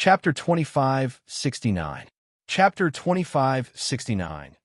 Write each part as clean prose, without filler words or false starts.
Chapter 2569. Chapter 2569.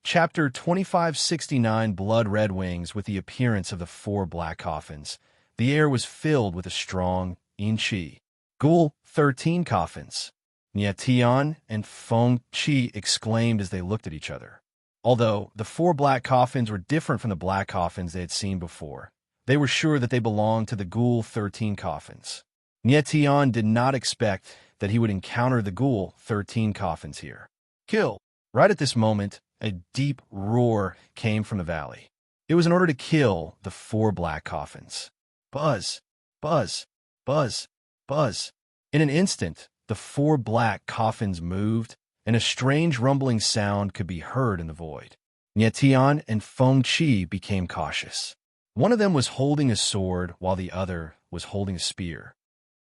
Chapter 2569. Blood-red wings. With the appearance of the four black coffins, the air was filled with a strong in-chi. Ghoul, 13 coffins. Nietian and Feng Chi exclaimed as they looked at each other. Although the four black coffins were different from the black coffins they had seen before, they were sure that they belonged to the Ghoul 13 coffins. Nietian did not expect that he would encounter the Ghoul 13 coffins here. Kill! Right at this moment, a deep roar came from the valley. It was in order to kill the four black coffins. Buzz! Buzz! Buzz! Buzz! In an instant, the four black coffins moved, and a strange rumbling sound could be heard in the void. Nietian and Feng Chi became cautious. One of them was holding a sword while the other was holding a spear.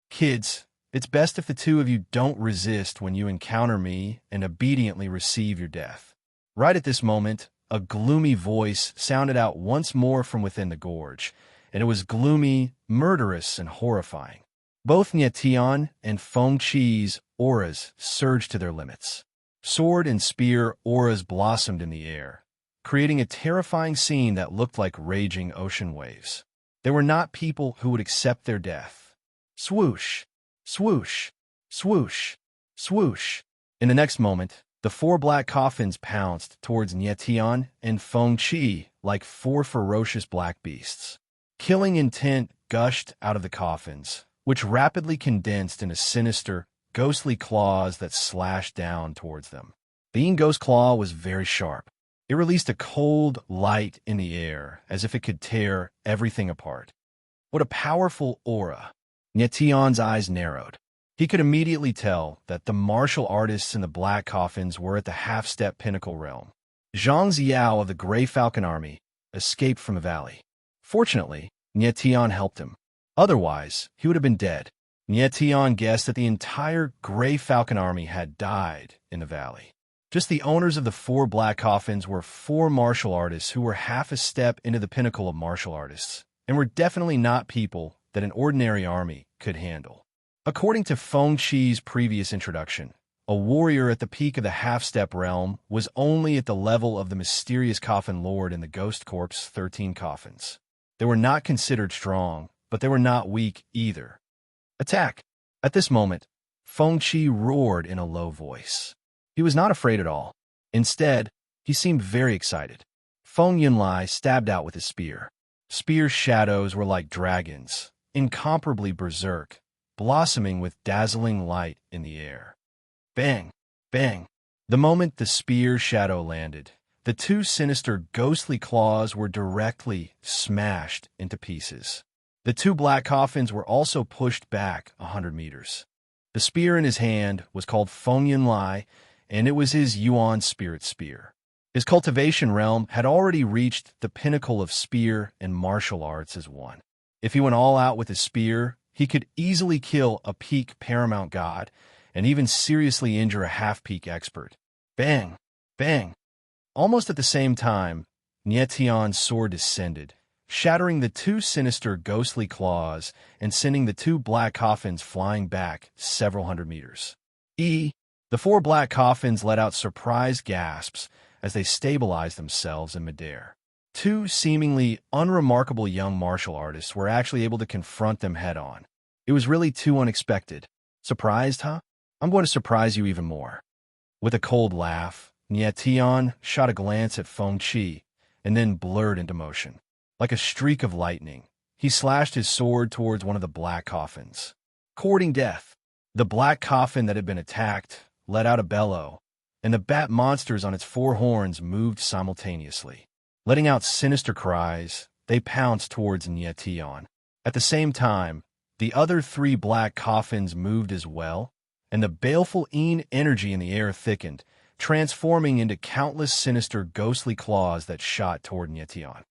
Kids, it's best if the two of you don't resist when you encounter me and obediently receive your death. Right at this moment, a gloomy voice sounded out once more from within the gorge, and it was gloomy, murderous, and horrifying. Both Nietian and Feng Chi's auras surged to their limits. Sword and spear auras blossomed in the air, creating a terrifying scene that looked like raging ocean waves. They were not people who would accept their death. Swoosh! Swoosh! Swoosh! Swoosh! In the next moment, the four black coffins pounced towards Nietian and Feng Chi like four ferocious black beasts. Killing intent gushed out of the coffins, which rapidly condensed into sinister, ghostly claws that slashed down towards them. The Ingos claw was very sharp. It released a cold light in the air, as if it could tear everything apart. What a powerful aura! Nietian's eyes narrowed. He could immediately tell that the martial artists in the black coffins were at the half-step pinnacle realm. Zhang Xiao of the Grey Falcon Army escaped from the valley. Fortunately, Nietian helped him. Otherwise, he would have been dead. Nietian guessed that the entire Grey Falcon Army had died in the valley. Just the owners of the four black coffins were four martial artists who were half a step into the pinnacle of martial artists, and were definitely not people that an ordinary army could handle. According to Feng Chi's previous introduction, a warrior at the peak of the half-step realm was only at the level of the mysterious coffin lord in the Ghost Corp's 13 coffins. They were not considered strong, but they were not weak either. Attack! At this moment, Feng Chi roared in a low voice. He was not afraid at all. Instead, he seemed very excited. Feng Yunlai stabbed out with his spear. Spear's shadows were like dragons, incomparably berserk, blossoming with dazzling light in the air. Bang! Bang! The moment the spear shadow landed, the two sinister, ghostly claws were directly smashed into pieces. The two black coffins were also pushed back 100 meters. The spear in his hand was called Feng Yunlai, and it was his Yuan spirit spear. His cultivation realm had already reached the pinnacle of spear and martial arts as one. If he went all out with his spear, he could easily kill a peak paramount god, and even seriously injure a half-peak expert. Bang! Bang! Almost at the same time, Nietian's sword descended, shattering the two sinister ghostly claws and sending the two black coffins flying back several hundred meters. The four black coffins let out surprised gasps as they stabilized themselves in midair. Two seemingly unremarkable young martial artists were actually able to confront them head-on. It was really too unexpected. Surprised, huh? I'm going to surprise you even more. With a cold laugh, Nietian shot a glance at Feng Chi and then blurred into motion. Like a streak of lightning, he slashed his sword towards one of the black coffins. Courting death, the black coffin that had been attacked let out a bellow, and the bat monsters on its four horns moved simultaneously. Letting out sinister cries, they pounced towards Nietian. At the same time, the other three black coffins moved as well, and the baleful energy in the air thickened, transforming into countless sinister ghostly claws that shot toward Nietian.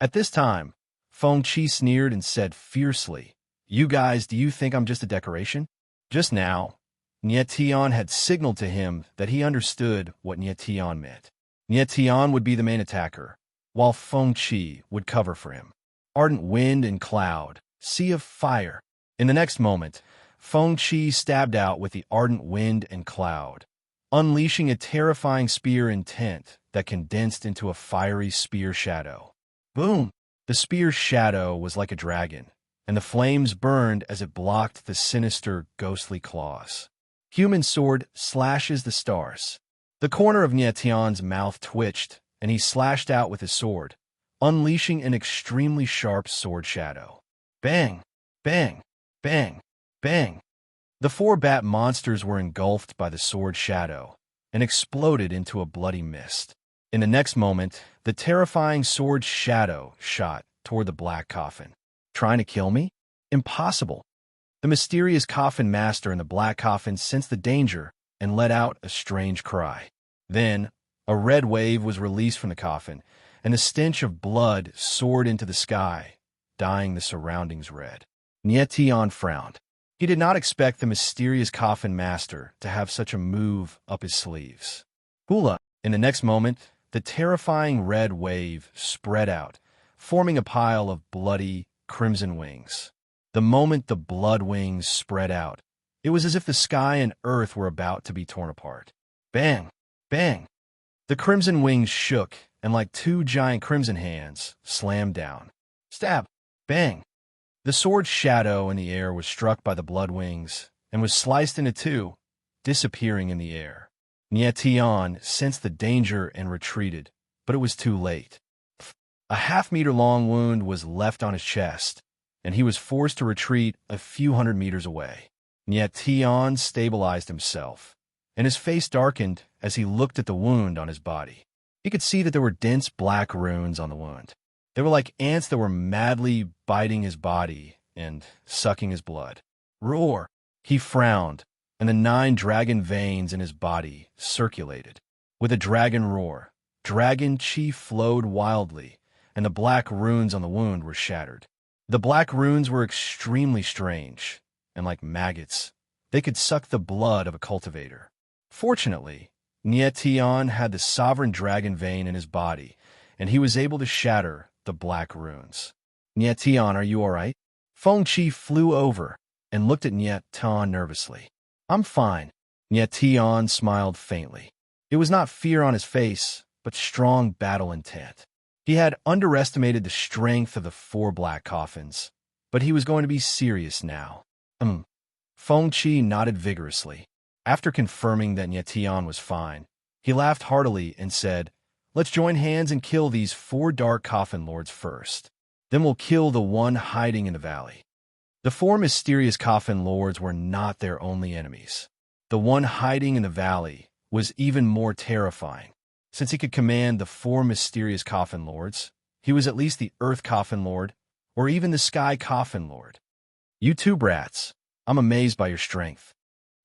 At this time, Feng Chi sneered and said fiercely, "You guys, do you think I'm just a decoration?" Just now, Nietian had signaled to him that he understood what Nietian meant. Nietian would be the main attacker, while Feng Chi would cover for him. Ardent wind and cloud, sea of fire. In the next moment, Feng Qi stabbed out with the ardent wind and cloud, unleashing a terrifying spear intent that condensed into a fiery spear shadow. Boom! The spear's shadow was like a dragon, and the flames burned as it blocked the sinister, ghostly claws. Human sword slashes the stars. The corner of Nietian's mouth twitched, and he slashed out with his sword, unleashing an extremely sharp sword shadow. Bang! Bang! Bang! Bang! The four bat monsters were engulfed by the sword shadow and exploded into a bloody mist. In the next moment, the terrifying sword shadow shot toward the black coffin. Trying to kill me? Impossible. The mysterious coffin master in the black coffin sensed the danger and let out a strange cry. Then, a red wave was released from the coffin, and the stench of blood soared into the sky, dyeing the surroundings red. Nietian frowned. He did not expect the mysterious coffin master to have such a move up his sleeves. Hula! In the next moment, the terrifying red wave spread out, forming a pile of bloody, crimson wings. The moment the blood wings spread out, it was as if the sky and earth were about to be torn apart. Bang! Bang! The crimson wings shook, and like two giant crimson hands, slammed down. Stab! Bang! The sword's shadow in the air was struck by the blood wings, and was sliced into two, disappearing in the air. Nietian sensed the danger and retreated, but it was too late. A half-meter-long wound was left on his chest, and he was forced to retreat a few hundred meters away. Nietian stabilized himself, and his face darkened as he looked at the wound on his body. He could see that there were dense black runes on the wound. They were like ants that were madly biting his body and sucking his blood. Roar! He frowned, and the 9 dragon veins in his body circulated. With a dragon roar, dragon chi flowed wildly, and the black runes on the wound were shattered. The black runes were extremely strange, and like maggots, they could suck the blood of a cultivator. Fortunately, Nietian had the sovereign dragon vein in his body, and he was able to shatter the black runes. Nietian, are you all right? Feng Qi flew over and looked at Nietian nervously. I'm fine. Nietian smiled faintly. It was not fear on his face, but strong battle intent. He had underestimated the strength of the 4 black coffins, but he was going to be serious now. Feng Qi nodded vigorously. After confirming that Nietian was fine, he laughed heartily and said, Let's join hands and kill these 4 dark coffin lords first. Then we'll kill the one hiding in the valley. The 4 mysterious coffin lords were not their only enemies. The one hiding in the valley was even more terrifying. Since he could command the 4 mysterious coffin lords, he was at least the Earth Coffin Lord, or even the Sky Coffin Lord. You 2 brats, I'm amazed by your strength.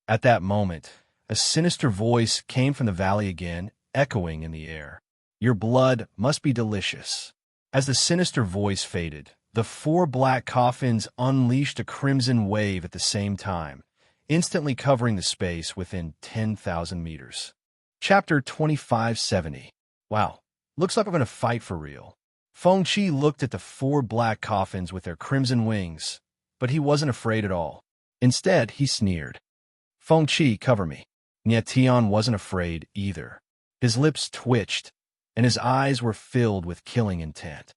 At that moment, a sinister voice came from the valley again, echoing in the air. Your blood must be delicious. As the sinister voice faded, the 4 black coffins unleashed a crimson wave at the same time, instantly covering the space within 10,000 meters. Chapter 2570. Wow, looks like I'm going to fight for real. Feng Qi looked at the 4 black coffins with their crimson wings, but he wasn't afraid at all. Instead, he sneered. Feng Qi, cover me. Nietian wasn't afraid either. His lips twitched, and his eyes were filled with killing intent.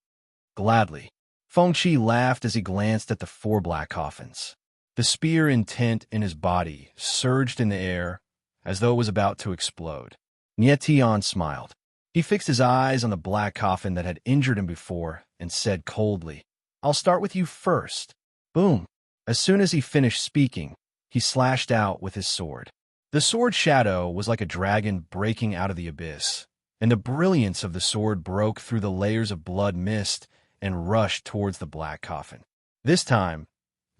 Gladly, Feng Qi laughed as he glanced at the 4 black coffins. The spear intent in his body surged in the air as though it was about to explode. Nietian smiled. He fixed his eyes on the black coffin that had injured him before and said coldly, I'll start with you first. Boom! As soon as he finished speaking, he slashed out with his sword. The sword shadow was like a dragon breaking out of the abyss, and the brilliance of the sword broke through the layers of blood mist and rushed towards the black coffin. This time,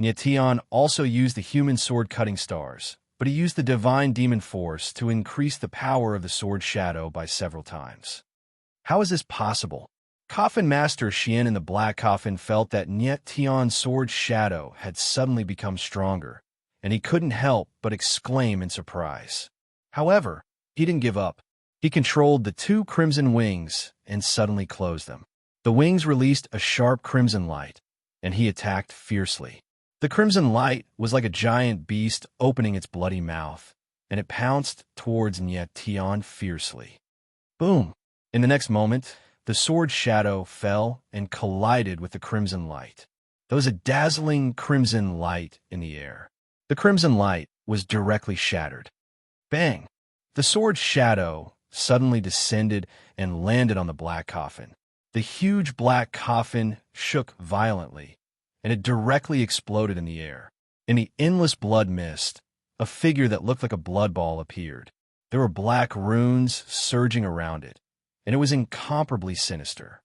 Nietian also used the human sword-cutting stars, but he used the divine demon force to increase the power of the sword shadow by several times. How is this possible? Coffin Master Xian in the black coffin felt that Nietian's sword shadow had suddenly become stronger, and he couldn't help but exclaim in surprise. However, he didn't give up. He controlled the 2 crimson wings and suddenly closed them. The wings released a sharp crimson light, and he attacked fiercely. The crimson light was like a giant beast opening its bloody mouth, and it pounced towards Nyetian fiercely. Boom! In the next moment, the sword shadow fell and collided with the crimson light. There was a dazzling crimson light in the air. The crimson light was directly shattered. Bang! The sword shadow suddenly descended and landed on the black coffin. The huge black coffin shook violently, and it directly exploded in the air. In the endless blood mist, a figure that looked like a blood ball appeared. There were black runes surging around it, and it was incomparably sinister.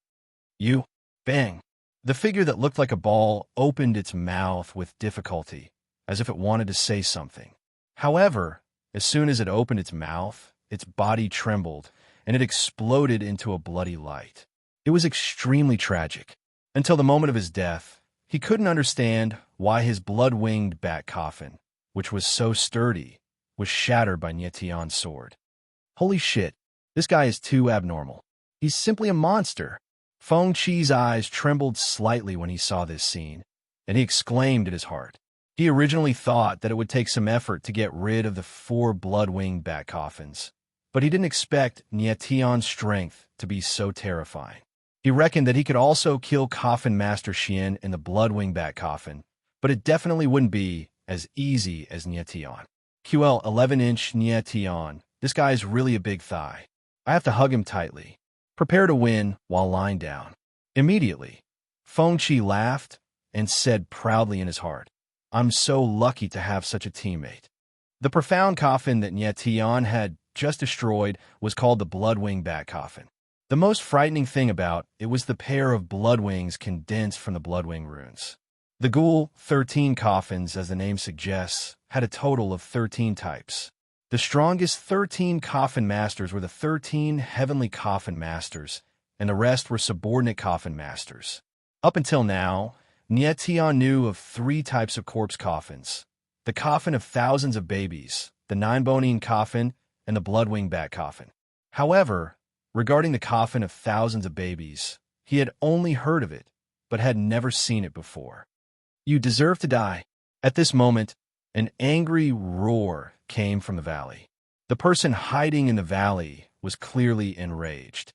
You! Bang! The figure that looked like a ball opened its mouth with difficulty, as if it wanted to say something. However, as soon as it opened its mouth, its body trembled, and it exploded into a bloody light. It was extremely tragic. Until the moment of his death, he couldn't understand why his blood-winged bat coffin, which was so sturdy, was shattered by Nyetian's sword. Holy shit, this guy is too abnormal. He's simply a monster. Feng Qi's eyes trembled slightly when he saw this scene, and he exclaimed in his heart. He originally thought that it would take some effort to get rid of the 4 blood-winged bat coffins, but he didn't expect Nyetian's strength to be so terrifying. He reckoned that he could also kill Coffin Master Xian in the blood-winged bat coffin, but it definitely wouldn't be as easy as Nyetian. QL 11-inch Nyetian, this guy is really a big thigh. I have to hug him tightly. Prepare to win while lying down. Immediately, Feng Qi laughed and said proudly in his heart, I'm so lucky to have such a teammate. The profound coffin that Nyetian had just destroyed was called the Blood-Wing Bat Coffin. The most frightening thing about it was the pair of blood wings condensed from the Bloodwing runes. The Ghoul 13 coffins, as the name suggests, had a total of 13 types. The strongest 13 coffin masters were the 13 heavenly coffin masters, and the rest were subordinate coffin masters. Up until now, Nyetian knew of 3 types of corpse coffins: the coffin of thousands of babies, the 9-bonine coffin, and the Bloodwing Bat coffin. However, regarding the coffin of thousands of babies, he had only heard of it, but had never seen it before. You deserve to die. At this moment, an angry roar came from the valley. The person hiding in the valley was clearly enraged.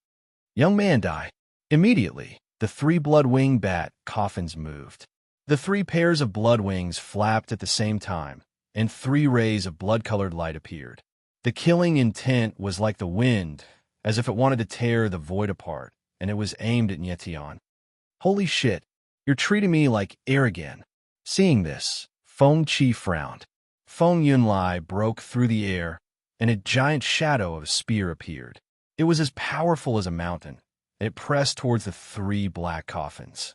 Young man, die. Immediately, the 3 blood-winged bat coffins moved. The 3 pairs of blood wings flapped at the same time, and 3 rays of blood-colored light appeared. The killing intent was like the wind, as if it wanted to tear the void apart, and it was aimed at Nyetian. Holy shit, you're treating me like air again. Seeing this, Feng Qi frowned. Feng Yunlai broke through the air, and a giant shadow of a spear appeared. It was as powerful as a mountain, and it pressed towards the 3 black coffins.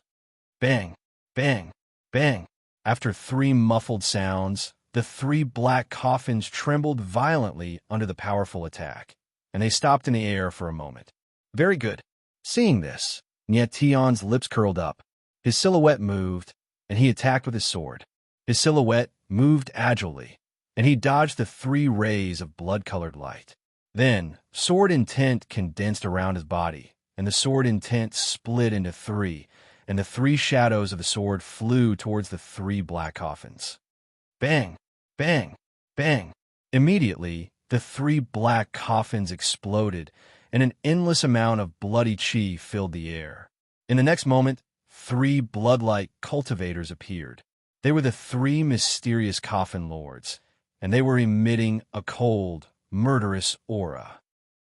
Bang, bang, bang. After 3 muffled sounds, the 3 black coffins trembled violently under the powerful attack, and they stopped in the air for a moment. Very good. Seeing this, Nyetian's lips curled up. His silhouette moved, and he attacked with his sword. His silhouette moved agilely, and he dodged the 3 rays of blood-colored light. Then, sword intent condensed around his body, and the sword intent split into 3, and the 3 shadows of the sword flew towards the 3 black coffins. Bang, bang, bang. Immediately, the 3 black coffins exploded, and an endless amount of bloody chi filled the air. In the next moment, 3 blood-like cultivators appeared. They were the 3 mysterious coffin lords, and they were emitting a cold, murderous aura.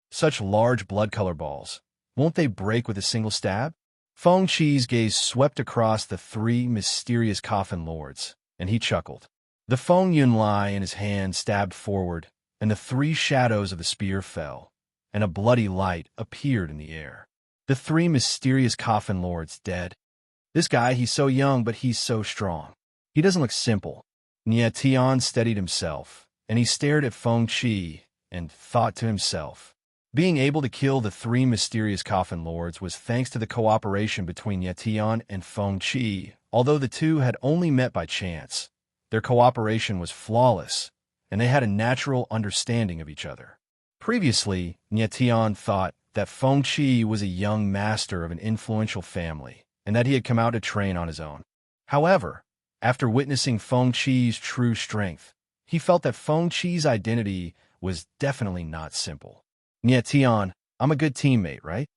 Such large blood-color balls, won't they break with a single stab? Feng Qi's gaze swept across the 3 mysterious coffin lords, and he chuckled. The Feng Yunlai in his hand stabbed forward, and the 3 shadows of the spear fell, and a bloody light appeared in the air. The 3 mysterious coffin lords dead. This guy, he's so young, but he's so strong. He doesn't look simple. Nyetian steadied himself, and he stared at Feng Qi and thought to himself. Being able to kill the 3 mysterious coffin lords was thanks to the cooperation between Nyetian and Feng Qi. Although the 2 had only met by chance, their cooperation was flawless, and they had a natural understanding of each other. Previously, Nyetian thought that Feng Qi was a young master of an influential family, and that he had come out to train on his own. However, After witnessing Feng Qi's true strength, he felt that Feng Qi's identity was definitely not simple. "Nie Tian, I'm a good teammate, right?"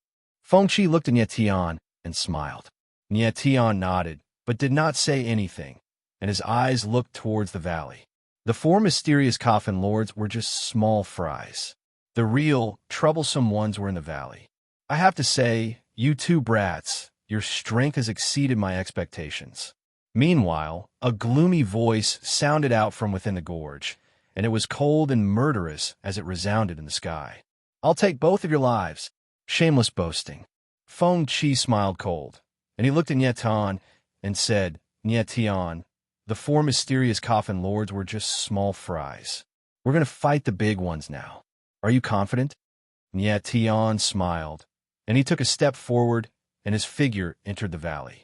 Feng Qi looked at Nie Tian and smiled. Nie Tian nodded, but did not say anything, and his eyes looked towards the valley. The four mysterious coffin lords were just small fries. The real, troublesome ones were in the valley. "I have to say, you two brats, your strength has exceeded my expectations." Meanwhile, a gloomy voice sounded out from within the gorge, and it was cold and murderous as it resounded in the sky. "I'll take both of your lives." Shameless boasting. Feng Qi smiled cold, and he looked at Nie Tian and said, "Nie Tian, the four mysterious coffin lords were just small fries. We're going to fight the big ones now. Are you confident?" Nie Tian smiled, and he took a step forward, and his figure entered the valley.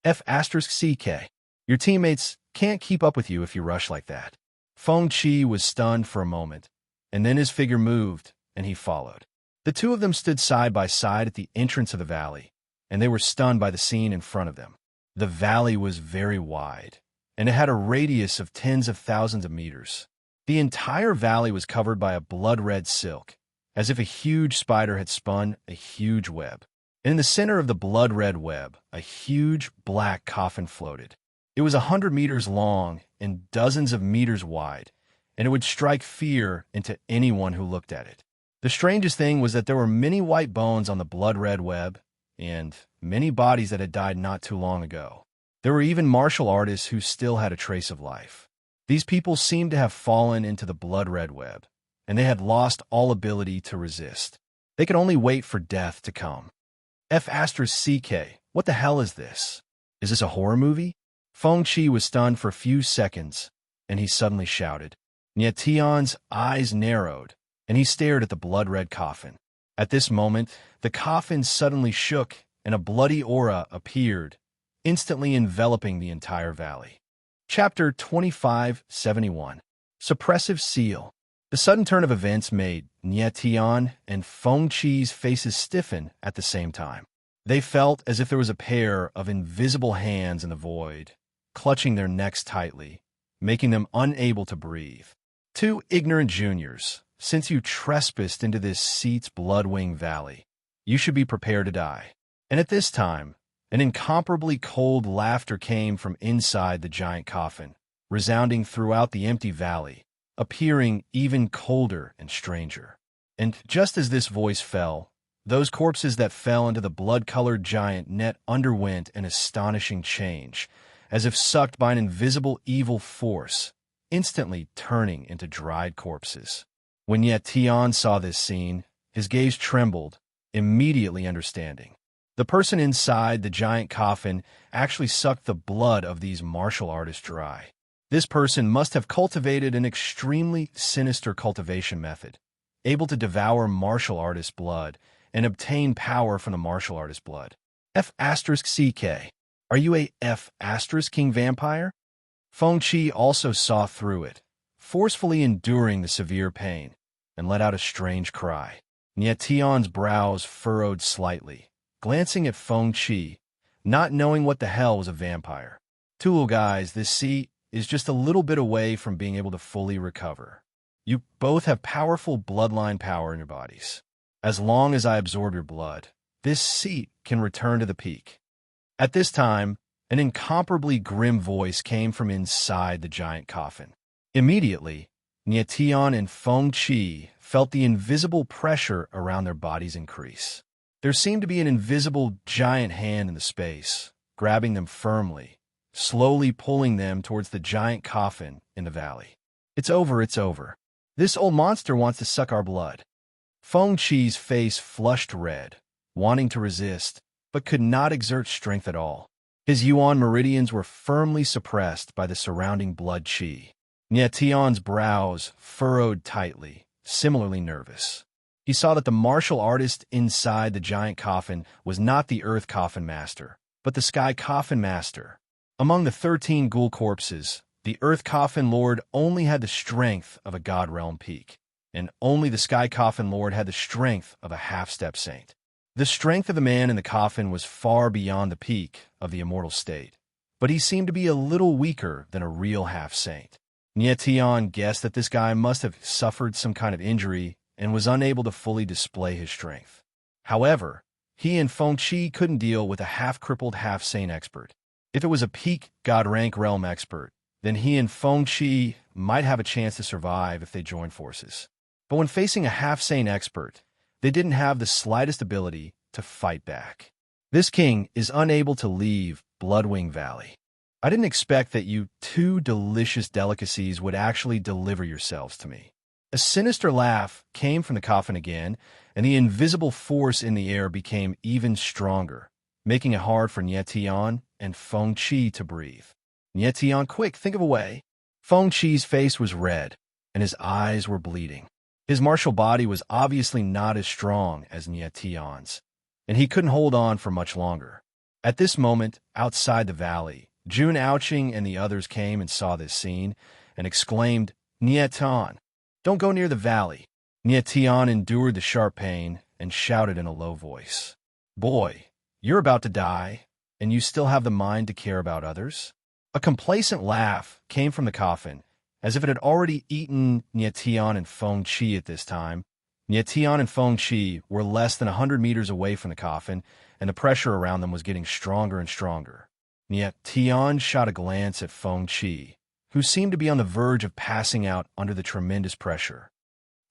F***CK. Your teammates can't keep up with you if you rush like that. Feng Qi was stunned for a moment, and then his figure moved, and he followed. The two of them stood side by side at the entrance of the valley, and they were stunned by the scene in front of them. The valley was very wide, and it had a radius of tens of thousands of meters. The entire valley was covered by a blood-red silk, as if a huge spider had spun a huge web. And in the center of the blood-red web, a huge black coffin floated. It was 100 meters long and dozens of meters wide, and it would strike fear into anyone who looked at it. The strangest thing was that there were many white bones on the blood-red web, and many bodies that had died not too long ago. There were even martial artists who still had a trace of life. These people seemed to have fallen into the blood-red web, and they had lost all ability to resist. They could only wait for death to come. F***CK, what the hell is this? Is this a horror movie? Feng Qi was stunned for a few seconds, and he suddenly shouted. Nie Tian's eyes narrowed, and he stared at the blood-red coffin. At this moment, the coffin suddenly shook, and a bloody aura appeared, instantly enveloping the entire valley. Chapter 2571. Suppressive Seal. The sudden turn of events made Nie Tian and Feng Qi's faces stiffen at the same time. They felt as if there was a pair of invisible hands in the void, clutching their necks tightly, making them unable to breathe. Two ignorant juniors, since you trespassed into this seat's blood-winged valley, you should be prepared to die. And at this time, an incomparably cold laughter came from inside the giant coffin, resounding throughout the empty valley, appearing even colder and stranger. And just as this voice fell, those corpses that fell into the blood-colored giant net underwent an astonishing change, as if sucked by an invisible evil force, instantly turning into dried corpses. When Nie Tian saw this scene, his gaze trembled, immediately understanding. The person inside the giant coffin actually sucked the blood of these martial artists dry. This person must have cultivated an extremely sinister cultivation method, able to devour martial artist blood and obtain power from the martial artist blood. F***CK. Are you a F***king vampire? Feng Qi also saw through it, forcefully enduring the severe pain, and let out a strange cry. Nie Tian's brows furrowed slightly, glancing at Feng Qi, not knowing what the hell was a vampire. Two little guys, this seat is just a little bit away from being able to fully recover. You both have powerful bloodline power in your bodies. As long as I absorb your blood, this seat can return to the peak. At this time, an incomparably grim voice came from inside the giant coffin. Immediately, Nie Tian and Feng Qi felt the invisible pressure around their bodies increase. There seemed to be an invisible giant hand in the space, grabbing them firmly, slowly pulling them towards the giant coffin in the valley. It's over, it's over. This old monster wants to suck our blood. Feng Qi's face flushed red, wanting to resist, but could not exert strength at all. His yuan meridians were firmly suppressed by the surrounding blood qi. Nie Tian's brows furrowed tightly, similarly nervous. He saw that the martial artist inside the giant coffin was not the Earth Coffin Master, but the Sky Coffin Master. Among the 13 ghoul corpses, the Earth Coffin Lord only had the strength of a God Realm Peak, and only the Sky Coffin Lord had the strength of a half-step saint. The strength of the man in the coffin was far beyond the peak of the immortal state, but he seemed to be a little weaker than a real half-saint. Tian guessed that this guy must have suffered some kind of injury and was unable to fully display his strength. However, he and Fengqi couldn't deal with a half-crippled half-saint expert. If it was a peak God-rank realm expert, then he and Fengqi might have a chance to survive if they joined forces. But when facing a half-saint expert, they didn't have the slightest ability to fight back. This king is unable to leave Bloodwing Valley. I didn't expect that you two delicious delicacies would actually deliver yourselves to me. A sinister laugh came from the coffin again, and the invisible force in the air became even stronger, making it hard for Tian and Fengqi to breathe. Tian, quick, think of a way. Fengqi's face was red, and his eyes were bleeding. His martial body was obviously not as strong as Tian's, and he couldn't hold on for much longer. At this moment, outside the valley, Jun Ouching and the others came and saw this scene and exclaimed, Tian, don't go near the valley. Tian endured the sharp pain and shouted in a low voice, Boy, you're about to die, and you still have the mind to care about others? A complacent laugh came from the coffin, as if it had already eaten Tian and Fengqi at this time. Tian and Fengqi were less than 100 meters away from the coffin, and the pressure around them was getting stronger and stronger. Tian shot a glance at Fengqi, who seemed to be on the verge of passing out under the tremendous pressure.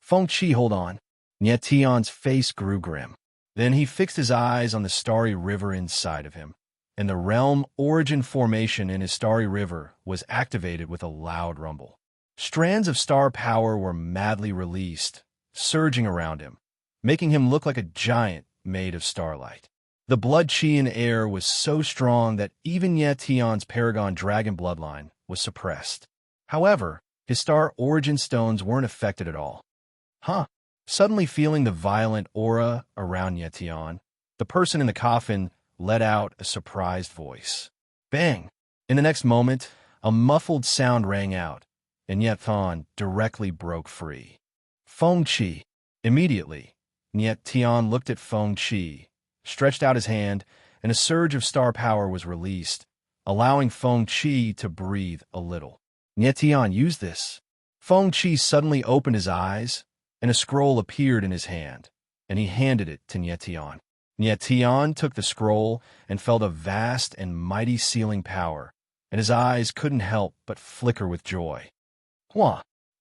Fengqi, hold on. Tian's face grew grim. Then he fixed his eyes on the starry river inside of him, and the realm origin formation in his starry river was activated with a loud rumble. Strands of star power were madly released, surging around him, making him look like a giant made of starlight. The blood chi in the air was so strong that even Tian's Paragon Dragon bloodline was suppressed. However, his star origin stones weren't affected at all. Suddenly feeling the violent aura around Tian, the person in the coffin let out a surprised voice. Bang! In the next moment, a muffled sound rang out, and Tian directly broke free. Fengqi. Immediately, Tian looked at Fengqi, stretched out his hand, and a surge of star power was released, allowing Fengqi to breathe a little. Tian, use this. Fengqi suddenly opened his eyes, and a scroll appeared in his hand, and he handed it to Tian. Tian took the scroll and felt a vast and mighty sealing power, and his eyes couldn't help but flicker with joy.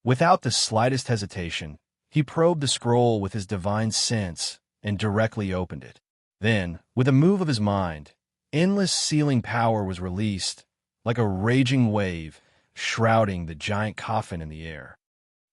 Without the slightest hesitation, he probed the scroll with his divine sense and directly opened it. Then, with a move of his mind, endless sealing power was released, like a raging wave, shrouding the giant coffin in the air.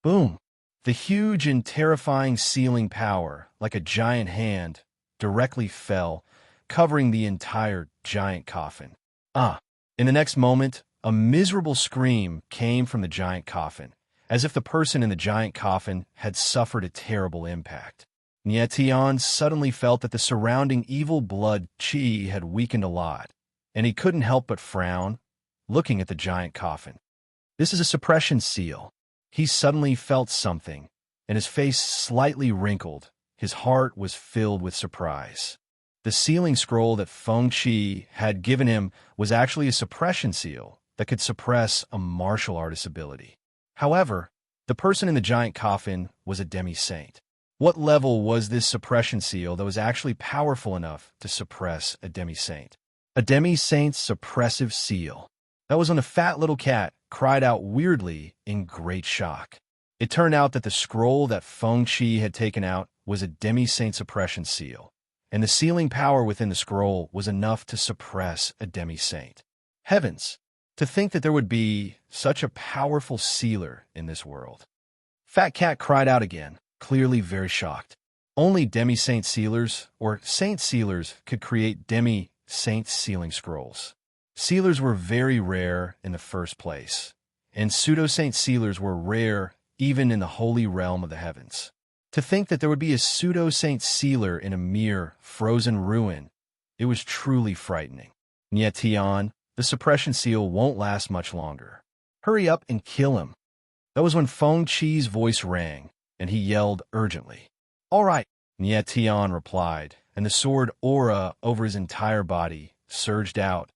Boom! The huge and terrifying sealing power, like a giant hand, directly fell, covering the entire giant coffin. In the next moment, a miserable scream came from the giant coffin, as if the person in the giant coffin had suffered a terrible impact. Tian suddenly felt that the surrounding evil blood chi had weakened a lot, and he couldn't help but frown, looking at the giant coffin. This is a suppression seal. He suddenly felt something, and his face slightly wrinkled. His heart was filled with surprise. The sealing scroll that Fengqi had given him was actually a suppression seal that could suppress a martial artist's ability. However, the person in the giant coffin was a demi-saint. What level was this suppression seal that was actually powerful enough to suppress a demi-saint? A demi-saint's suppressive seal. That was when the fat little cat cried out weirdly in great shock. It turned out that the scroll that Fengqi had taken out was a demi-saint suppression seal, and the sealing power within the scroll was enough to suppress a demi-saint. Heavens! To think that there would be such a powerful sealer in this world. Fat Cat cried out again, clearly very shocked. Only demi-saint sealers, or saint sealers, could create demi-saint sealing scrolls. Sealers were very rare in the first place, and pseudo-saint sealers were rare even in the holy realm of the heavens. To think that there would be a pseudo-saint sealer in a mere frozen ruin, it was truly frightening. Tian, the suppression seal won't last much longer. Hurry up and kill him. That was when Fengqi's voice rang, and he yelled urgently. All right, Tian replied, and the sword aura over his entire body surged out,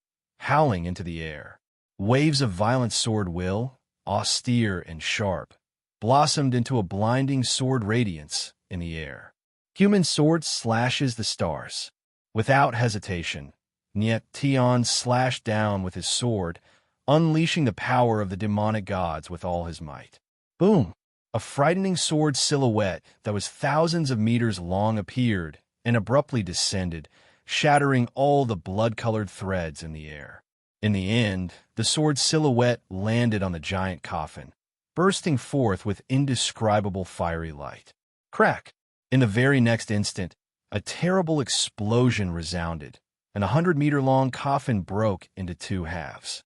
howling into the air. Waves of violent sword will, austere and sharp, blossomed into a blinding sword radiance in the air. Human sword slashes the stars. Without hesitation, Tion slashed down with his sword, unleashing the power of the demonic gods with all his might. Boom! A frightening sword silhouette that was thousands of meters long appeared and abruptly descended, shattering all the blood-colored threads in the air. In the end, the sword silhouette landed on the giant coffin, bursting forth with indescribable fiery light. Crack! In the very next instant, a terrible explosion resounded, and a 100-meter-long coffin broke into two halves.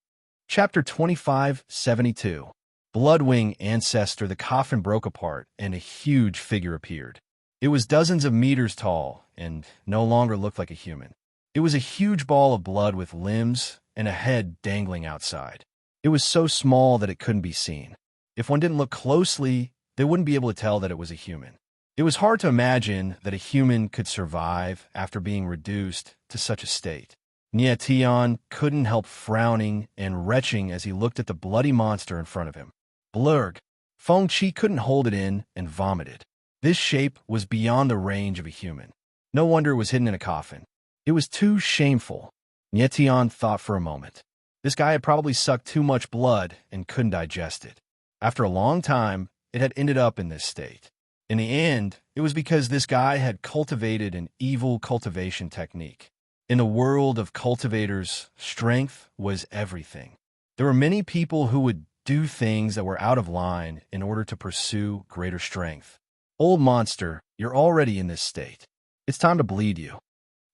Chapter 2572. Bloodwing Ancestor. The coffin broke apart, and a huge figure appeared. It was dozens of meters tall, and no longer looked like a human. It was a huge ball of blood with limbs and a head dangling outside. It was so small that it couldn't be seen. If one didn't look closely, they wouldn't be able to tell that it was a human. It was hard to imagine that a human could survive after being reduced to such a state. Tion couldn't help frowning and retching as he looked at the bloody monster in front of him. Blurg! Feng-Chi couldn't hold it in and vomited. This shape was beyond the range of a human. No wonder it was hidden in a coffin. It was too shameful. Tion thought for a moment. This guy had probably sucked too much blood and couldn't digest it. After a long time, it had ended up in this state. In the end, it was because this guy had cultivated an evil cultivation technique. In the world of cultivators, strength was everything. There were many people who would do things that were out of line in order to pursue greater strength. Old monster, you're already in this state. It's time to bleed you.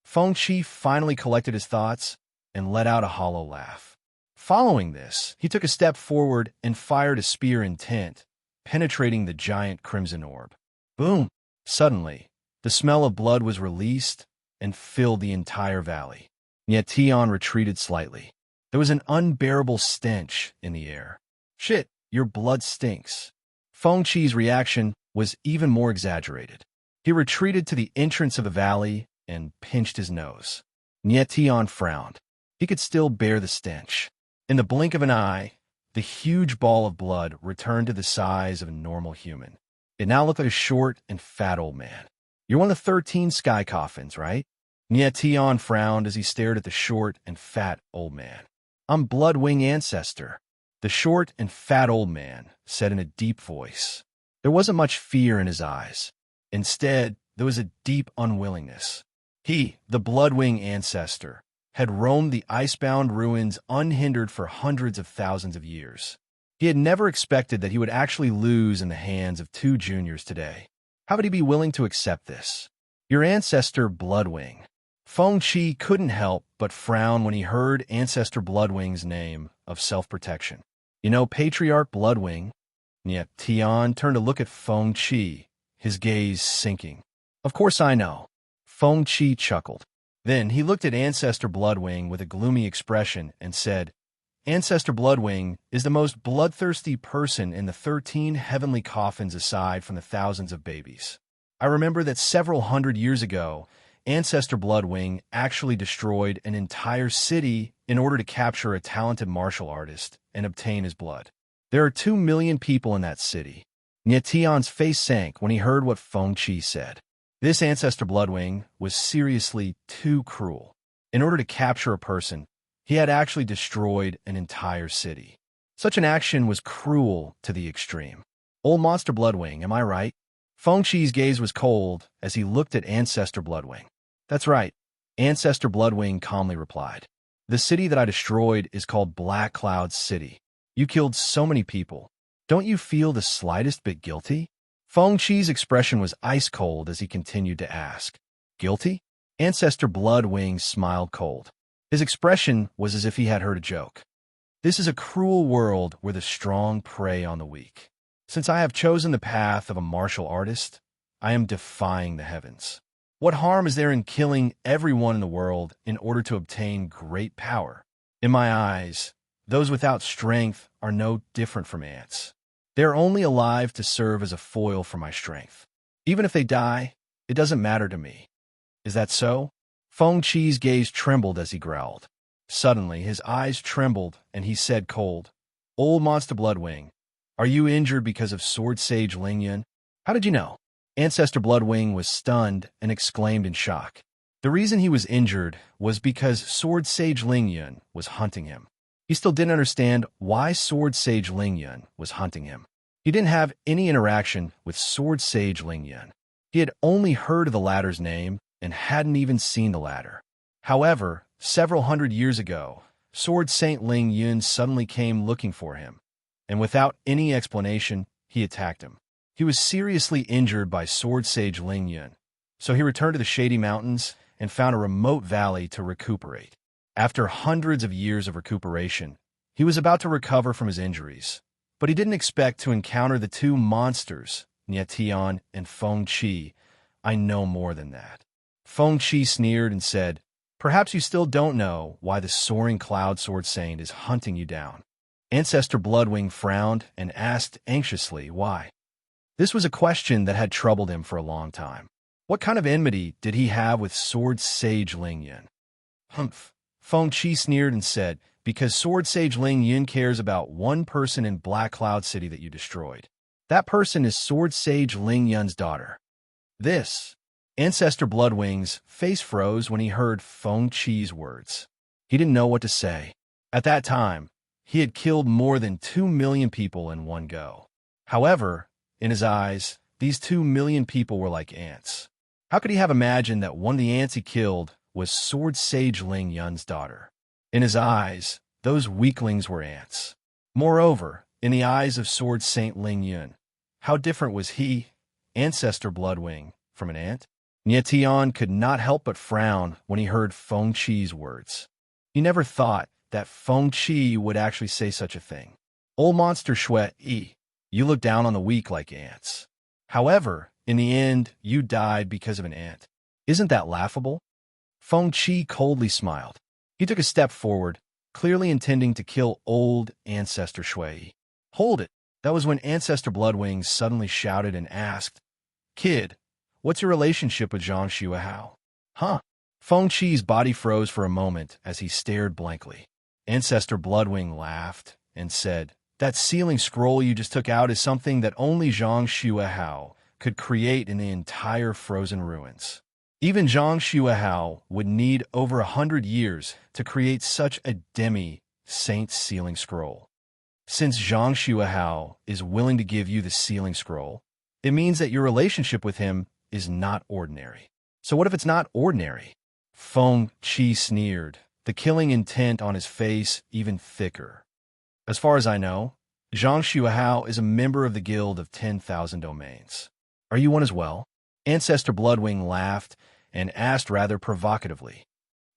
Feng-Chi finally collected his thoughts and let out a hollow laugh. Following this, he took a step forward and fired a spear intent, penetrating the giant crimson orb. Boom! Suddenly, the smell of blood was released and filled the entire valley. Tion retreated slightly. There was an unbearable stench in the air. Shit, your blood stinks. Feng-Chi's reaction was even more exaggerated. He retreated to the entrance of the valley and pinched his nose. Tion frowned. He could still bear the stench. In the blink of an eye, the huge ball of blood returned to the size of a normal human. It now looked like a short and fat old man. You're one of the 13 sky coffins, right? Tion frowned as he stared at the short and fat old man. I'm Bloodwing Ancestor, the short and fat old man said in a deep voice. There wasn't much fear in his eyes. Instead, there was a deep unwillingness. He, the Bloodwing Ancestor, had roamed the icebound ruins unhindered for hundreds of thousands of years. He had never expected that he would actually lose in the hands of two juniors today. How would he be willing to accept this? Your ancestor, Bloodwing. Feng-Chi couldn't help but frown when he heard Ancestor Bloodwing's name of self-protection. You know, Patriarch Bloodwing. Tion turned to look at Feng-Chi, his gaze sinking. Of course I know. Feng-Chi chuckled. Then he looked at Ancestor Bloodwing with a gloomy expression and said, Ancestor Bloodwing is the most bloodthirsty person in the 13 heavenly coffins aside from the thousands of babies. I remember that several hundred years ago, Ancestor Bloodwing actually destroyed an entire city in order to capture a talented martial artist and obtain his blood. There are 2 million people in that city. Tion's face sank when he heard what Feng-Chi said. This Ancestor Bloodwing was seriously too cruel. In order to capture a person, he had actually destroyed an entire city. Such an action was cruel to the extreme. Old Monster Bloodwing, am I right? Feng-Chi's gaze was cold as he looked at Ancestor Bloodwing. That's right, Ancestor Bloodwing calmly replied. The city that I destroyed is called Black Cloud City. You killed so many people. Don't you feel the slightest bit guilty? Feng-Chi's expression was ice cold as he continued to ask. Guilty? Ancestor Bloodwing smiled cold. His expression was as if he had heard a joke. This is a cruel world where the strong prey on the weak. Since I have chosen the path of a martial artist, I am defying the heavens. What harm is there in killing everyone in the world in order to obtain great power? In my eyes, those without strength are no different from ants. They are only alive to serve as a foil for my strength. Even if they die, it doesn't matter to me. Is that so? Feng-Chi's gaze trembled as he growled. Suddenly, his eyes trembled, and he said cold, "Old Monster Bloodwing, are you injured because of Sword Sage Lingyun?" "How did you know?" Ancestor Bloodwing was stunned and exclaimed in shock. The reason he was injured was because Sword Sage Lingyun was hunting him. He still didn't understand why Sword Sage Lingyun was hunting him. He didn't have any interaction with Sword Sage Lingyun. He had only heard of the latter's name and hadn't even seen the latter. However, several hundred years ago, Sword Saint Lingyun suddenly came looking for him, and without any explanation, he attacked him. He was seriously injured by Sword Sage Lingyun, so he returned to the Shady Mountains and found a remote valley to recuperate. After hundreds of years of recuperation, he was about to recover from his injuries, but he didn't expect to encounter the two monsters, Nietian and Feng Qi. "I know more than that." Feng Qi sneered and said, "Perhaps you still don't know why the soaring cloud sword saint is hunting you down." Ancestor Bloodwing frowned and asked anxiously why. This was a question that had troubled him for a long time. What kind of enmity did he have with Sword Sage Lingyun? "Humph." Feng Qi sneered and said, "Because Sword Sage Lingyun cares about one person in Black Cloud City that you destroyed. That person is Sword Sage Lingyun's daughter." This. Ancestor Bloodwing's face froze when he heard Feng Qi's words. He didn't know what to say. At that time, he had killed more than 2 million people in one go. However, in his eyes, these 2 million people were like ants. How could he have imagined that one of the ants he killed was Sword Sage Lingyun's daughter? In his eyes, those weaklings were ants. Moreover, in the eyes of Sword Saint Lingyun, how different was he, Ancestor Bloodwing, from an ant? Nietian could not help but frown when he heard Feng Qi's words. He never thought that Feng Qi would actually say such a thing. "Old Monster Shui, you look down on the weak like ants. However, in the end, you died because of an ant. Isn't that laughable?" Feng Qi coldly smiled. He took a step forward, clearly intending to kill old Ancestor Shui. "Hold it!" That was when Ancestor Bloodwing suddenly shouted and asked, "Kid, what's your relationship with Zhang Xuehao?" "Huh?" Feng Qi's body froze for a moment as he stared blankly. Ancestor Bloodwing laughed and said, "That sealing scroll you just took out is something that only Zhang Xuehao could create in the entire frozen ruins. Even Zhang Xuehao would need over 100 years to create such a demi-saint sealing scroll. Since Zhang Xuehao is willing to give you the sealing scroll, it means that your relationship with him is not ordinary." "So what if it's not ordinary?" Feng Qi sneered, the killing intent on his face even thicker. "As far as I know, Zhang Xuehao is a member of the Guild of 10,000 Domains. Are you one as well?" Ancestor Bloodwing laughed and asked rather provocatively,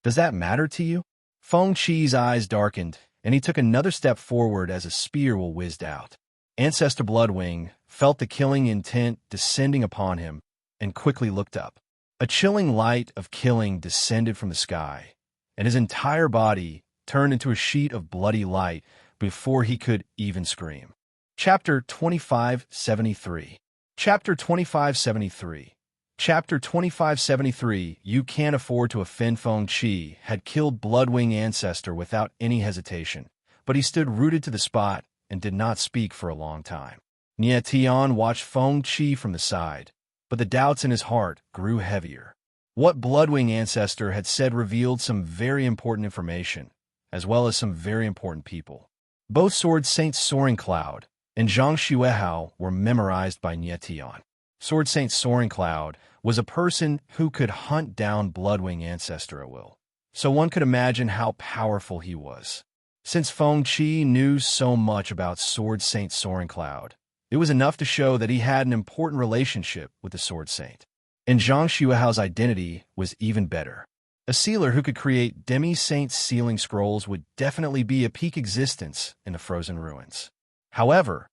"Does that matter to you?" Feng Qi's eyes darkened, and he took another step forward as a spear whizzed out. Ancestor Bloodwing felt the killing intent descending upon him and quickly looked up. A chilling light of killing descended from the sky, and his entire body turned into a sheet of bloody light before he could even scream. Chapter 2573. Chapter 2573. Chapter 2573. You Can't Afford to Offend. Feng Qi had killed Bloodwing Ancestor without any hesitation, but he stood rooted to the spot and did not speak for a long time. Nietian watched Feng Qi from the side, but the doubts in his heart grew heavier. What Bloodwing Ancestor had said revealed some very important information, as well as some very important people. Both Sword Saint Soaring Cloud and Zhang Xuehao were memorized by Nietian. Sword Saint Soaring Cloud was a person who could hunt down Bloodwing Ancestor at will, so one could imagine how powerful he was. Since Feng Qi knew so much about Sword Saint Soaring Cloud, it was enough to show that he had an important relationship with the Sword Saint. And Zhang Xuehao's identity was even better. A sealer who could create demi-saint sealing scrolls would definitely be a peak existence in the frozen ruins. However,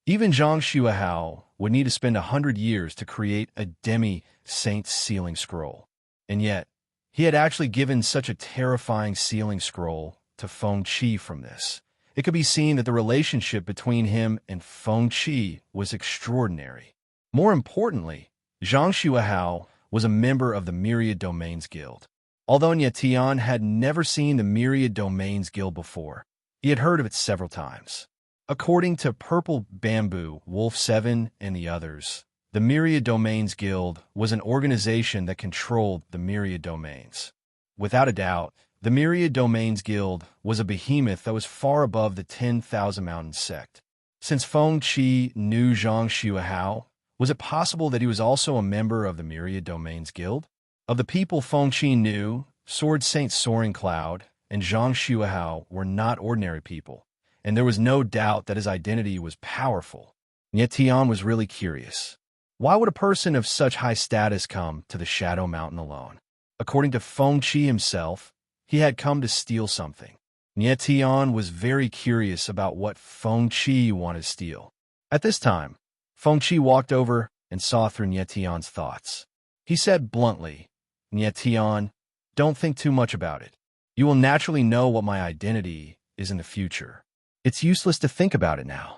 even Zhang Xuehao would need to spend 100 years to create a demi-saint sealing scroll. And yet, he had actually given such a terrifying sealing scroll to Feng Qi from this. It could be seen that the relationship between him and Feng Qi was extraordinary. More importantly, Zhang Xuehao was a member of the Myriad Domains Guild. Although Nyetian had never seen the Myriad Domains Guild before, he had heard of it several times. According to Purple Bamboo, Wolf 7, and the others, the Myriad Domains Guild was an organization that controlled the Myriad Domains. Without a doubt, the Myriad Domains Guild was a behemoth that was far above the 10,000 Mountain sect. Since Feng Qi knew Zhang Xuehao, was it possible that he was also a member of the Myriad Domains Guild? Of the people Feng Qi knew, Sword Saint Soaring Cloud and Zhang Xuehao were not ordinary people, and there was no doubt that his identity was powerful. Nyetian was really curious. Why would a person of such high status come to the Shadow Mountain alone? According to Feng Qi himself, he had come to steal something. Nyetian was very curious about what Feng Qi wanted to steal. At this time, Feng Qi walked over and saw through Nyetian's thoughts. He said bluntly, "Nyetian, don't think too much about it. You will naturally know what my identity is in the future. It's useless to think about it now."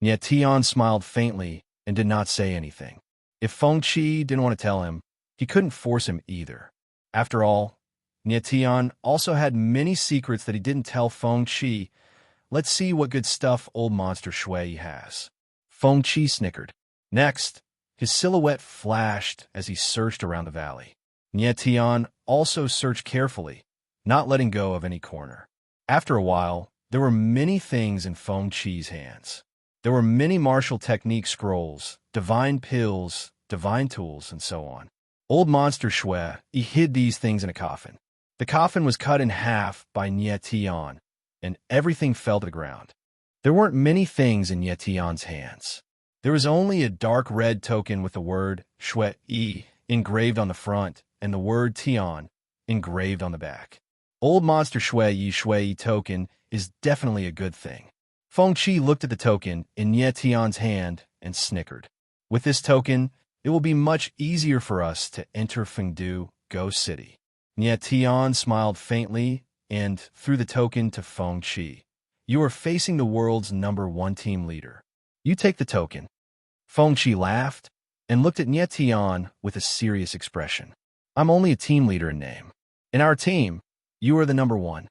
Nyetian smiled faintly and did not say anything. If Feng Qi didn't want to tell him, he couldn't force him either. After all, Nyetian also had many secrets that he didn't tell Feng Qi. Let's see what good stuff old monster Shui has. Feng Qi snickered. Next, his silhouette flashed as he searched around the valley. Nyetian also searched carefully, not letting go of any corner. After a while, there were many things in Feng Qi's hands. There were many martial technique scrolls, divine pills, divine tools, and so on. Old monster Shui, he hid these things in a coffin. The coffin was cut in half by Nyetian, and everything fell to the ground. There weren't many things in Nyetian's hands. There was only a dark red token with the word Shui engraved on the front and the word Tian engraved on the back. Old monster Shui token is definitely a good thing. Feng Qi looked at the token in Nyetian's hand and snickered. With this token, it will be much easier for us to enter Fengdu Ghost City. Nyetian smiled faintly and threw the token to Feng Qi. You are facing the world's #1 team leader. You take the token. Feng Qi laughed and looked at Nyetian with a serious expression. I'm only a team leader in name. In our team, you are the #1.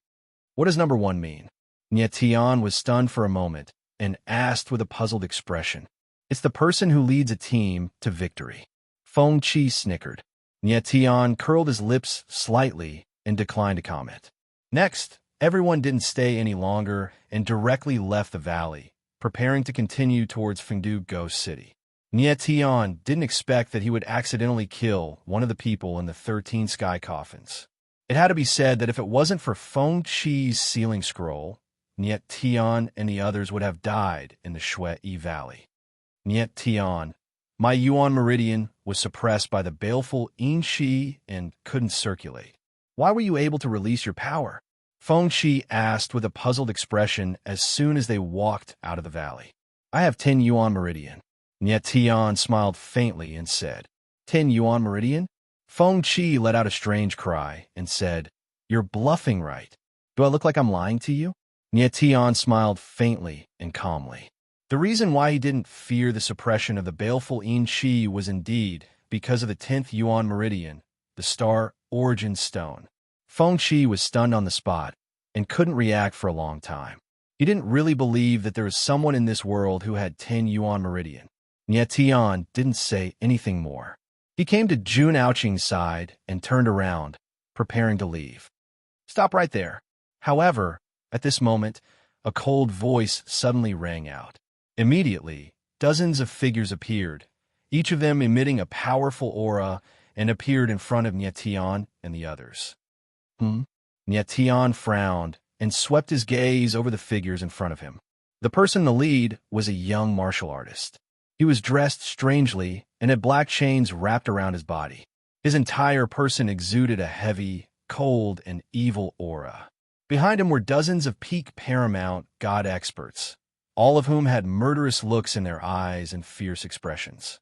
What does #1 mean? Nyetian was stunned for a moment and asked with a puzzled expression. It's the person who leads a team to victory. Feng Qi snickered. Nyetian curled his lips slightly and declined to comment. Next, everyone didn't stay any longer and directly left the valley, preparing to continue towards Fengdu Ghost City. Nyetian didn't expect that he would accidentally kill one of the people in the 13 sky coffins. It had to be said that if it wasn't for Feng Qi's sealing scroll, Nyetian and the others would have died in the Shui Valley. Nyetian, my Yuan Meridian was suppressed by the baleful Yin Shi and couldn't circulate. Why were you able to release your power? Feng Qi asked with a puzzled expression as soon as they walked out of the valley. I have 10 Yuan Meridian. Nyetian smiled faintly and said, 10 Yuan Meridian? Feng Qi let out a strange cry and said, You're bluffing, right? Do I look like I'm lying to you? Nyetian smiled faintly and calmly. The reason why he didn't fear the suppression of the baleful Yin Shi was indeed because of the 10th Yuan Meridian, the star origin stone. Feng Qi was stunned on the spot and couldn't react for a long time. He didn't really believe that there was someone in this world who had 10 Yuan Meridian. Nyetian didn't say anything more. He came to Jun Aoqing's side and turned around, preparing to leave. Stop right there. However, at this moment, a cold voice suddenly rang out. Immediately, dozens of figures appeared, each of them emitting a powerful aura, and appeared in front of Nyetian and the others. Nyetian frowned and swept his gaze over the figures in front of him. The person in the lead was a young martial artist. He was dressed strangely and had black chains wrapped around his body. His entire person exuded a heavy, cold, and evil aura. Behind him were dozens of peak paramount god experts, all of whom had murderous looks in their eyes and fierce expressions.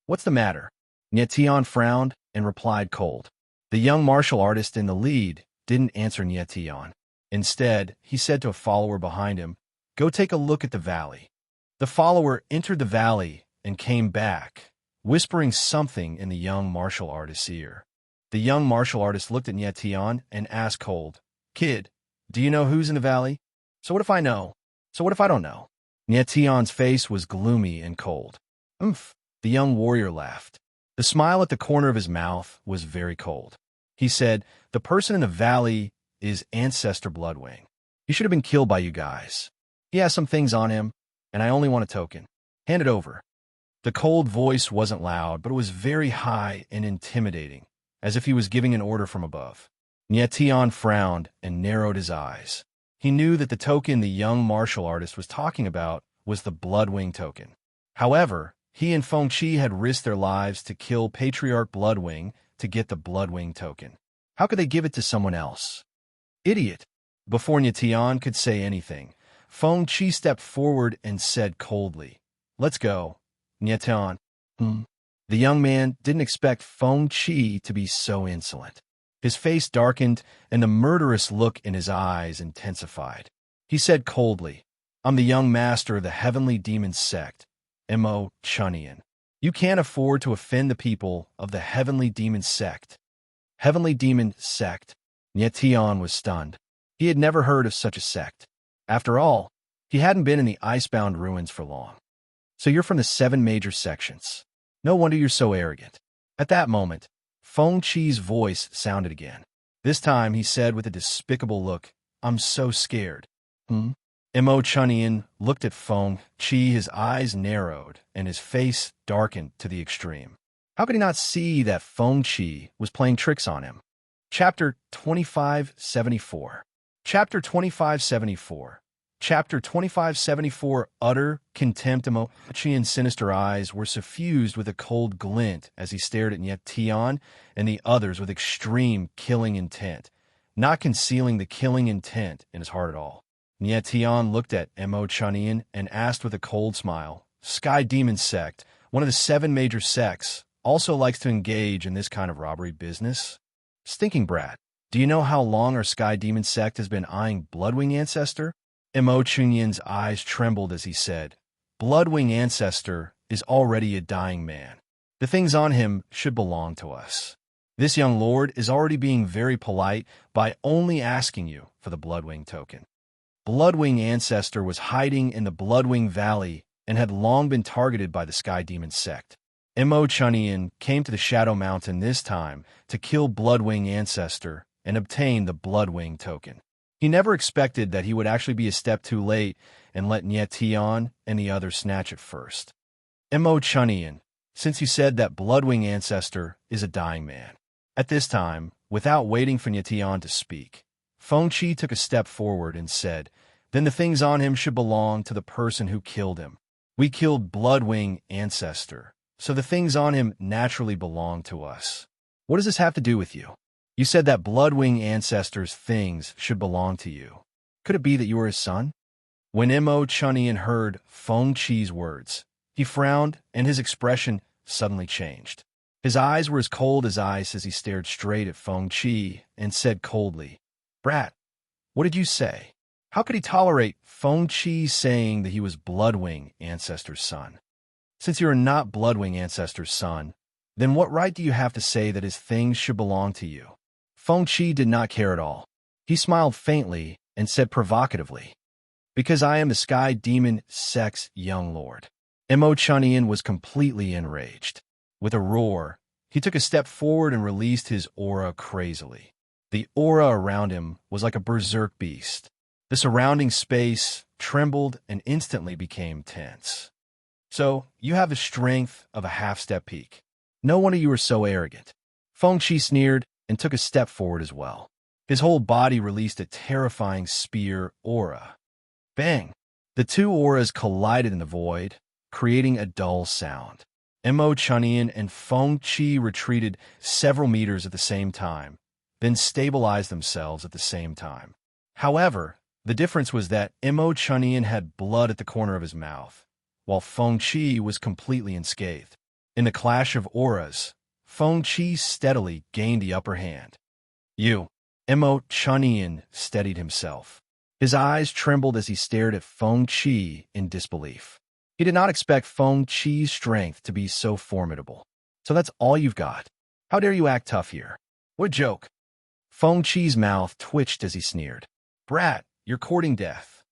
What's the matter? Nyetian frowned and replied cold. The young martial artist in the lead didn't answer Nyetian. Instead, he said to a follower behind him, Go take a look at the valley. The follower entered the valley and came back, whispering something in the young martial artist's ear. The young martial artist looked at Tian and asked cold, "Kid, do you know who's in the valley?" "So what if I know? So what if I don't know?" Tian's face was gloomy and cold. "Oomph," the young warrior laughed. The smile at the corner of his mouth was very cold. He said, "The person in the valley is Ancestor Bloodwing. He should have been killed by you guys. He has some things on him, and I only want a token. Hand it over." The cold voice wasn't loud, but it was very high and intimidating, as if he was giving an order from above. Tian frowned and narrowed his eyes. He knew that the token the young martial artist was talking about was the Bloodwing token. However, he and Feng Qi had risked their lives to kill Patriarch Bloodwing to get the Bloodwing token. How could they give it to someone else? Idiot! Before Tian could say anything, Feng Qi stepped forward and said coldly, "Let's go." Tian. The young man didn't expect Feng Qi to be so insolent. His face darkened, and the murderous look in his eyes intensified. He said coldly, "I'm the young master of the Heavenly Demon Sect, Mo Chunian. You can't afford to offend the people of the Heavenly Demon Sect." Heavenly Demon Sect? Tian was stunned. He had never heard of such a sect. After all, he hadn't been in the icebound ruins for long. "So you're from the 7 major sections. No wonder you're so arrogant." At that moment, Feng Qi's voice sounded again. This time he said with a despicable look, "I'm so scared." Mo Chunian looked at Feng Qi, his eyes narrowed, and his face darkened to the extreme. How could he not see that Feng Qi was playing tricks on him? Chapter 2574. Chapter 2574. Chapter 2574. Utter contempt. Mo Qian's sinister eyes were suffused with a cold glint as he stared at Tian and the others with extreme killing intent, not concealing the killing intent in his heart at all. Tian looked at Mo Chunian and asked with a cold smile, "Sky Demon Sect, one of the 7 major sects, also likes to engage in this kind of robbery business? Stinking brat, do you know how long our Sky Demon Sect has been eyeing Bloodwing Ancestor?" Mo Chunian's eyes trembled as he said, "Bloodwing Ancestor is already a dying man. The things on him should belong to us. This young lord is already being very polite by only asking you for the Bloodwing token. Bloodwing Ancestor was hiding in the Bloodwing Valley and had long been targeted by the Sky Demon Sect. Mo Chunian came to the Shadow Mountain this time to kill Bloodwing Ancestor and obtain the Bloodwing token. He never expected that he would actually be a step too late and let Tian and the others snatch it first. Mo Chunian, since you said that Bloodwing Ancestor is a dying man." At this time, without waiting for Tian to speak, Feng Qi took a step forward and said, "Then the things on him should belong to the person who killed him. We killed Bloodwing Ancestor, so the things on him naturally belong to us. What does this have to do with you? You said that Bloodwing Ancestor's things should belong to you. Could it be that you were his son?" When Mo Chunian heard Feng Qi's words, he frowned and his expression suddenly changed. His eyes were as cold as ice as he stared straight at Feng Qi and said coldly, "Brat, what did you say?" How could he tolerate Feng Qi saying that he was Bloodwing Ancestor's son? "Since you are not Bloodwing Ancestor's son, then what right do you have to say that his things should belong to you?" Feng Qi did not care at all. He smiled faintly and said provocatively, "Because I am the Sky Demon Sect's young lord." Mo Chunian was completely enraged. With a roar, he took a step forward and released his aura crazily. The aura around him was like a berserk beast. The surrounding space trembled and instantly became tense. "So, you have the strength of a half-step peak. No wonder you were so arrogant." Feng Qi sneered and took a step forward as well. His whole body released a terrifying spear aura. Bang! The 2 auras collided in the void, creating a dull sound. Mo Chunian and Feng Qi retreated several meters at the same time, then stabilized themselves at the same time. However, the difference was that Mo Chunian had blood at the corner of his mouth, while Feng Qi was completely unscathed. In the clash of auras, Feng Qi steadily gained the upper hand. "You." Mo Chunian steadied himself. His eyes trembled as he stared at Feng Qi in disbelief. He did not expect Feng Qi's strength to be so formidable. "So that's all you've got? How dare you act tough here?" What a joke. Feng Chi's mouth twitched as he sneered. Brat, you're courting death.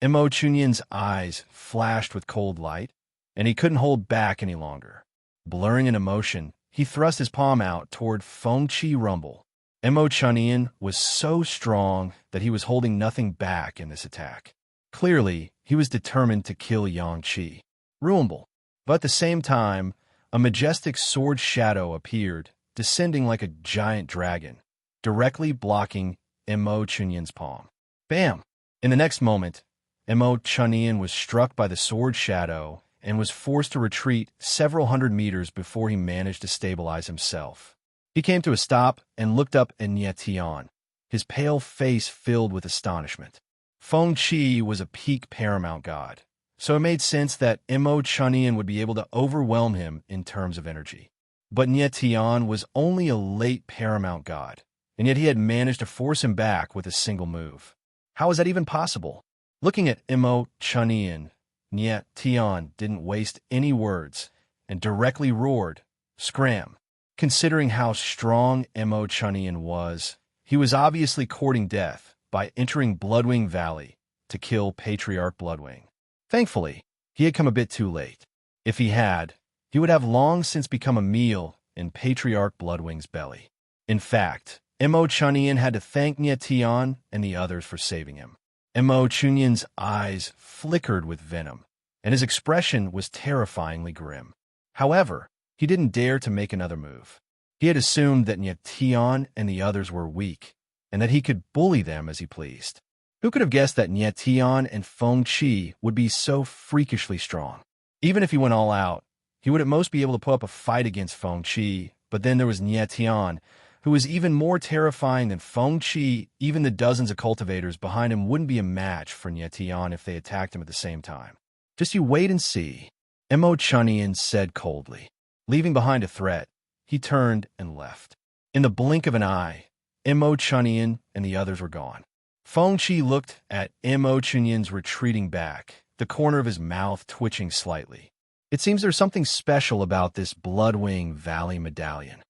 Mo Chunyan's eyes flashed with cold light, and he couldn't hold back any longer. Blurring in emotion, he thrust his palm out toward Feng Chi Rumble. Mo Chunyan was so strong that he was holding nothing back in this attack. Clearly, he was determined to kill Yang Qi. Rumble. But at the same time, a majestic sword shadow appeared, descending like a giant dragon, directly blocking Mo Chunyan's palm. Bam! In the next moment, Mo Chunyan was struck by the sword shadow and was forced to retreat several hundred meters before he managed to stabilize himself. He came to a stop and looked up at Nie Tian, his pale face filled with astonishment. Feng Chi was a peak paramount god, so it made sense that Mo Chunyan would be able to overwhelm him in terms of energy. But Nie Tian was only a late paramount god, and yet he had managed to force him back with a single move. How was that even possible? Looking at Mo Chunyan, Nie Tian didn't waste any words and directly roared, "Scram!" Considering how strong Mo Chunyan was, he was obviously courting death by entering Bloodwing Valley to kill Patriarch Bloodwing. Thankfully, he had come a bit too late. If he had, he would have long since become a meal in Patriarch Bloodwing's belly. In fact, Mo Chunyan had to thank Nie Tian and the others for saving him. Mo Chunyan's eyes flickered with venom, and his expression was terrifyingly grim. However, he didn't dare to make another move. He had assumed that Nie Tian and the others were weak, and that he could bully them as he pleased. Who could have guessed that Nie Tian and Feng Chi would be so freakishly strong? Even if he went all out, he would at most be able to put up a fight against Feng Chi, but then there was Nie Tian, who was even more terrifying than Feng Chi. Even the dozens of cultivators behind him wouldn't be a match for Nie Tian if they attacked him at the same time. Just you wait and see, Mo Chunyan said coldly. Leaving behind a threat, he turned and left. In the blink of an eye, Mo Chunyan and the others were gone. Feng Chi looked at Mo Chunyan's retreating back, the corner of his mouth twitching slightly. It seems there's something special about this Bloodwing Valley medallion.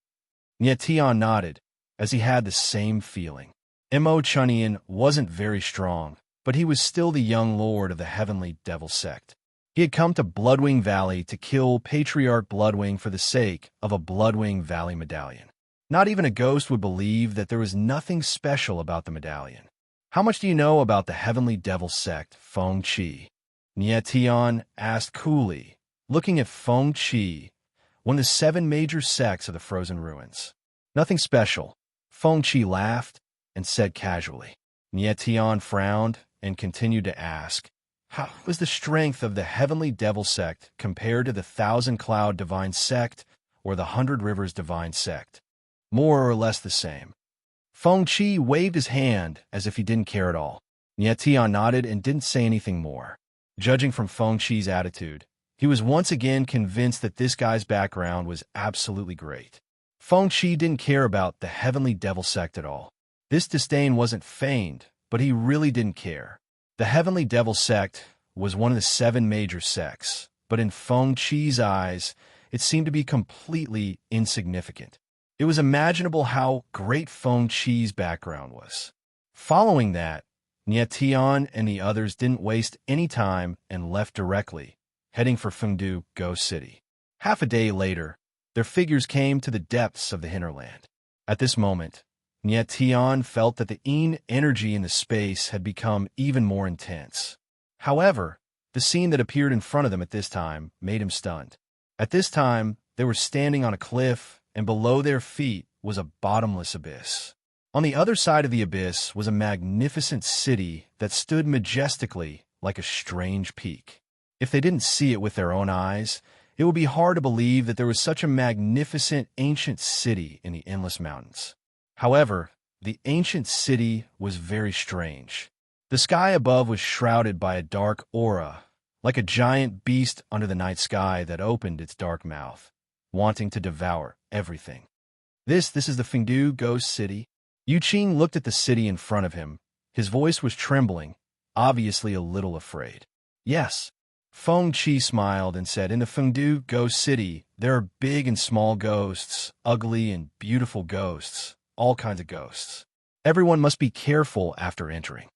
Nie Tian nodded, as he had the same feeling. Mo Chunyan wasn't very strong, but he was still the young lord of the Heavenly Devil Sect. He had come to Bloodwing Valley to kill Patriarch Bloodwing for the sake of a Bloodwing Valley medallion. Not even a ghost would believe that there was nothing special about the medallion. How much do you know about the Heavenly Devil Sect, Feng Chi? Nie Tian asked coolly, looking at Feng Chi, one of the 7 major sects of the Frozen Ruins. Nothing special. Feng Chi laughed and said casually. Nie Tian frowned and continued to ask, how was the strength of the Heavenly Devil Sect compared to the 1,000 Cloud Divine Sect or the 100 Rivers Divine Sect? More or less the same. Feng Chi waved his hand as if he didn't care at all. Nie Tian nodded and didn't say anything more. Judging from Feng Chi's attitude, he was once again convinced that this guy's background was absolutely great. Feng Chi didn't care about the Heavenly Devil Sect at all. This disdain wasn't feigned, but he really didn't care. The Heavenly Devil Sect was one of the 7 major sects, but in Feng Chi's eyes, it seemed to be completely insignificant. It was imaginable how great Feng Chi's background was. Following that, Nie Tian and the others didn't waste any time and left directly, heading for Fengdu Ghost City. Half a day later, their figures came to the depths of the hinterland. At this moment, Nie Tian felt that the energy in the space had become even more intense. However, the scene that appeared in front of them at this time made him stunned. At this time, they were standing on a cliff, and below their feet was a bottomless abyss. On the other side of the abyss was a magnificent city that stood majestically like a strange peak. If they didn't see it with their own eyes, it would be hard to believe that there was such a magnificent ancient city in the endless mountains. However, the ancient city was very strange. The sky above was shrouded by a dark aura, like a giant beast under the night sky that opened its dark mouth, wanting to devour everything. This is the Fengdu Ghost City. Yu Qing looked at the city in front of him. His voice was trembling, obviously a little afraid. Yes. Feng Chi smiled and said, in the Fengdu Ghost City, there are big and small ghosts, ugly and beautiful ghosts, all kinds of ghosts. Everyone must be careful after entering.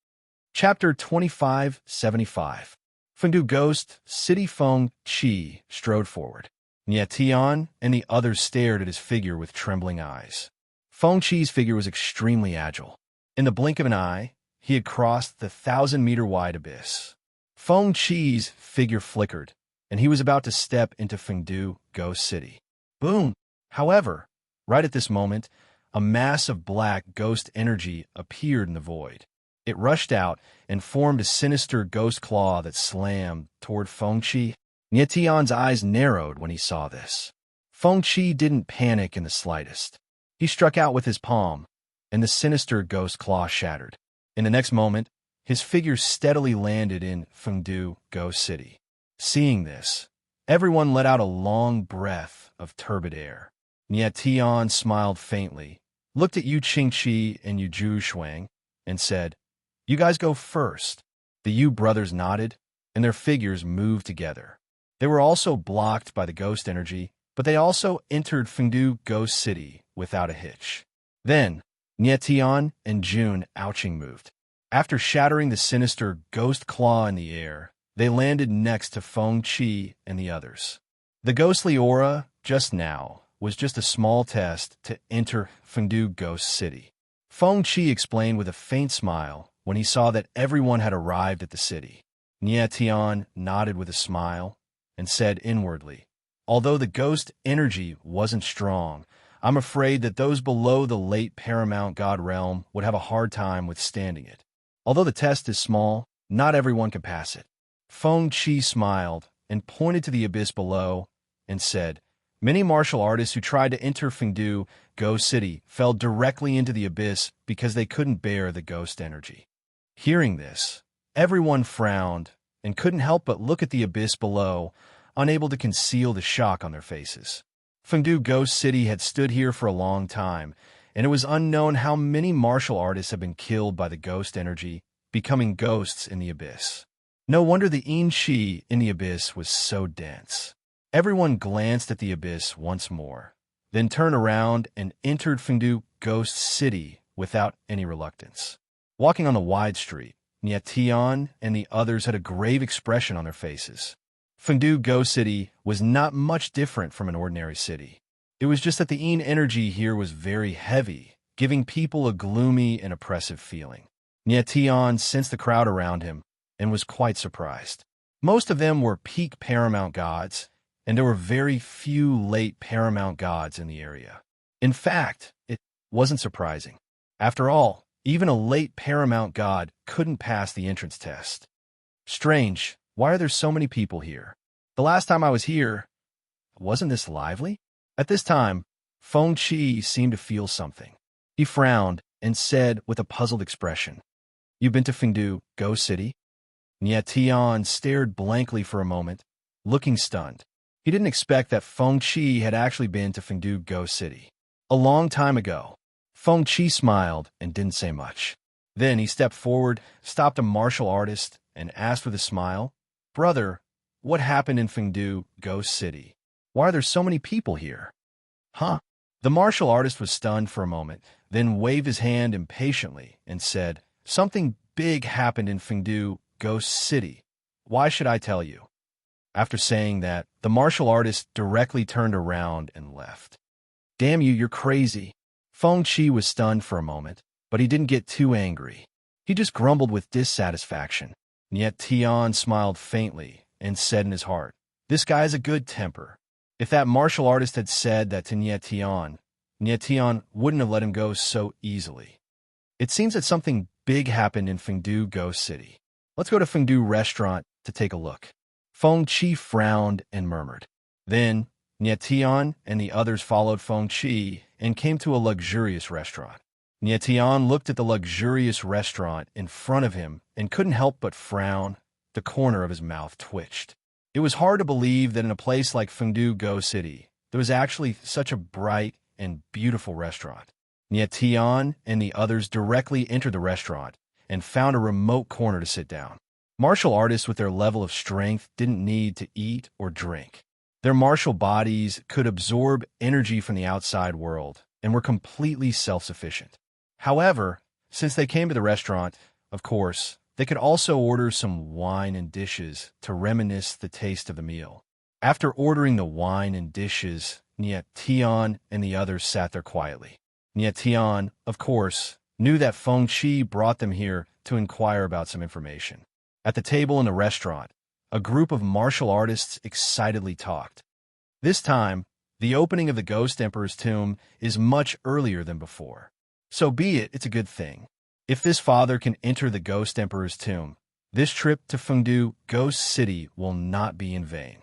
Chapter 2575. Fengdu Ghost City. Feng Qi strode forward. Nie Tian and the others stared at his figure with trembling eyes. Feng Qi's figure was extremely agile. In the blink of an eye, he had crossed the 1,000-meter-wide abyss. Feng Qi's figure flickered, and he was about to step into Fengdu Ghost City. Boom! However, right at this moment, a mass of black ghost energy appeared in the void. It rushed out and formed a sinister ghost claw that slammed toward Feng Qi. Nie Tian's eyes narrowed when he saw this. Feng Qi didn't panic in the slightest. He struck out with his palm, and the sinister ghost claw shattered. In the next moment, his figure steadily landed in Fengdu Ghost City. Seeing this, everyone let out a long breath of turbid air. Nie Tian smiled faintly, looked at Yu Qingqi and Yu Zhuxuang, and said, "You guys go first." The Yu brothers nodded, and their figures moved together. They were also blocked by the ghost energy, but they also entered Fengdu Ghost City without a hitch. Then, Nie Tian and Jun Ouching moved. After shattering the sinister ghost claw in the air, they landed next to Feng Qi and the others. The ghostly aura, just now, was just a small test to enter Fengdu Ghost City. Feng Qi explained with a faint smile when he saw that everyone had arrived at the city. Nie Tian nodded with a smile and said inwardly, "Although the ghost energy wasn't strong, I'm afraid that those below the late Paramount God realm would have a hard time withstanding it. Although the test is small, not everyone can pass it." Feng Qi smiled and pointed to the abyss below and said, "Many martial artists who tried to enter Fengdu Ghost City fell directly into the abyss because they couldn't bear the ghost energy." Hearing this, everyone frowned and couldn't help but look at the abyss below, unable to conceal the shock on their faces. Fengdu Ghost City had stood here for a long time, and it was unknown how many martial artists had been killed by the ghost energy, becoming ghosts in the abyss. No wonder the yin qi in the abyss was so dense. Everyone glanced at the abyss once more, then turned around and entered Fengdu Ghost City without any reluctance. Walking on the wide street, Nie Tian and the others had a grave expression on their faces. Fengdu Ghost City was not much different from an ordinary city. It was just that the yin energy here was very heavy, giving people a gloomy and oppressive feeling. Nie Tian sensed the crowd around him and was quite surprised. Most of them were peak Paramount gods, and there were very few late Paramount gods in the area. In fact, it wasn't surprising. After all, even a late Paramount god couldn't pass the entrance test. Strange, why are there so many people here? The last time I was here, wasn't this lively? At this time, Feng Qi seemed to feel something. He frowned and said with a puzzled expression, "You've been to Fengdu Ghost City?" Nie Tian stared blankly for a moment, looking stunned. He didn't expect that Feng Qi had actually been to Fengdu Ghost City. A long time ago. Feng Qi smiled and didn't say much. Then he stepped forward, stopped a martial artist, and asked with a smile, "Brother, what happened in Fengdu Ghost City? Why are there so many people here?" "Huh?" The martial artist was stunned for a moment, then waved his hand impatiently and said, "Something big happened in Fengdu Ghost City. Why should I tell you?" After saying that, the martial artist directly turned around and left. "Damn you, you're crazy." Feng Qi was stunned for a moment, but he didn't get too angry. He just grumbled with dissatisfaction. Nie Tian smiled faintly and said in his heart, "This guy has a good temper." If that martial artist had said that to Nie Tian wouldn't have let him go so easily. It seems that something big happened in Fengdu Ghost City. Let's go to Fengdu Restaurant to take a look. Feng Qi frowned and murmured. Then, Nie Tian and the others followed Feng Qi and came to a luxurious restaurant. Nie Tian looked at the luxurious restaurant in front of him and couldn't help but frown. The corner of his mouth twitched. It was hard to believe that in a place like Fengdu Ghost City, there was actually such a bright and beautiful restaurant. Nie Tian and the others directly entered the restaurant and found a remote corner to sit down. Martial artists with their level of strength didn't need to eat or drink. Their martial bodies could absorb energy from the outside world and were completely self-sufficient. However, since they came to the restaurant, of course, they could also order some wine and dishes to reminisce the taste of the meal. After ordering the wine and dishes, Tian and the others sat there quietly. Tian, of course, knew that Feng Qi brought them here to inquire about some information. At the table in the restaurant, a group of martial artists excitedly talked. This time, the opening of the Ghost Emperor's tomb is much earlier than before. So be it, it's a good thing. If this father can enter the Ghost Emperor's tomb, this trip to Fengdu Ghost City will not be in vain.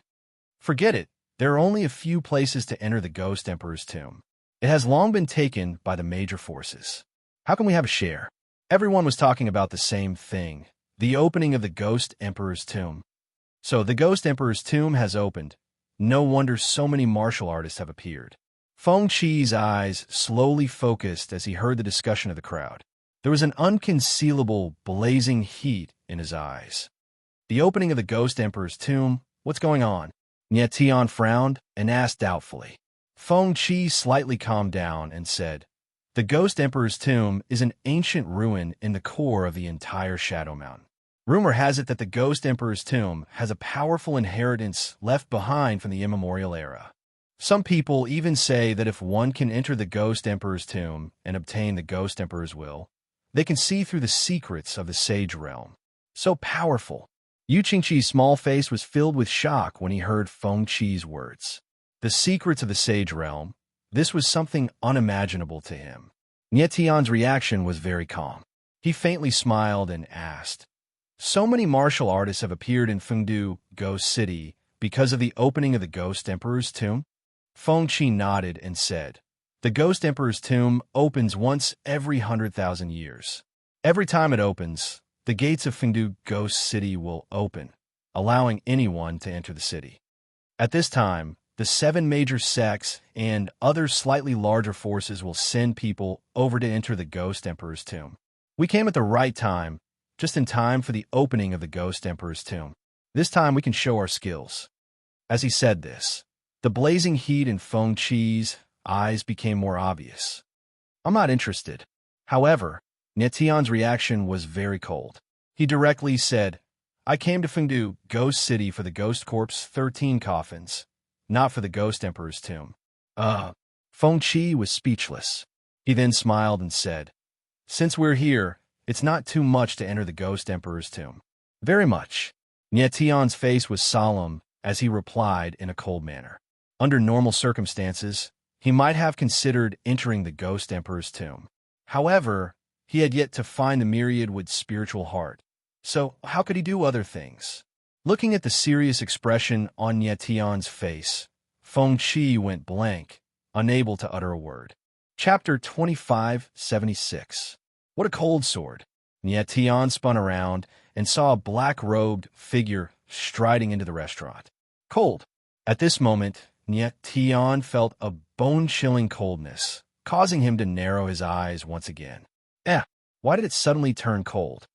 Forget it, there are only a few places to enter the Ghost Emperor's tomb. It has long been taken by the major forces. How can we have a share? Everyone was talking about the same thing, the opening of the Ghost Emperor's tomb. So the Ghost Emperor's tomb has opened. No wonder so many martial artists have appeared. Feng Qi's eyes slowly focused as he heard the discussion of the crowd. There was an unconcealable, blazing heat in his eyes. The opening of the Ghost Emperor's tomb? What's going on? Tian frowned and asked doubtfully. Feng Qi slightly calmed down and said, "The Ghost Emperor's tomb is an ancient ruin in the core of the entire Shadow Mountain. Rumor has it that the Ghost Emperor's tomb has a powerful inheritance left behind from the immemorial era. Some people even say that if one can enter the Ghost Emperor's tomb and obtain the Ghost Emperor's will, they can see through the secrets of the Sage Realm. So powerful." Yu Qingqi's small face was filled with shock when he heard Feng Qi's words. The secrets of the Sage Realm, this was something unimaginable to him. Tian's reaction was very calm. He faintly smiled and asked, "So many martial artists have appeared in Fengdu Ghost City because of the opening of the Ghost Emperor's tomb?" Feng Qi nodded and said, "The Ghost Emperor's tomb opens once every 100,000 years. Every time it opens, the gates of Fengdu Ghost City will open, allowing anyone to enter the city. At this time, the 7 major sects and other slightly larger forces will send people over to enter the Ghost Emperor's tomb. We came at the right time, just in time for the opening of the Ghost Emperor's tomb. This time we can show our skills." As he said this, the blazing heat in Feng Qi's eyes became more obvious. "I'm not interested." However, Tian's reaction was very cold. He directly said, "I came to Fengdu Ghost City for the Ghost Corp's 13 coffins, not for the Ghost Emperor's tomb." Feng Qi was speechless. He then smiled and said, "Since we're here, it's not too much to enter the Ghost Emperor's tomb." "Very much." Tian's face was solemn as he replied in a cold manner. Under normal circumstances, he might have considered entering the Ghost Emperor's tomb. However, he had yet to find the myriad with spiritual heart. So how could he do other things? Looking at the serious expression on Tian's face, Feng Qi went blank, unable to utter a word. Chapter 2576. What a cold sword! Tian spun around and saw a black-robed figure striding into the restaurant. Cold. At this moment, Tian felt a bone-chilling coldness, causing him to narrow his eyes once again. Why did it suddenly turn cold?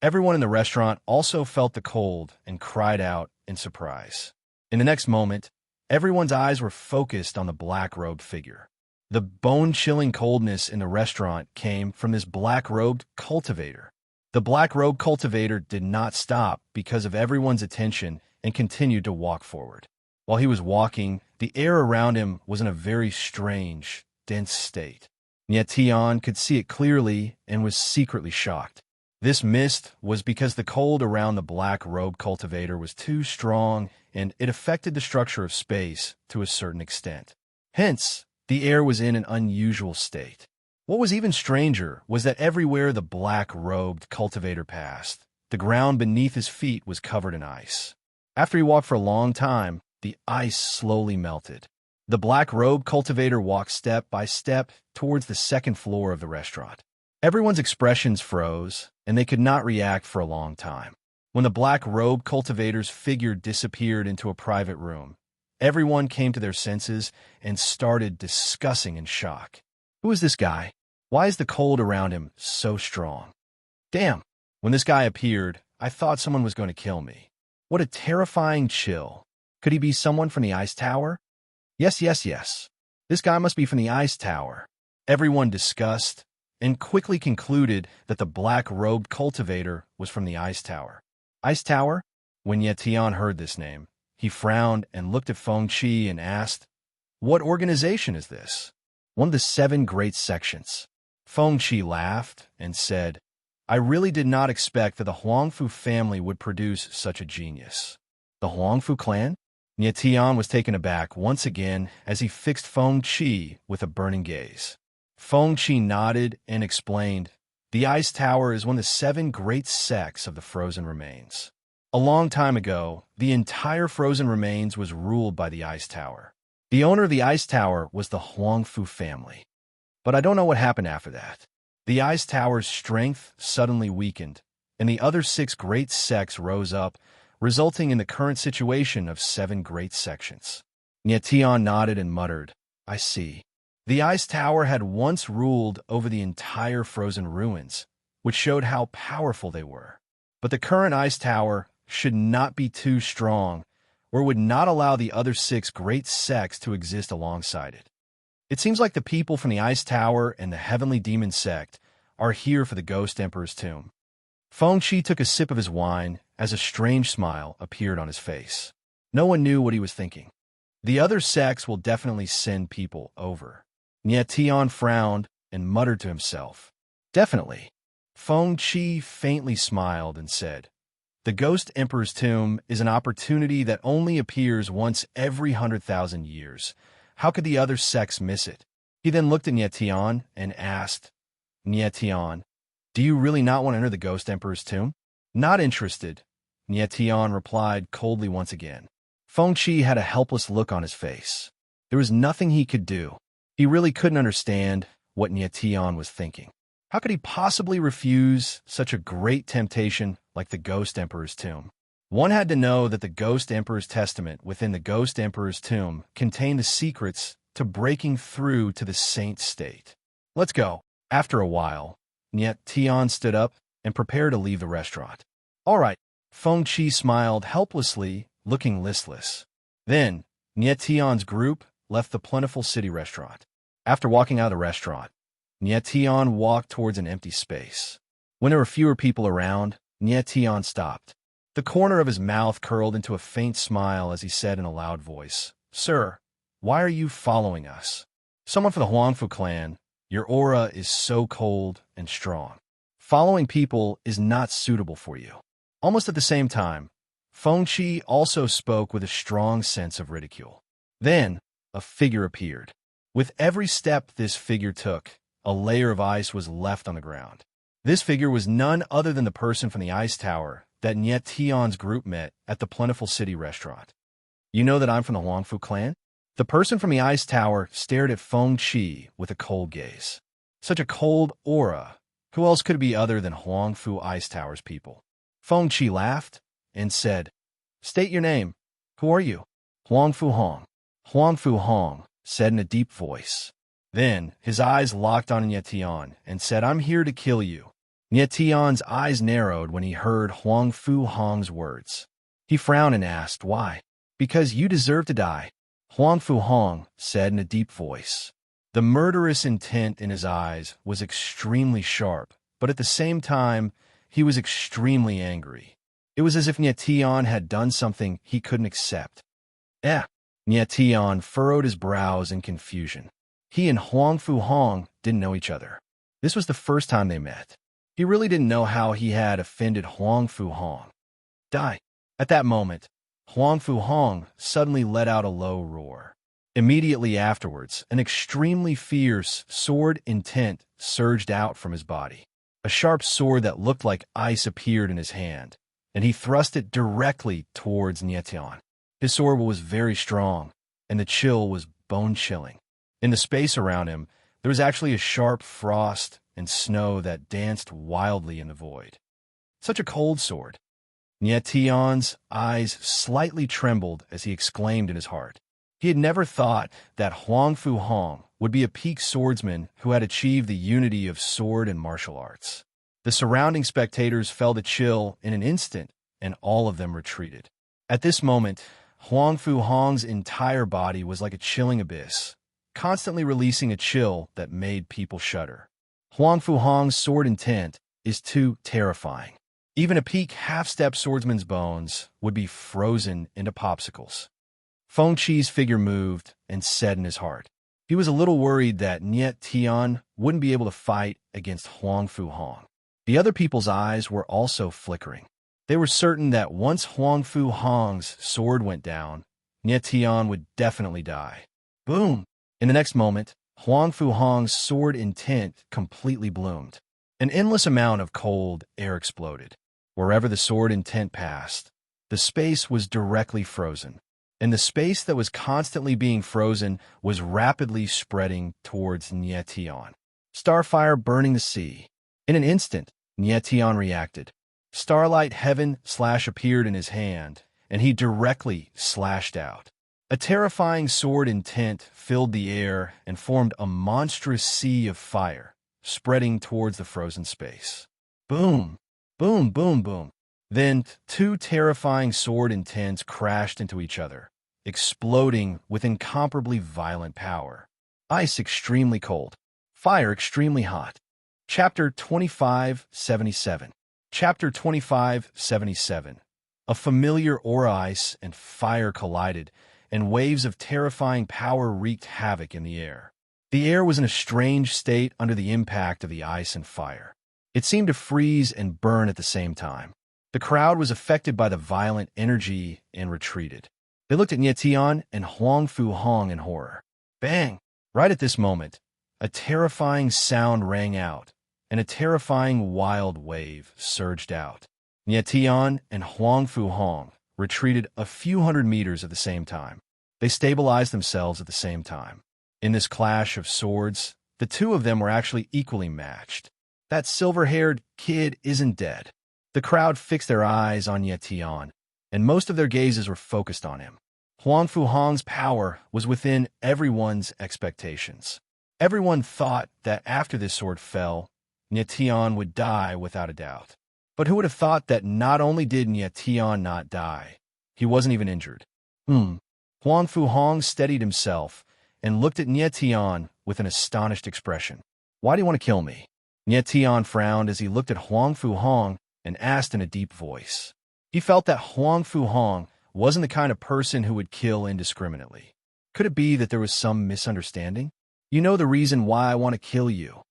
Everyone in the restaurant also felt the cold and cried out in surprise. In the next moment, everyone's eyes were focused on the black-robed figure. The bone-chilling coldness in the restaurant came from this black-robed cultivator. The black-robed cultivator did not stop because of everyone's attention and continued to walk forward. While he was walking, the air around him was in a very strange, dense state. Tian could see it clearly and was secretly shocked. This mist was because the cold around the black-robed cultivator was too strong and it affected the structure of space to a certain extent. Hence, the air was in an unusual state. What was even stranger was that everywhere the black-robed cultivator passed, the ground beneath his feet was covered in ice. After he walked for a long time, the ice slowly melted. The black-robed cultivator walked step by step towards the second floor of the restaurant. Everyone's expressions froze, and they could not react for a long time. When the black-robed cultivator's figure disappeared into a private room, everyone came to their senses and started discussing in shock. Who is this guy? Why is the cold around him so strong? Damn, when this guy appeared, I thought someone was going to kill me. What a terrifying chill. Could he be someone from the ice tower? Yes. This guy must be from the ice tower. Everyone discussed and quickly concluded that the black-robed cultivator was from the Ice Tower. Ice Tower? When Yetian heard this name, he frowned and looked at Feng Qi and asked, "What organization is this?" "One of the 7 great sections." Feng Qi laughed and said, "I really did not expect that the Huangfu family would produce such a genius." "The Huangfu clan?" Yetian was taken aback once again as he fixed Feng Qi with a burning gaze. Feng Qi nodded and explained, "The Ice Tower is one of the 7 great sects of the frozen remains. A long time ago, the entire frozen remains was ruled by the Ice Tower. The owner of the Ice Tower was the Huangfu family. But I don't know what happened after that. The Ice Tower's strength suddenly weakened, and the other 6 great sects rose up, resulting in the current situation of 7 great sections." Nyetian nodded and muttered, "I see." The Ice Tower had once ruled over the entire frozen ruins, which showed how powerful they were. But the current Ice Tower should not be too strong, or would not allow the other 6 great sects to exist alongside it. It seems like the people from the Ice Tower and the Heavenly Demon sect are here for the Ghost Emperor's tomb. Feng Qi took a sip of his wine as a strange smile appeared on his face. No one knew what he was thinking. The other sects will definitely send people over. Nyetian frowned and muttered to himself, "Definitely." Feng Qi faintly smiled and said, "The Ghost Emperor's tomb is an opportunity that only appears once every 100,000 years. How could the other sects miss it?" He then looked at Nyetian and asked, "Nyetian, do you really not want to enter the Ghost Emperor's tomb?" "Not interested," Nyetian replied coldly once again. Feng Qi had a helpless look on his face. There was nothing he could do. He really couldn't understand what Nyetian was thinking. How could he possibly refuse such a great temptation like the Ghost Emperor's tomb? One had to know that the Ghost Emperor's testament within the Ghost Emperor's tomb contained the secrets to breaking through to the saint state. "Let's go." After a while, Nyetian stood up and prepared to leave the restaurant. "All right." Feng Qi smiled helplessly, looking listless. Then, Nyetian's group left the plentiful city restaurant. After walking out of the restaurant, Nyetian walked towards an empty space. When there were fewer people around, Nyetian stopped. The corner of his mouth curled into a faint smile as he said in a loud voice, "Sir, why are you following us?" "Someone from the Huangfu clan. Your aura is so cold and strong. Following people is not suitable for you." Almost at the same time, Feng Qi also spoke with a strong sense of ridicule. Then, a figure appeared. With every step this figure took, a layer of ice was left on the ground. This figure was none other than the person from the Ice Tower that Nyetian's group met at the plentiful city restaurant. "You know that I'm from the Huangfu clan?" The person from the Ice Tower stared at Feng Qi with a cold gaze. Such a cold aura. Who else could it be other than Huangfu Ice Tower's people? Feng Qi laughed and said, "State your name. Who are you?" "Huangfu Hong." "Huangfu Hong," said in a deep voice. Then his eyes locked on Nyetian and said, "I'm here to kill you." Nyetian's eyes narrowed when he heard Huangfu Hong's words. He frowned and asked, "Why?" "Because you deserve to die," Huangfu Hong said in a deep voice. The murderous intent in his eyes was extremely sharp, but at the same time, he was extremely angry. It was as if Nyetian had done something he couldn't accept. Nyetian furrowed his brows in confusion. He and Huangfu Hong didn't know each other. This was the first time they met. He really didn't know how he had offended Huangfu Hong. "Die." At that moment, Huangfu Hong suddenly let out a low roar. Immediately afterwards, an extremely fierce sword intent surged out from his body. A sharp sword that looked like ice appeared in his hand, and he thrust it directly towards Nyetian. His sword was very strong, and the chill was bone-chilling. In the space around him, there was actually a sharp frost and snow that danced wildly in the void. Such a cold sword. Nyetian's eyes slightly trembled as he exclaimed in his heart. He had never thought that Huangfu Hong would be a peak swordsman who had achieved the unity of sword and martial arts. The surrounding spectators felt a chill in an instant, and all of them retreated. At this moment, Huangfu Hong's entire body was like a chilling abyss, constantly releasing a chill that made people shudder. Huang Fu Hong's sword intent is too terrifying. Even a peak half-step swordsman's bones would be frozen into popsicles. Feng Qi's figure moved and said in his heart. He was a little worried that Niet Tian wouldn't be able to fight against Huang Fu Hong. The other people's eyes were also flickering. They were certain that once Huang Fu Hong's sword went down, Niet Tian would definitely die. Boom! In the next moment, Huang Fu Hong's sword intent completely bloomed. An endless amount of cold air exploded. Wherever the sword intent passed, the space was directly frozen. And the space that was constantly being frozen was rapidly spreading towards Niet Tian. Starfire burning the sea. In an instant, Niet Tian reacted. Starlight heaven slash appeared in his hand, and he directly slashed out. A terrifying sword intent filled the air and formed a monstrous sea of fire, spreading towards the frozen space. Boom! Boom, boom, boom. Then, two terrifying sword intents crashed into each other, exploding with incomparably violent power. Ice extremely cold. Fire extremely hot. Chapter 2577. Chapter 2577. A familiar aura ice and fire collided, and waves of terrifying power wreaked havoc in the air. The air was in a strange state under the impact of the ice and fire. It seemed to freeze and burn at the same time. The crowd was affected by the violent energy and retreated. They looked at Niet Tian and Huang Fu Hong in horror. Bang! Right at this moment, a terrifying sound rang out, and a terrifying wild wave surged out. Niet Tian and Huang Fu Hong retreated a few hundred meters at the same time. They stabilized themselves at the same time. In this clash of swords, the two of them were actually equally matched. That silver-haired kid isn't dead. The crowd fixed their eyes on Niet Tian, and most of their gazes were focused on him. Huang Fu Hong's power was within everyone's expectations. Everyone thought that after this sword fell, Niet Tian would die without a doubt. But who would have thought that not only did Niet Tian not die, he wasn't even injured? Huang Fu Hong steadied himself and looked at Niet Tian with an astonished expression. Why do you want to kill me? Niet Tian frowned as he looked at Huang Fu Hong and asked in a deep voice. He felt that Huang Fu Hong wasn't the kind of person who would kill indiscriminately. Could it be that there was some misunderstanding? You know the reason why I want to kill you.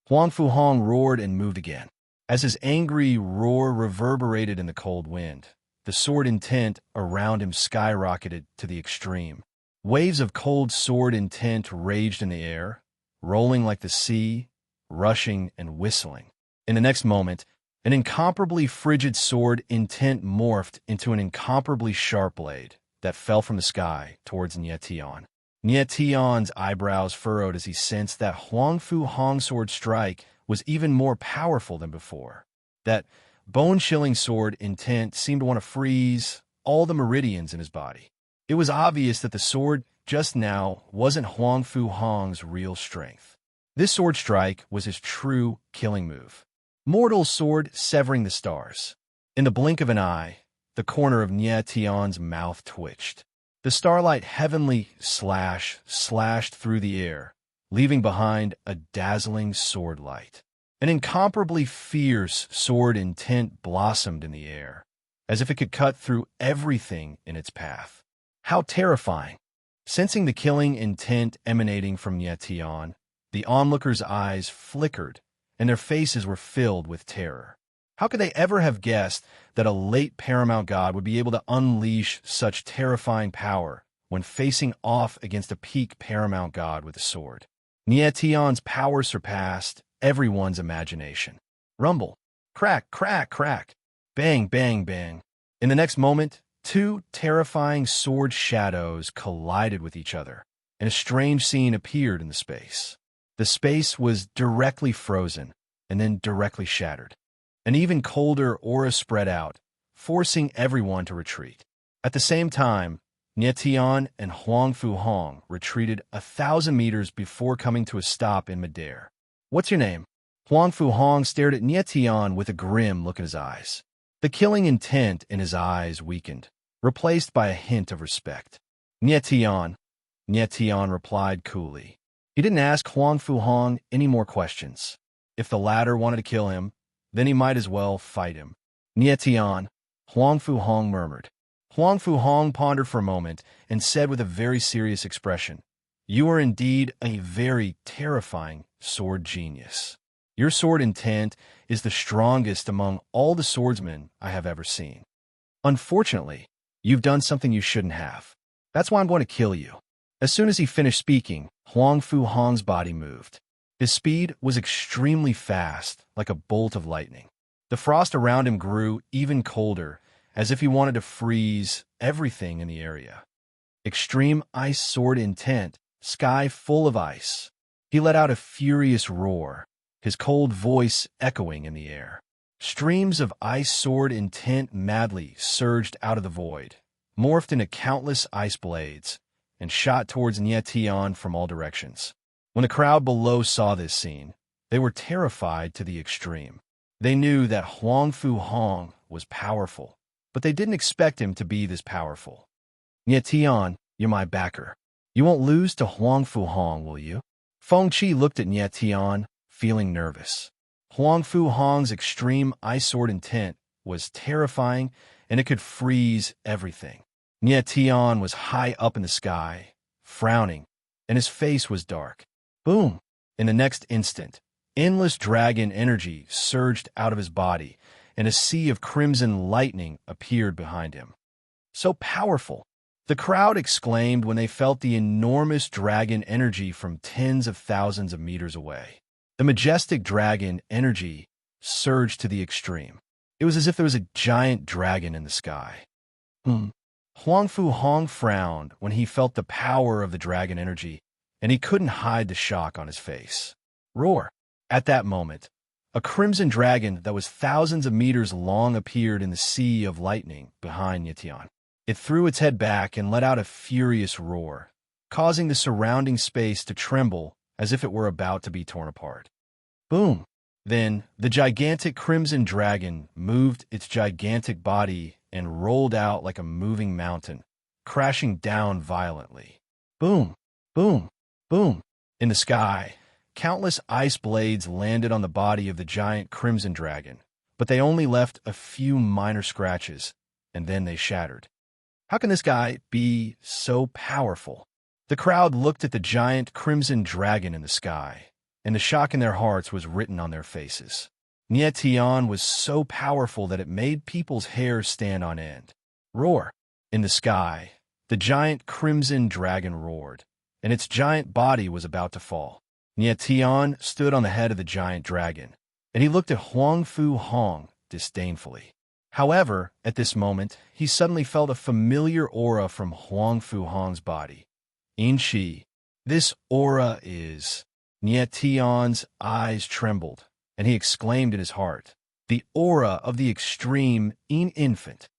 Huang Fu Hong roared and moved again. As his angry roar reverberated in the cold wind, the sword intent around him skyrocketed to the extreme. Waves of cold sword intent raged in the air, rolling like the sea, rushing and whistling. In the next moment, an incomparably frigid sword intent morphed into an incomparably sharp blade that fell from the sky towards Niet Tian. Niet Tian's eyebrows furrowed as he sensed that Huang Fu Hong's sword strike was even more powerful than before. That bone-chilling sword intent seemed to want to freeze all the meridians in his body. It was obvious that the sword just now wasn't Huang Fu Hong's real strength. This sword strike was his true killing move. Mortal sword severing the stars. In the blink of an eye, the corner of Niet Tian's mouth twitched. The starlight heavenly slash slashed through the air, leaving behind a dazzling sword light. An incomparably fierce sword intent blossomed in the air, as if it could cut through everything in its path. How terrifying! Sensing the killing intent emanating from Niet Tian, the onlookers' eyes flickered, and their faces were filled with terror. How could they ever have guessed that a late paramount god would be able to unleash such terrifying power when facing off against a peak paramount god with a sword? Niet Tian's power surpassed everyone's imagination. Rumble, crack, crack, crack, bang, bang, bang. In the next moment, two terrifying sword shadows collided with each other, and a strange scene appeared in the space. The space was directly frozen, and then directly shattered. An even colder aura spread out, forcing everyone to retreat. At the same time, Niet Tian and Huang Fu Hong retreated 1,000 meters before coming to a stop in midair. What's your name? Huang Fu Hong stared at Niet Tian with a grim look in his eyes. The killing intent in his eyes weakened, replaced by a hint of respect. Niet Tian, Nie Tian replied coolly. He didn't ask Huang Fu Hong any more questions. If the latter wanted to kill him, then he might as well fight him. Nie Tian, Huang Fu Hong murmured. Huang Fu Hong pondered for a moment and said with a very serious expression, "You are indeed a very terrifying sword genius. Your sword intent is the strongest among all the swordsmen I have ever seen. Unfortunately, you've done something you shouldn't have. That's why I'm going to kill you." As soon as he finished speaking, Huang Fu Hong's body moved. His speed was extremely fast, like a bolt of lightning. The frost around him grew even colder, as if he wanted to freeze everything in the area. Extreme ice sword intent, sky full of ice. He let out a furious roar, his cold voice echoing in the air. Streams of ice sword intent madly surged out of the void, morphed into countless ice blades, and shot towards Nie Tian from all directions. When the crowd below saw this scene, they were terrified to the extreme. They knew that Huang Fu Hong was powerful, but they didn't expect him to be this powerful. Nie Tian, you're my backer. You won't lose to Huang Fu Hong, will you? Feng Qi looked at Nie Tian, feeling nervous. Huang Fu Hong's extreme ice sword intent was terrifying, and it could freeze everything. Nie Tian was high up in the sky, frowning, and his face was dark. Boom! In the next instant, endless dragon energy surged out of his body, and a sea of crimson lightning appeared behind him. So powerful! The crowd exclaimed when they felt the enormous dragon energy from tens of thousands of meters away. The majestic dragon energy surged to the extreme. It was as if there was a giant dragon in the sky. Huang Fu Hong frowned when he felt the power of the dragon energy, and he couldn't hide the shock on his face. Roar! At that moment, a crimson dragon that was thousands of meters long appeared in the sea of lightning behind Nie Tian. It threw its head back and let out a furious roar, causing the surrounding space to tremble as if it were about to be torn apart. Boom! Then, the gigantic crimson dragon moved its gigantic body and rolled out like a moving mountain, crashing down violently. Boom! Boom! Boom! In the sky, countless ice blades landed on the body of the giant crimson dragon, but they only left a few minor scratches, and then they shattered. How can this guy be so powerful? The crowd looked at the giant crimson dragon in the sky, and the shock in their hearts was written on their faces. Nie Tian was so powerful that it made people's hair stand on end. Roar! In the sky, the giant crimson dragon roared, and its giant body was about to fall. Nie Tian stood on the head of the giant dragon, and he looked at Huang Fu Hong disdainfully. However, at this moment, he suddenly felt a familiar aura from Huang Fu Hong's body. In Shi, this aura is... Nie Tian's eyes trembled, and he exclaimed in his heart, "The aura of the extreme infant."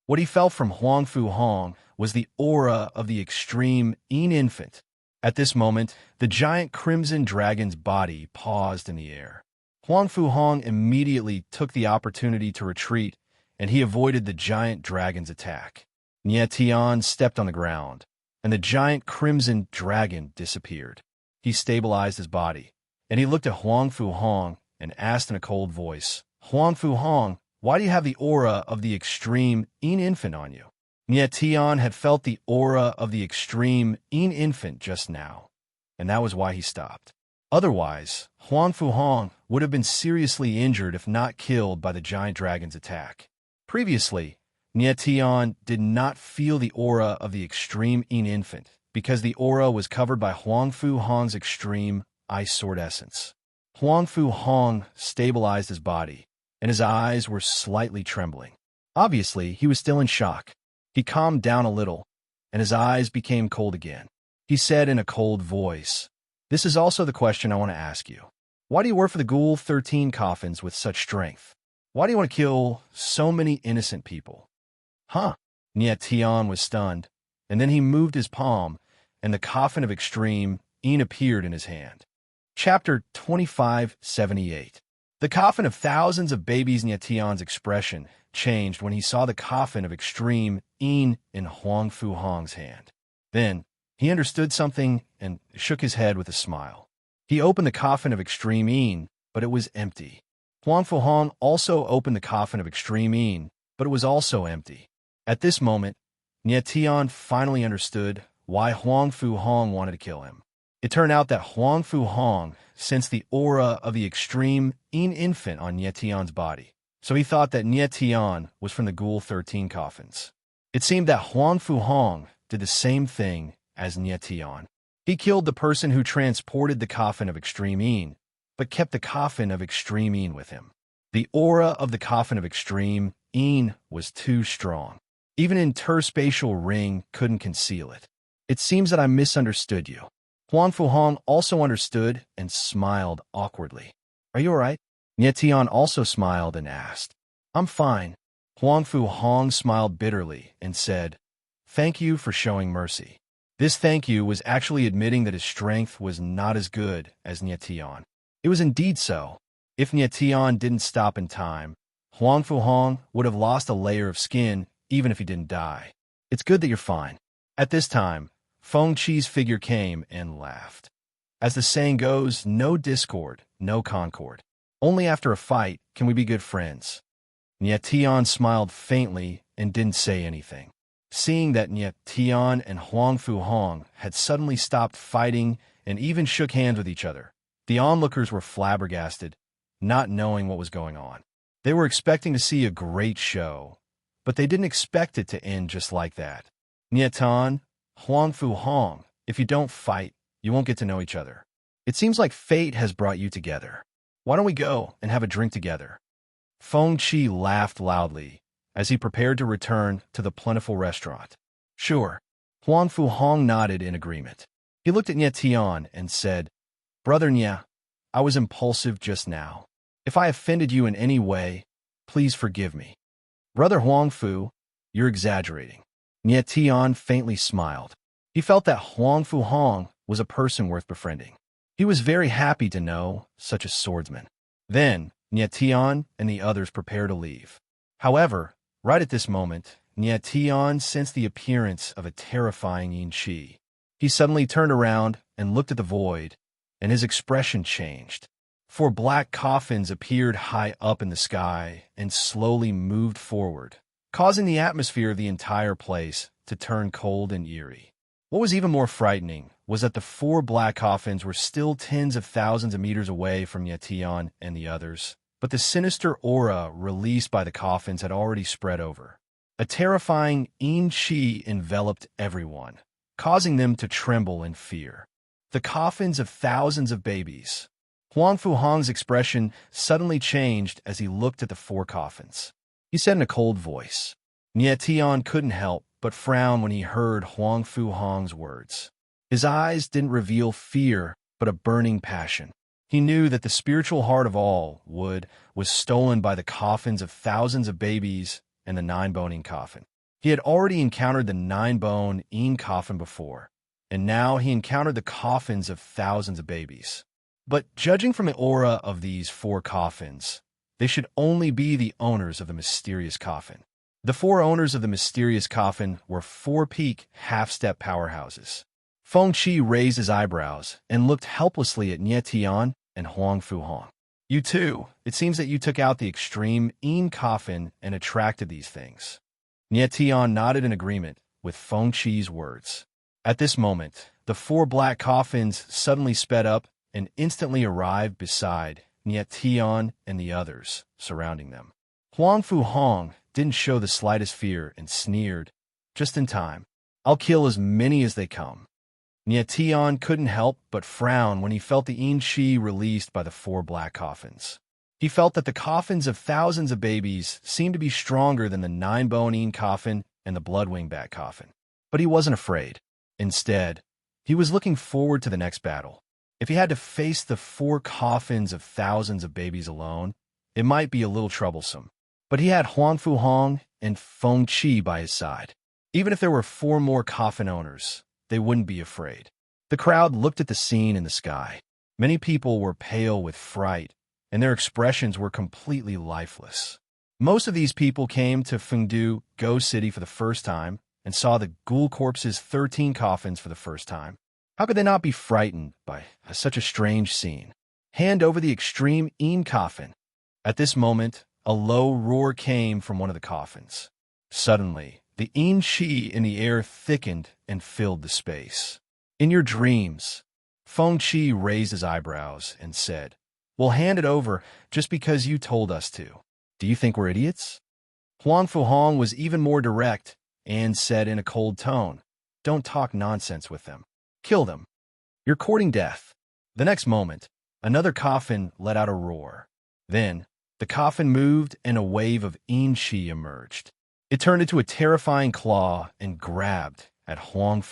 What he felt from Huang Fu Hong was the aura of the extreme infant. At this moment, the giant crimson dragon's body paused in the air. Huang Fu Hong immediately took the opportunity to retreat, and he avoided the giant dragon's attack. Nie Tian stepped on the ground, and the giant crimson dragon disappeared. He stabilized his body, and he looked at Huang Fu Hong and asked in a cold voice, "Huang Fu Hong, why do you have the aura of the extreme infant on you?" Nie Tian had felt the aura of the extreme infant just now, and that was why he stopped. Otherwise, Huang Fu Hong would have been seriously injured if not killed by the giant dragon's attack. Previously, Nie Tian did not feel the aura of the extreme infant because the aura was covered by Huang Fu Hong's extreme ice sword essence. Huang Fu Hong stabilized his body, and his eyes were slightly trembling. Obviously, he was still in shock. He calmed down a little, and his eyes became cold again. He said in a cold voice, "This is also the question I want to ask you. Why do you work for the Ghoul 13 coffins with such strength? Why do you want to kill so many innocent people?" Huh? Nie Tian was stunned, and then he moved his palm, and the coffin of extreme appeared in his hand. Chapter 2578. The coffin of thousands of babies. Nie Tian's expression changed when he saw the coffin of extreme in Huang Fu Hong's hand. Then, He understood something and shook his head with a smile. He opened the coffin of Extreme Een, but it was empty. Huang Fuhong also opened the coffin of Extreme Een, but it was also empty. At this moment, Nie Tian finally understood why Huang Fuhong wanted to kill him. It turned out that Huang Fuhong sensed the aura of the Extreme Een infant on Nie Tian's body, so he thought that Nie Tian was from the Ghoul 13 coffins. It seemed that Huang Fuhong did the same thing as Nie Tian. He killed the person who transported the coffin of Extreme Een, but kept the coffin of Extreme Een with him. The aura of the coffin of Extreme Een was too strong. Even an interspatial ring couldn't conceal it. It seems that I misunderstood you. Huang Fuhong also understood and smiled awkwardly. Are you all right? Nie Tian also smiled and asked. I'm fine. Huang Fuhong smiled bitterly and said, Thank you for showing mercy. This thank you was actually admitting that his strength was not as good as Nie Tian. It was indeed so. If Nie Tian didn't stop in time, Huang Fuhong would have lost a layer of skin even if he didn't die. It's good that you're fine. At this time, Feng Qi's figure came and laughed. As the saying goes, no discord, no concord. Only after a fight can we be good friends. Nie Tian smiled faintly and didn't say anything. Seeing that Nie Tian and Huang Fuhong had suddenly stopped fighting and even shook hands with each other, the onlookers were flabbergasted, not knowing what was going on. They were expecting to see a great show, but they didn't expect it to end just like that. Nie Tian, Huang Fuhong, if you don't fight, you won't get to know each other. It seems like fate has brought you together. Why don't we go and have a drink together? Feng Qi laughed loudly as he prepared to return to the plentiful restaurant. Sure. Huang Fuhong nodded in agreement. He looked at Nie Tian and said, Brother Nie, I was impulsive just now. If I offended you in any way, please forgive me. Brother Huang Fu, you're exaggerating. Nie Tian faintly smiled. He felt that Huang Fuhong was a person worth befriending. He was very happy to know such a swordsman. Then, Nie Tian and the others prepared to leave. However, right at this moment, Nie Tian sensed the appearance of a terrifying Yin Qi. He suddenly turned around and looked at the void, and his expression changed. 4 black coffins appeared high up in the sky and slowly moved forward, causing the atmosphere of the entire place to turn cold and eerie. What was even more frightening was that the 4 black coffins were still tens of thousands of meters away from Nie Tian and the others, but the sinister aura released by the coffins had already spread over. A terrifying Yin Qi enveloped everyone, causing them to tremble in fear. The coffins of thousands of babies. Huang Fuhong's expression suddenly changed as he looked at the 4 coffins. He said in a cold voice. Nie Tian couldn't help but frown when he heard Huang Fuhong's words. His eyes didn't reveal fear, but a burning passion. He knew that the spiritual heart of all was stolen by the coffins of thousands of babies and the 9-bone coffin. He had already encountered the 9-bone coffin before, and now he encountered the coffins of thousands of babies. But judging from the aura of these 4 coffins, they should only be the owners of the mysterious coffin. The 4 owners of the mysterious coffin were 4 peak half-step powerhouses. Feng Qi raised his eyebrows and looked helplessly at Nie Tian and Huang Fuhong. You too, it seems that you took out the Extreme Een coffin and attracted these things. Nie Tian nodded in agreement with Feng Qi's words. At this moment, the 4 black coffins suddenly sped up and instantly arrived beside Nie Tian and the others surrounding them. Huang Fuhong didn't show the slightest fear and sneered, just in time. I'll kill as many as they come. Nie Tian couldn't help but frown when he felt the Yin Qi released by the 4 black coffins. He felt that the coffins of thousands of babies seemed to be stronger than the 9-bone coffin and the blood-wing bat coffin. But he wasn't afraid. Instead, he was looking forward to the next battle. If he had to face the 4 coffins of thousands of babies alone, it might be a little troublesome. But he had Huang Fuhong and Feng Qi by his side. Even if there were 4 more coffin owners, they wouldn't be afraid. The crowd looked at the scene in the sky. Many people were pale with fright, and their expressions were completely lifeless. Most of these people came to Fengdu Go City for the first time, and saw the ghoul corpse's 13 coffins for the first time. How could they not be frightened by such a strange scene? Hand over the extreme coffin. At this moment, a low roar came from one of the coffins. Suddenly, the chi in the air thickened and filled the space. In your dreams, Chi raised his eyebrows and said, "We'll hand it over just because you told us to. Do you think we're idiots?" Hong was even more direct and said in a cold tone, "Don't talk nonsense with them. Kill them. You're courting death." The next moment, another coffin let out a roar. Then, the coffin moved and a wave of chi emerged. It turned into a terrifying claw and grabbed at Hong.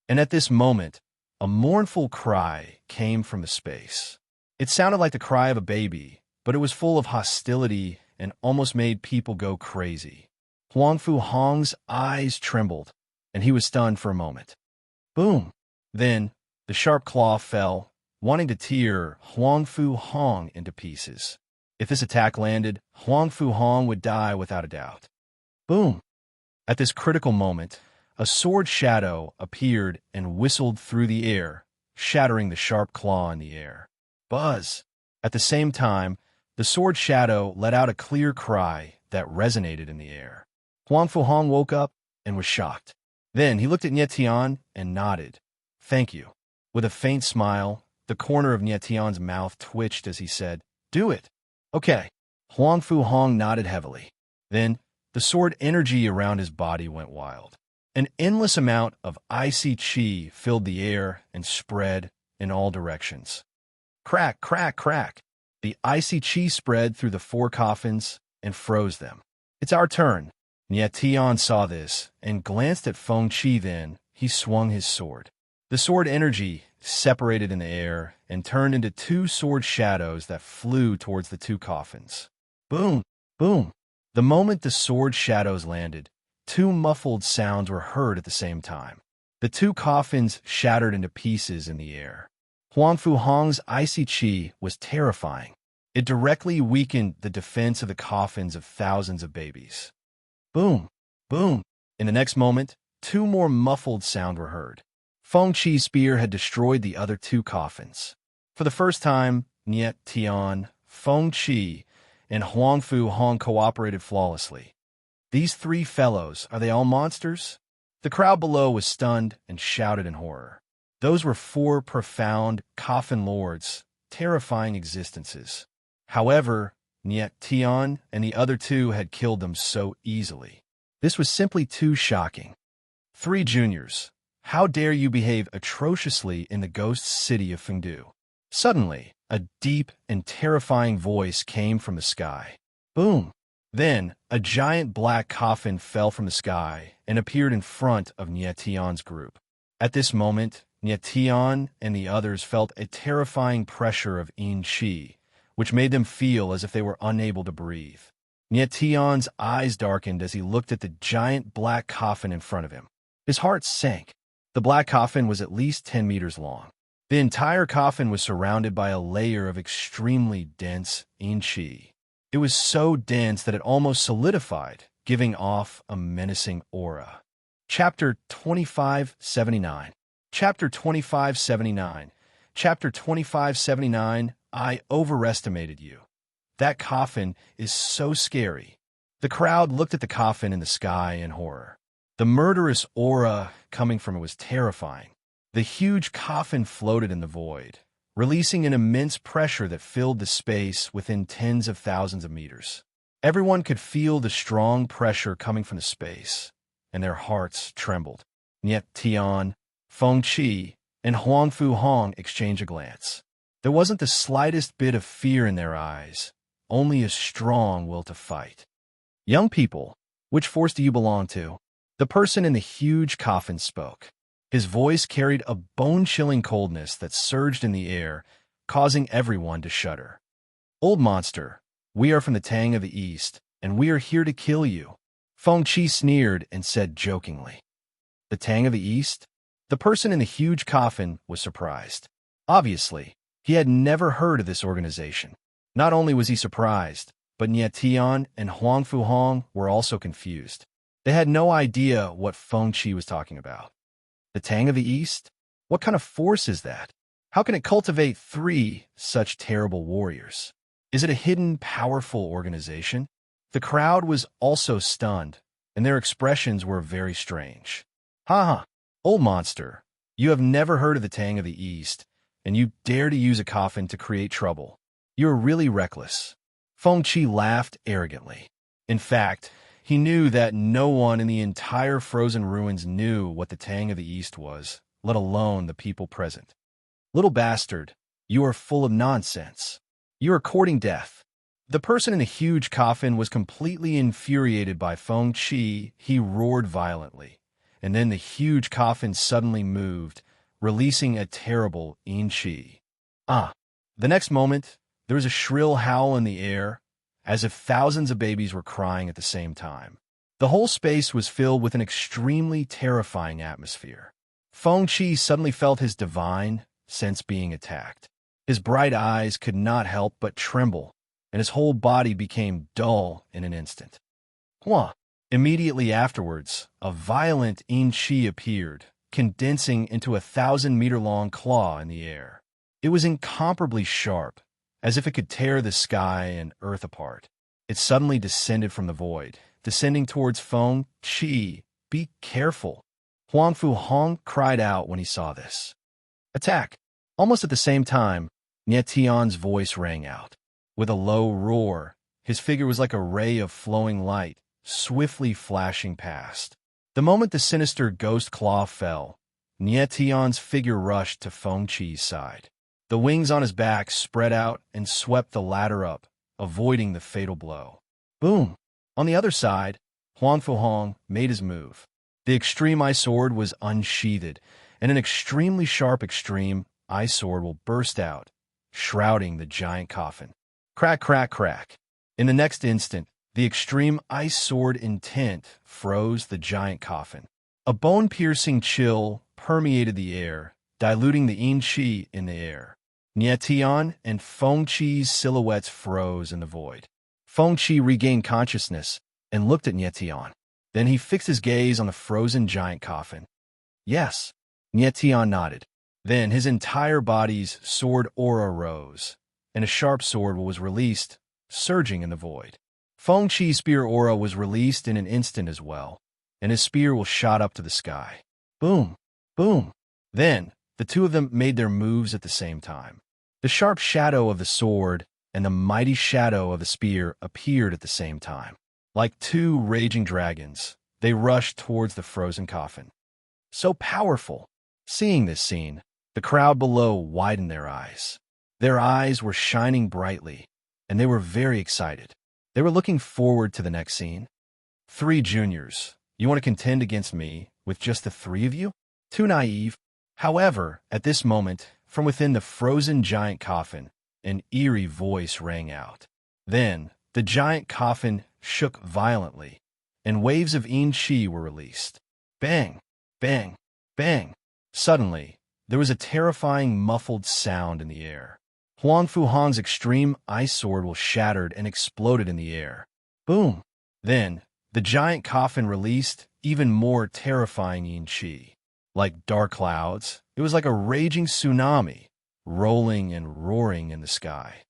And at this moment, a mournful cry came from the space. It sounded like the cry of a baby, but it was full of hostility and almost made people go crazy. Hong's eyes trembled, and he was stunned for a moment. Boom! Then, the sharp claw fell, wanting to tear Hong into pieces. If this attack landed, Hong would die without a doubt. Boom! At this critical moment, a sword shadow appeared and whistled through the air, shattering the sharp claw in the air. Buzz! At the same time, the sword shadow let out a clear cry that resonated in the air. Hong woke up and was shocked. Then he looked at Nye Tian and nodded. "Thank you." With a faint smile, the corner of Nye Tian's mouth twitched as he said, "Do it." "Okay." Hong nodded heavily. Then, the sword energy around his body went wild. An endless amount of icy chi filled the air and spread in all directions. Crack, crack, crack. The icy chi spread through the 4 coffins and froze them. "It's our turn." Nye Tian saw this and glanced at Chi. Then he swung his sword. The sword energy separated in the air and turned into 2 sword shadows that flew towards the 2 coffins. Boom! Boom! The moment the sword shadows landed, 2 muffled sounds were heard at the same time. The 2 coffins shattered into pieces in the air. Hong's icy chi was terrifying. It directly weakened the defense of the coffins of thousands of babies. Boom! Boom! In the next moment, 2 more muffled sounds were heard. Chi's spear had destroyed the other 2 coffins. For the first time, Nye Tian, Chi, and Hong cooperated flawlessly. These 3 fellows, are they all monsters? The crowd below was stunned and shouted in horror. Those were 4 profound coffin lords, terrifying existences. However, Nye Tian and the other 2 had killed them so easily. This was simply too shocking. 3 juniors, how dare you behave atrociously in the ghost city of Fengdu? Suddenly, a deep and terrifying voice came from the sky. Boom! Then, a giant black coffin fell from the sky and appeared in front of Nye Tian's group. At this moment, Nye Tian and the others felt a terrifying pressure of chi, which made them feel as if they were unable to breathe. Nye Tian's eyes darkened as he looked at the giant black coffin in front of him. His heart sank. The black coffin was at least 10 meters long. The entire coffin was surrounded by a layer of extremely dense chi. It was so dense that it almost solidified, giving off a menacing aura. Chapter 2579. Chapter 2579. Chapter 2579. I overestimated you. That coffin is so scary. The crowd looked at the coffin in the sky in horror. The murderous aura coming from it was terrifying. The huge coffin floated in the void, releasing an immense pressure that filled the space within tens of thousands of meters. Everyone could feel the strong pressure coming from the space, and their hearts trembled. Nye Tian, Chi, and Hong exchanged a glance. There wasn't the slightest bit of fear in their eyes, only a strong will to fight. "Young people, which force do you belong to?" The person in the huge coffin spoke. His voice carried a bone-chilling coldness that surged in the air, causing everyone to shudder. "Old monster, we are from the Tang of the East, and we are here to kill you." Chi sneered and said jokingly. "The Tang of the East?" The person in the huge coffin was surprised. Obviously, he had never heard of this organization. Not only was he surprised, but Nye Tian and Hong were also confused. They had no idea what Feng Qi was talking about. The Tang of the East? What kind of force is that? How can it cultivate 3 such terrible warriors? Is it a hidden, powerful organization? The crowd was also stunned, and their expressions were very strange. Ha ha, old monster, you have never heard of the Tang of the East, and you dare to use a coffin to create trouble. You're really reckless. Feng Qi laughed arrogantly. In fact, he knew that no one in the entire frozen ruins knew what the Tang of the East was, let alone the people present. Little bastard, you are full of nonsense. You are courting death. The person in the huge coffin was completely infuriated by Feng Qi. He roared violently, and then the huge coffin suddenly moved, releasing a terrible yin qi. The next moment, there was a shrill howl in the air, as if thousands of babies were crying at the same time. The whole space was filled with an extremely terrifying atmosphere. Feng Qi suddenly felt his divine sense being attacked. His bright eyes could not help but tremble, and his whole body became dull in an instant. Hua! Immediately afterwards, a violent yin qi appeared, condensing into a 1,000-meter-long claw in the air. It was incomparably sharp, as if it could tear the sky and earth apart. It suddenly descended from the void, descending towards Feng Qi. Be careful! Huang Fu Hong cried out when he saw this. Attack! Almost at the same time, Nie Tian's voice rang out. With a low roar, his figure was like a ray of flowing light, swiftly flashing past. The moment the sinister ghost claw fell, Nie Tian's figure rushed to Feng Qi's side. The wings on his back spread out and swept the ladder up, avoiding the fatal blow. Boom! On the other side, Huang Fu Hong made his move. The extreme eye sword was unsheathed, and an extremely sharp extreme eye sword will burst out, shrouding the giant coffin. Crack, crack, crack. In the next instant, the extreme ice sword intent froze the giant coffin. A bone-piercing chill permeated the air, diluting the yin qi in the air. Nie Tian and Feng Qi's silhouettes froze in the void. Feng Qi regained consciousness and looked at Nie Tian. Then he fixed his gaze on the frozen giant coffin. Yes, Nie Tian nodded. Then his entire body's sword aura rose, and a sharp sword was released, surging in the void. Feng Qi's spear aura was released in an instant as well, and his spear was shot up to the sky. Boom! Boom! Then, the two of them made their moves at the same time. The sharp shadow of the sword and the mighty shadow of the spear appeared at the same time. Like 2 raging dragons, they rushed towards the frozen coffin. So powerful! Seeing this scene, the crowd below widened their eyes. Their eyes were shining brightly, and they were very excited. They were looking forward to the next scene. 3 juniors, you want to contend against me with just the 3 of you? Too naive. However, at this moment, from within the frozen giant coffin, an eerie voice rang out. Then, the giant coffin shook violently, and waves of yin qi were released. Bang! Bang! Bang! Suddenly, there was a terrifying muffled sound in the air. Huang Fu Hong's extreme ice sword was shattered and exploded in the air. Boom! Then, the giant coffin released even more terrifying yin qi. Like dark clouds, it was like a raging tsunami, rolling and roaring in the sky.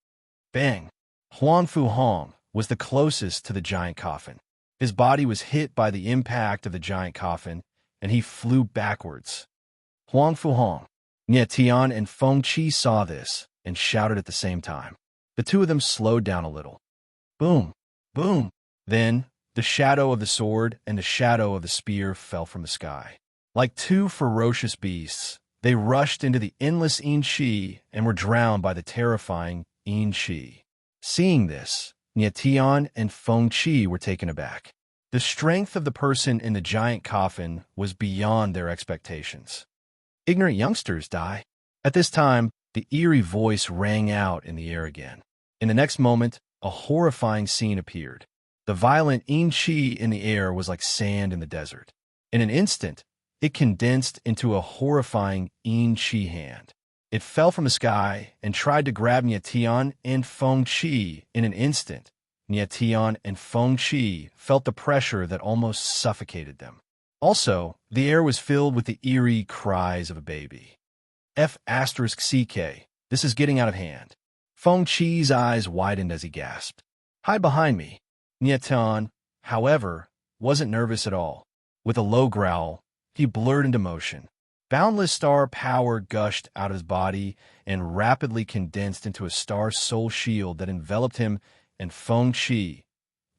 Bang! Huang Fu Hong was the closest to the giant coffin. His body was hit by the impact of the giant coffin, and he flew backwards. Huang Fu Hong, Nie Tian, and Feng Qi saw this and shouted at the same time. The two of them slowed down a little. Boom! Boom! Then, the shadow of the sword and the shadow of the spear fell from the sky. Like 2 ferocious beasts, they rushed into the endless yin qi and were drowned by the terrifying yin qi. Seeing this, Nie Tian and Feng Qi were taken aback. The strength of the person in the giant coffin was beyond their expectations. Ignorant youngsters die. At this time, the eerie voice rang out in the air again. In the next moment, a horrifying scene appeared. The violent yin qi in the air was like sand in the desert. In an instant, it condensed into a horrifying yin qi hand. It fell from the sky and tried to grab Nie Tian and Feng Qi in an instant, Nie Tian and Feng Qi felt the pressure that almost suffocated them. Also, the air was filled with the eerie cries of a baby. F***CK, this is getting out of hand. Feng Qi's eyes widened as he gasped. Hide behind me. Nie Tian, however, wasn't nervous at all. With a low growl, he blurred into motion. Boundless star power gushed out of his body and rapidly condensed into a star soul shield that enveloped him and Feng Qi.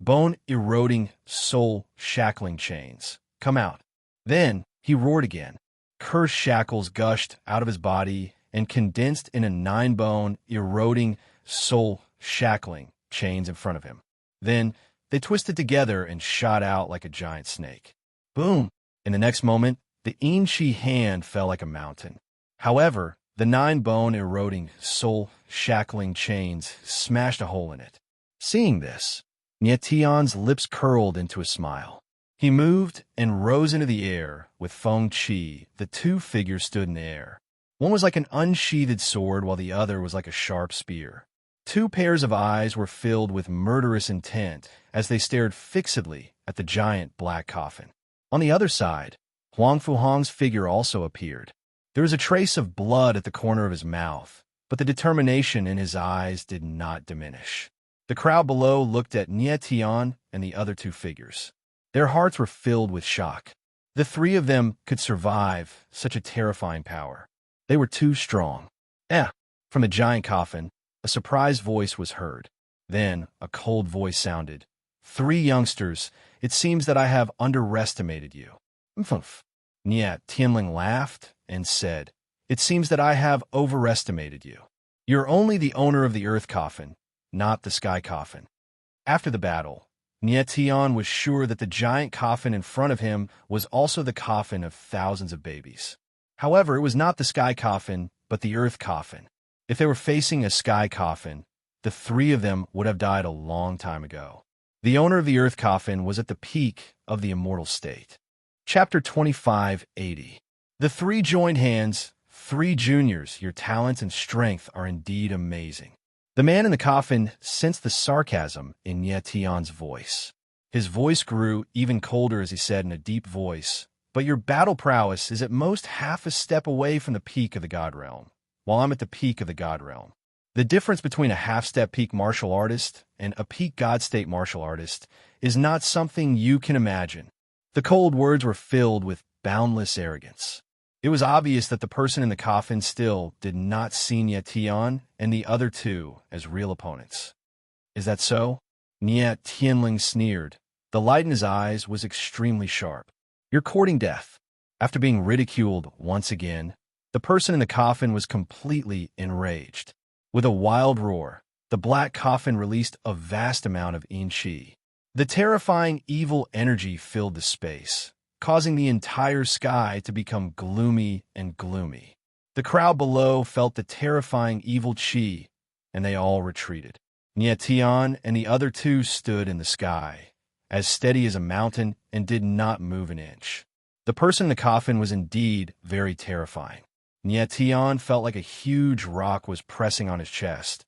Bone-eroding, soul-shackling chains. Come out. Then he roared again. Cursed shackles gushed out of his body and condensed in a 9-bone, eroding, soul-shackling chains in front of him. Then they twisted together and shot out like a giant snake. Boom! In the next moment, the Enchi hand fell like a mountain. However, the 9-bone eroding, soul-shackling chains smashed a hole in it. Seeing this, Nie Tian's lips curled into a smile. He moved and rose into the air with Feng Qi. The two figures stood in the air. One was like an unsheathed sword while the other was like a sharp spear. Two pairs of eyes were filled with murderous intent as they stared fixedly at the giant black coffin. On the other side, Huang Fuhong's figure also appeared. There was a trace of blood at the corner of his mouth, but the determination in his eyes did not diminish. The crowd below looked at Nie Tian and the other two figures. Their hearts were filled with shock. The three of them could survive such a terrifying power. They were too strong. From the giant coffin, a surprised voice was heard. Then a cold voice sounded. 3 youngsters, it seems that I have underestimated you. Mph. Nie Tianling laughed and said, It seems that I have overestimated you. You're only the owner of the earth coffin, not the sky coffin. After the battle, Nie Tian was sure that the giant coffin in front of him was also the coffin of thousands of babies. However, it was not the sky coffin, but the earth coffin. If they were facing a sky coffin, the 3 of them would have died a long time ago. The owner of the earth coffin was at the peak of the immortal state. Chapter 2580. The 3 joined hands. 3 juniors, your talents and strength are indeed amazing. The man in the coffin sensed the sarcasm in Nie Tian's voice. His voice grew even colder as he said in a deep voice, But your battle prowess is at most half a step away from the peak of the God Realm, while I'm at the peak of the God Realm. The difference between a half-step peak martial artist and a peak God State martial artist is not something you can imagine. The cold words were filled with boundless arrogance. It was obvious that the person in the coffin still did not see Nie Tian and the other 2 as real opponents. Is that so? Nie Tianling sneered. The light in his eyes was extremely sharp. You're courting death. After being ridiculed once again, the person in the coffin was completely enraged. With a wild roar, the black coffin released a vast amount of Qi. The terrifying evil energy filled the space, causing the entire sky to become gloomy and gloomy. The crowd below felt the terrifying evil Qi, and they all retreated. Nie Tian and the other 2 stood in the sky, as steady as a mountain, and did not move an inch. The person in the coffin was indeed very terrifying. Nie Tian felt like a huge rock was pressing on his chest,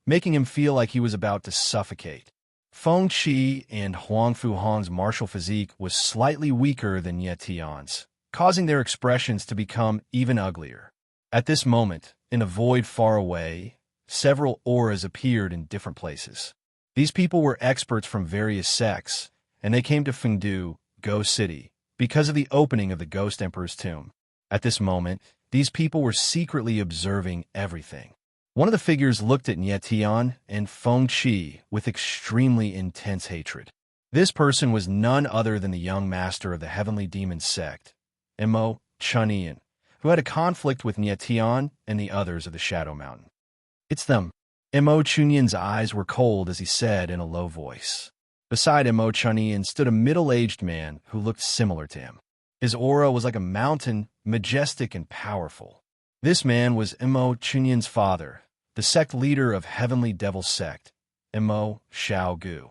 making him feel like he was about to suffocate. Feng Qi and Huang Fuhong's martial physique was slightly weaker than Nie Tian's, causing their expressions to become even uglier. At this moment, in a void far away, several auras appeared in different places. These people were experts from various sects, and they came to Fengdu, Ghost City, because of the opening of the Ghost Emperor's tomb. At this moment, these people were secretly observing everything. One of the figures looked at Nie Tian and Feng Qi with extremely intense hatred. This person was none other than the young master of the Heavenly Demon sect, Mo Chunian, who had a conflict with Nie Tian and the others of the Shadow Mountain. It's them. Mo Chunian's eyes were cold as he said in a low voice. Beside Mo Chunian stood a middle-aged man who looked similar to him. His aura was like a mountain, majestic and powerful. This man was Mo Chunian's father, the sect leader of Heavenly Devil Sect, Mo Xiao Gu.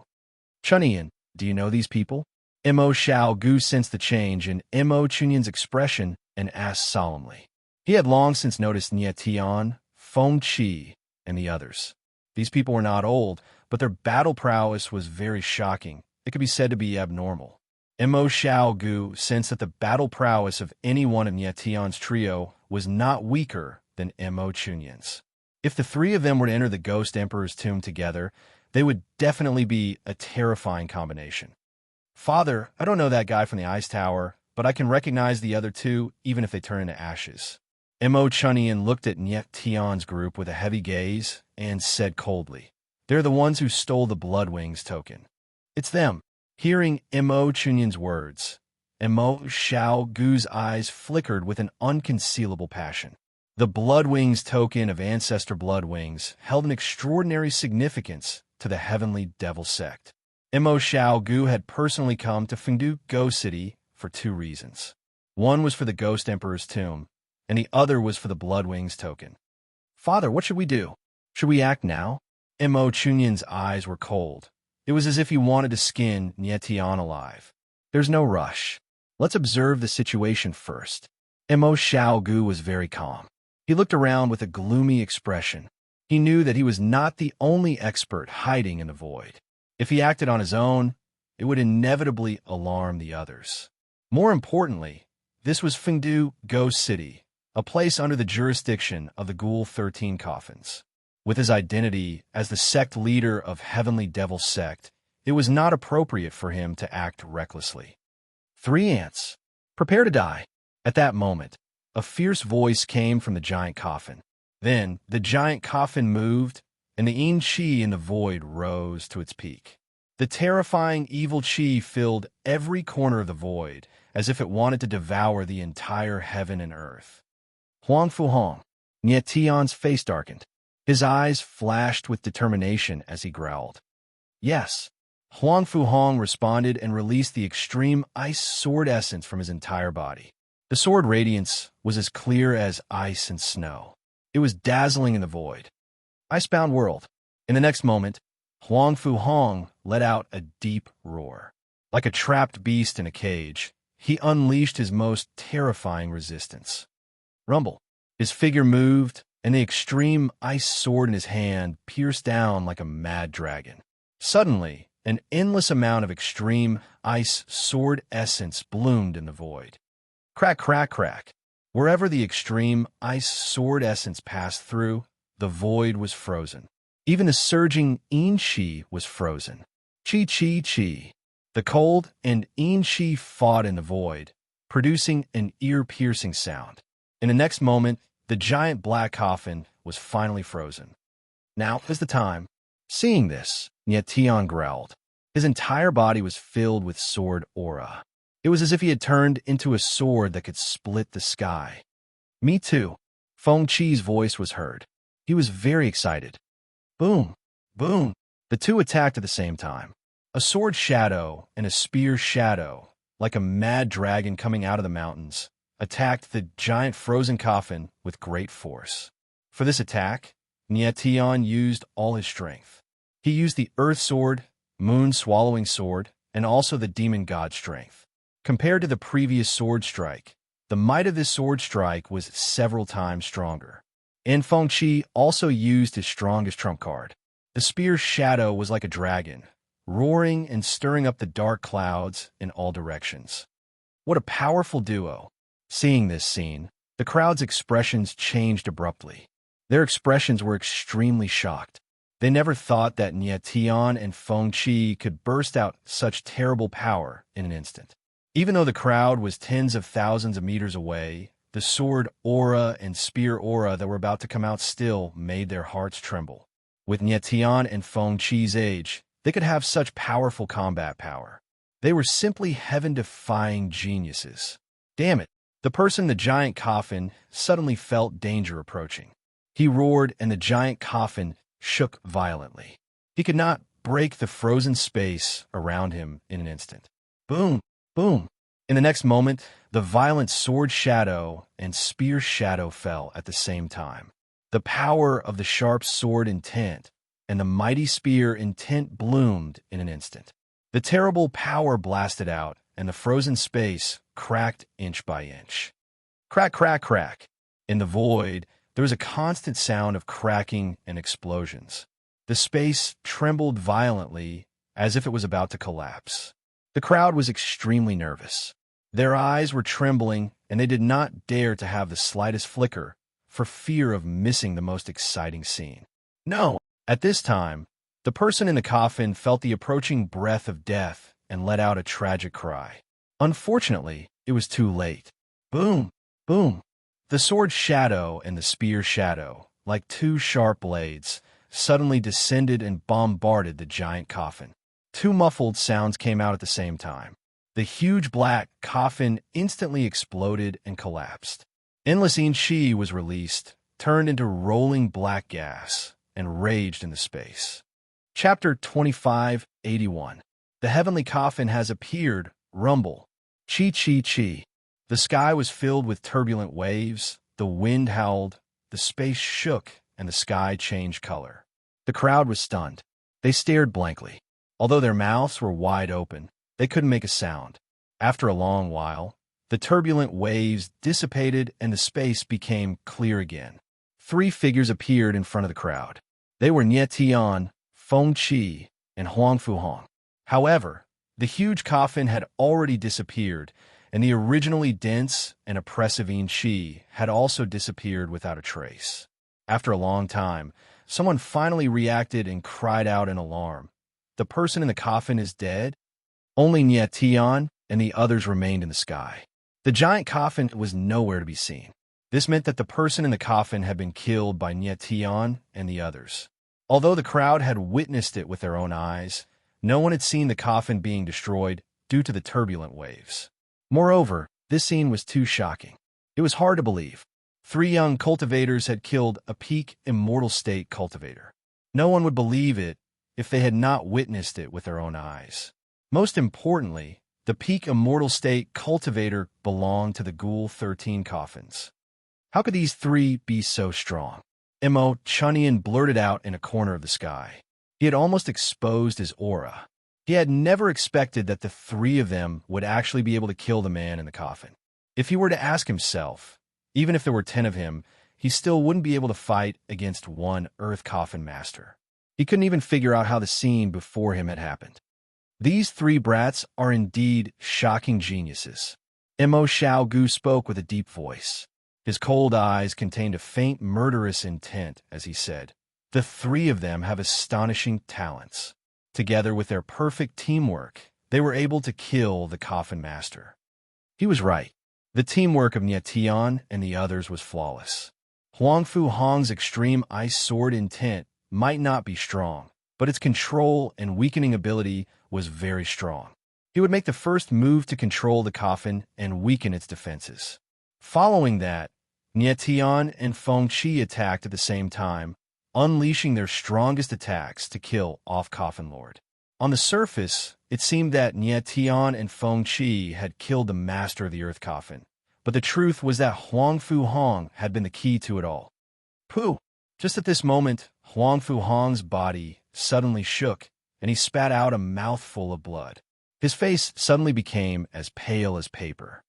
Chunian, do you know these people? Mo Xiao Gu sensed the change in Mo Chunian's expression and asked solemnly. He had long since noticed Nie Tian, Feng Qi, and the others. These people were not old, but their battle prowess was very shocking. It could be said to be abnormal. Mo Xiao Gu sensed that the battle prowess of any one of Nie Tian's trio was not weaker than Mo Chunyan's. If the three of them were to enter the Ghost Emperor's tomb together, they would definitely be a terrifying combination. Father, I don't know that guy from the Ice Tower, but I can recognize the other two even if they turn into ashes. Mo Chunyan looked at Niet Tian's group with a heavy gaze and said coldly, "They're the ones who stole the Bloodwings token. It's them." Hearing Mo Chunyan's words, Mo Xiao Gu's eyes flickered with an unconcealable passion. The Bloodwings token of Ancestor Bloodwings held an extraordinary significance to the Heavenly Devil Sect. Mo Xiao Gu had personally come to Fengdu Ghost City for two reasons. One was for the Ghost Emperor's tomb, and the other was for the Bloodwings token. "Father, what should we do? Should we act now?" Mo Chunyan's eyes were cold. It was as if he wanted to skin Nie Tian alive. "There's no rush. Let's observe the situation first." Mo Xiao Gu was very calm. He looked around with a gloomy expression. He knew that he was not the only expert hiding in the void. If he acted on his own, it would inevitably alarm the others. More importantly, this was Fengdu Ghost City, a place under the jurisdiction of the Ghoul 13 Coffins. With his identity as the sect leader of Heavenly Devil Sect, it was not appropriate for him to act recklessly. "Three ants. Prepare to die." At that moment, a fierce voice came from the giant coffin. Then, the giant coffin moved, and the yin qi in the void rose to its peak. The terrifying evil qi filled every corner of the void, as if it wanted to devour the entire heaven and earth. Huang Fu Hong. Nie Tian's face darkened. His eyes flashed with determination as he growled. "Yes." Huang Fu Hong responded and released the extreme ice sword essence from his entire body. The sword radiance was as clear as ice and snow. It was dazzling in the void. Icebound world. In the next moment, Huang Fu Hong let out a deep roar. Like a trapped beast in a cage, he unleashed his most terrifying resistance. Rumble. His figure moved, and the extreme ice sword in his hand pierced down like a mad dragon. Suddenly, an endless amount of extreme ice sword essence bloomed in the void. Crack, crack, crack. Wherever the extreme ice sword essence passed through, the void was frozen. Even the surging yin qi was frozen. Chi, chi, chi. The cold and yin qi fought in the void, producing an ear-piercing sound. In the next moment, the giant black coffin was finally frozen. "Now is the time." Seeing this, Nie Tian growled. His entire body was filled with sword aura. It was as if he had turned into a sword that could split the sky. "Me too." Feng Qi's voice was heard. He was very excited. Boom! Boom! The two attacked at the same time. A sword shadow and a spear shadow, like a mad dragon coming out of the mountains, attacked the giant frozen coffin with great force. For this attack, Nie Tian used all his strength. He used the Earth Sword, Moon Swallowing Sword, and also the Demon God Strength. Compared to the previous sword strike, the might of this sword strike was several times stronger. And Feng Qi also used his strongest trump card. The spear's shadow was like a dragon, roaring and stirring up the dark clouds in all directions. What a powerful duo! Seeing this scene, the crowd's expressions changed abruptly. Their expressions were extremely shocked. They never thought that Nie Tian and Feng Qi could burst out such terrible power in an instant. Even though the crowd was tens of thousands of meters away, the sword aura and spear aura that were about to come out still made their hearts tremble. With Nie Tian and Feng Qi's age, they could have such powerful combat power. They were simply heaven-defying geniuses. Damn it! The person in the giant coffin suddenly felt danger approaching. He roared, and the giant coffin shook violently. He could not break the frozen space around him in an instant. Boom! Boom! In the next moment, the violent sword shadow and spear shadow fell at the same time. The power of the sharp sword intent and the mighty spear intent bloomed in an instant. The terrible power blasted out, and the frozen space cracked inch by inch. Crack, crack, crack. In the void, there was a constant sound of cracking and explosions. The space trembled violently, as if it was about to collapse. The crowd was extremely nervous. Their eyes were trembling, and they did not dare to have the slightest flicker, for fear of missing the most exciting scene. No! At this time, the person in the coffin felt the approaching breath of death and let out a tragic cry. Unfortunately, it was too late. Boom! Boom! The sword shadow and the spear shadow, like two sharp blades, suddenly descended and bombarded the giant coffin. Two muffled sounds came out at the same time. The huge black coffin instantly exploded and collapsed. Endless chi was released, turned into rolling black gas, and raged in the space. Chapter 2581. The heavenly coffin has appeared, rumble. Chi chi chi. The sky was filled with turbulent waves, the wind howled, the space shook, and the sky changed color. The crowd was stunned. They stared blankly. Although their mouths were wide open, they couldn't make a sound. After a long while, the turbulent waves dissipated and the space became clear again. Three figures appeared in front of the crowd. They were Nie Tian, Feng Qi, and Huang Fuhong. However, the huge coffin had already disappeared, and the originally dense and oppressive Qi had also disappeared without a trace. After a long time, someone finally reacted and cried out in alarm. The person in the coffin is dead? Only Nie Tian and the others remained in the sky. The giant coffin was nowhere to be seen. This meant that the person in the coffin had been killed by Nie Tian and the others. Although the crowd had witnessed it with their own eyes, no one had seen the coffin being destroyed due to the turbulent waves. Moreover, this scene was too shocking. It was hard to believe. Three young cultivators had killed a peak immortal state cultivator. No one would believe it if they had not witnessed it with their own eyes. Most importantly, the peak immortal state cultivator belonged to the Ghoul 13 coffins. How could these three be so strong? Mo Chunian blurted out in a corner of the sky. He had almost exposed his aura. He had never expected that the three of them would actually be able to kill the man in the coffin. If he were to ask himself, even if there were 10 of him, he still wouldn't be able to fight against one Earth Coffin Master. He couldn't even figure out how the scene before him had happened. These three brats are indeed shocking geniuses. Mo Xiaogu spoke with a deep voice. His cold eyes contained a faint murderous intent as he said, "The three of them have astonishing talents. Together with their perfect teamwork, they were able to kill the Coffin Master." He was right. The teamwork of Nie Tian and the others was flawless. Huang Fuhong's extreme ice sword intent might not be strong, but its control and weakening ability was very strong. He would make the first move to control the coffin and weaken its defenses. Following that, Nie Tian and Feng Qi attacked at the same time, unleashing their strongest attacks to kill off Coffin Lord. On the surface, it seemed that Nie Tian and Feng Qi had killed the master of the Earth Coffin, but the truth was that Huang Fuhong had been the key to it all. Pooh! Just at this moment, Huang Fuhong's body suddenly shook, and he spat out a mouthful of blood. His face suddenly became as pale as paper.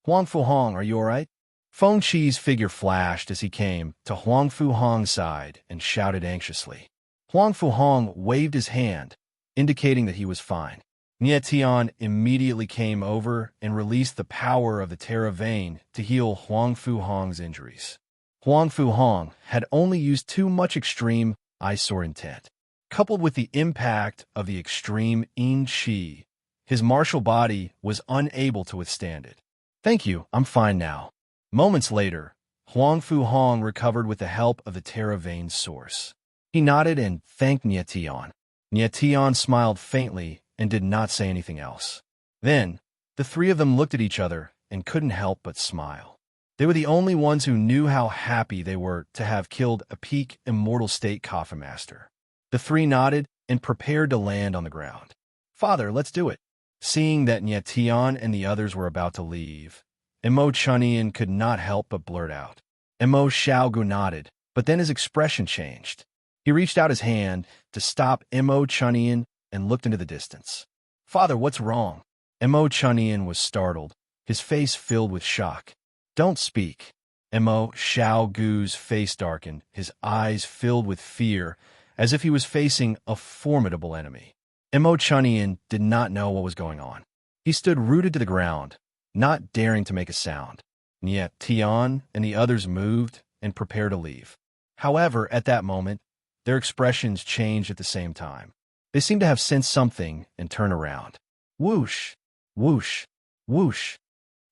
"Huang Fuhong, are you all right?" Feng Qi's figure flashed as he came to Huang Fuhong's side and shouted anxiously. Huang Fuhong waved his hand, indicating that he was fine. Nie Tian immediately came over and released the power of the Terra Vein to heal Huang Fuhong's injuries. Huang Fuhong had only used too much extreme eyesore intent. Coupled with the impact of the extreme Yin Qi, his martial body was unable to withstand it. "Thank you, I'm fine now." Moments later, Huang Fuhong recovered with the help of the Terra Vein source. He nodded and thanked Nie Tian. Nie Tian smiled faintly and did not say anything else. Then, the three of them looked at each other and couldn't help but smile. They were the only ones who knew how happy they were to have killed a peak immortal state Coffin Master. The three nodded and prepared to land on the ground. "Father, let's do it." Seeing that Nie Tian and the others were about to leave, Mo Chunian could not help but blurt out. Mo Xiaogu nodded, but then his expression changed. He reached out his hand to stop Mo Chunian and looked into the distance. "Father, what's wrong?" Mo Chunian was startled, his face filled with shock. "Don't speak." Mo Xiaogu's face darkened, his eyes filled with fear, as if he was facing a formidable enemy. Mo Chunyan did not know what was going on. He stood rooted to the ground, not daring to make a sound. And yet Tian and the others moved and prepared to leave. However, at that moment, their expressions changed at the same time. They seemed to have sensed something and turn around. Whoosh, whoosh, whoosh.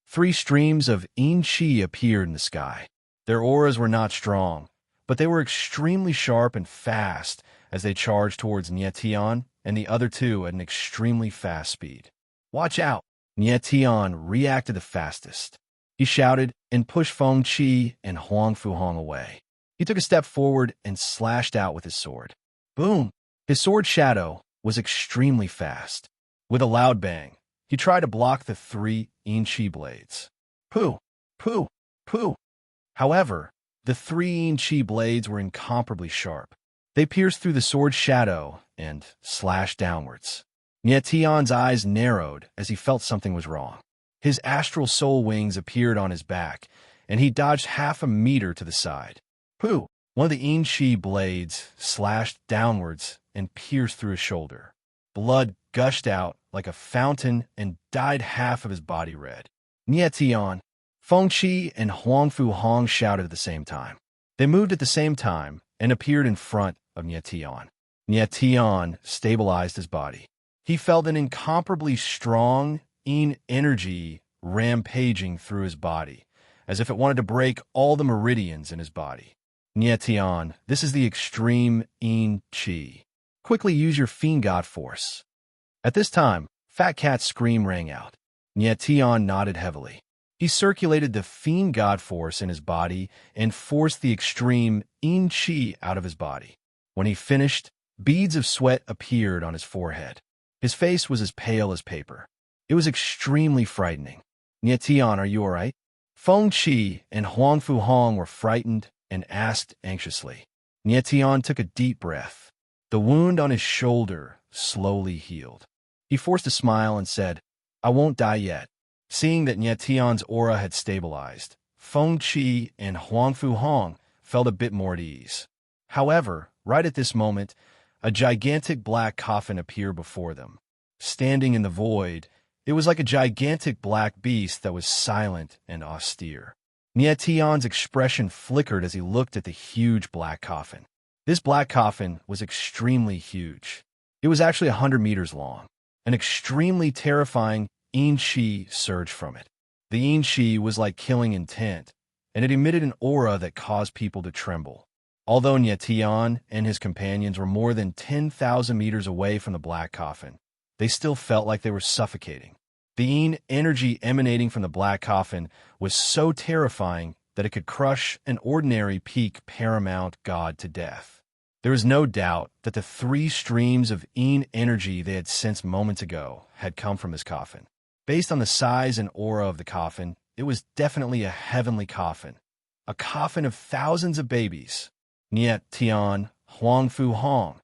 3 streams of yin qi appeared in the sky. Their auras were not strong, but they were extremely sharp and fast as they charged towards Tian and the other 2 at an extremely fast speed. Watch out! Tian reacted the fastest. He shouted and pushed Feng Qi and Huang Fuhong away. He took a step forward and slashed out with his sword. Boom! His sword shadow was extremely fast. With a loud bang, he tried to block the 3 yin qi blades. Pooh! Pooh! Pooh! However, the 3 yin qi blades were incomparably sharp. They pierced through the sword's shadow and slashed downwards. Tian's eyes narrowed as he felt something was wrong. His astral soul wings appeared on his back, and he dodged half a meter to the side. Pooh! One of the yin qi blades slashed downwards and pierced through his shoulder. Blood gushed out like a fountain and dyed half of his body red. Tian, Feng Qi, and Huang Fuhong shouted at the same time. They moved at the same time and appeared in front of Tian. Tian stabilized his body. He felt an incomparably strong yin energy rampaging through his body, as if it wanted to break all the meridians in his body. Tian, this is the extreme yin qi. Quickly use your fiend god force. At this time, Fat Cat's scream rang out. Tian nodded heavily. He circulated the fiend god force in his body and forced the extreme yin qi out of his body. When he finished, beads of sweat appeared on his forehead. His face was as pale as paper. It was extremely frightening. Tian, are you all right? Feng Qi and Huang Fuhong were frightened and asked anxiously. Tian took a deep breath. The wound on his shoulder slowly healed. He forced a smile and said, I won't die yet. Seeing that Tian's aura had stabilized, Feng Qi and Huang Fuhong felt a bit more at ease. However, right at this moment, a gigantic black coffin appeared before them. Standing in the void, it was like a gigantic black beast that was silent and austere. Tian's expression flickered as he looked at the huge black coffin. This black coffin was extremely huge. It was actually 100 meters long. An extremely terrifying yin qi surged from it. The yin qi was like killing intent, and it emitted an aura that caused people to tremble. Although Tian and his companions were more than 10,000 meters away from the black coffin, they still felt like they were suffocating. The yin energy emanating from the black coffin was so terrifying that it could crush an ordinary peak paramount god to death. There was no doubt that the 3 streams of yin energy they had sensed moments ago had come from this coffin. Based on the size and aura of the coffin, it was definitely a heavenly coffin, a coffin of thousands of babies. Tian, Huang Fuhong,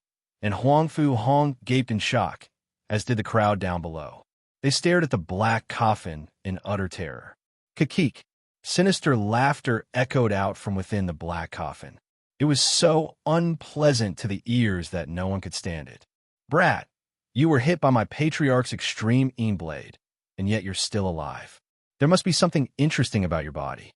and Huang Fuhong gaped in shock, as did the crowd down below. They stared at the black coffin in utter terror. Kikik. Sinister laughter echoed out from within the black coffin. It was so unpleasant to the ears that no one could stand it. Brat, you were hit by my patriarch's extreme yin blade, and yet you're still alive. There must be something interesting about your body.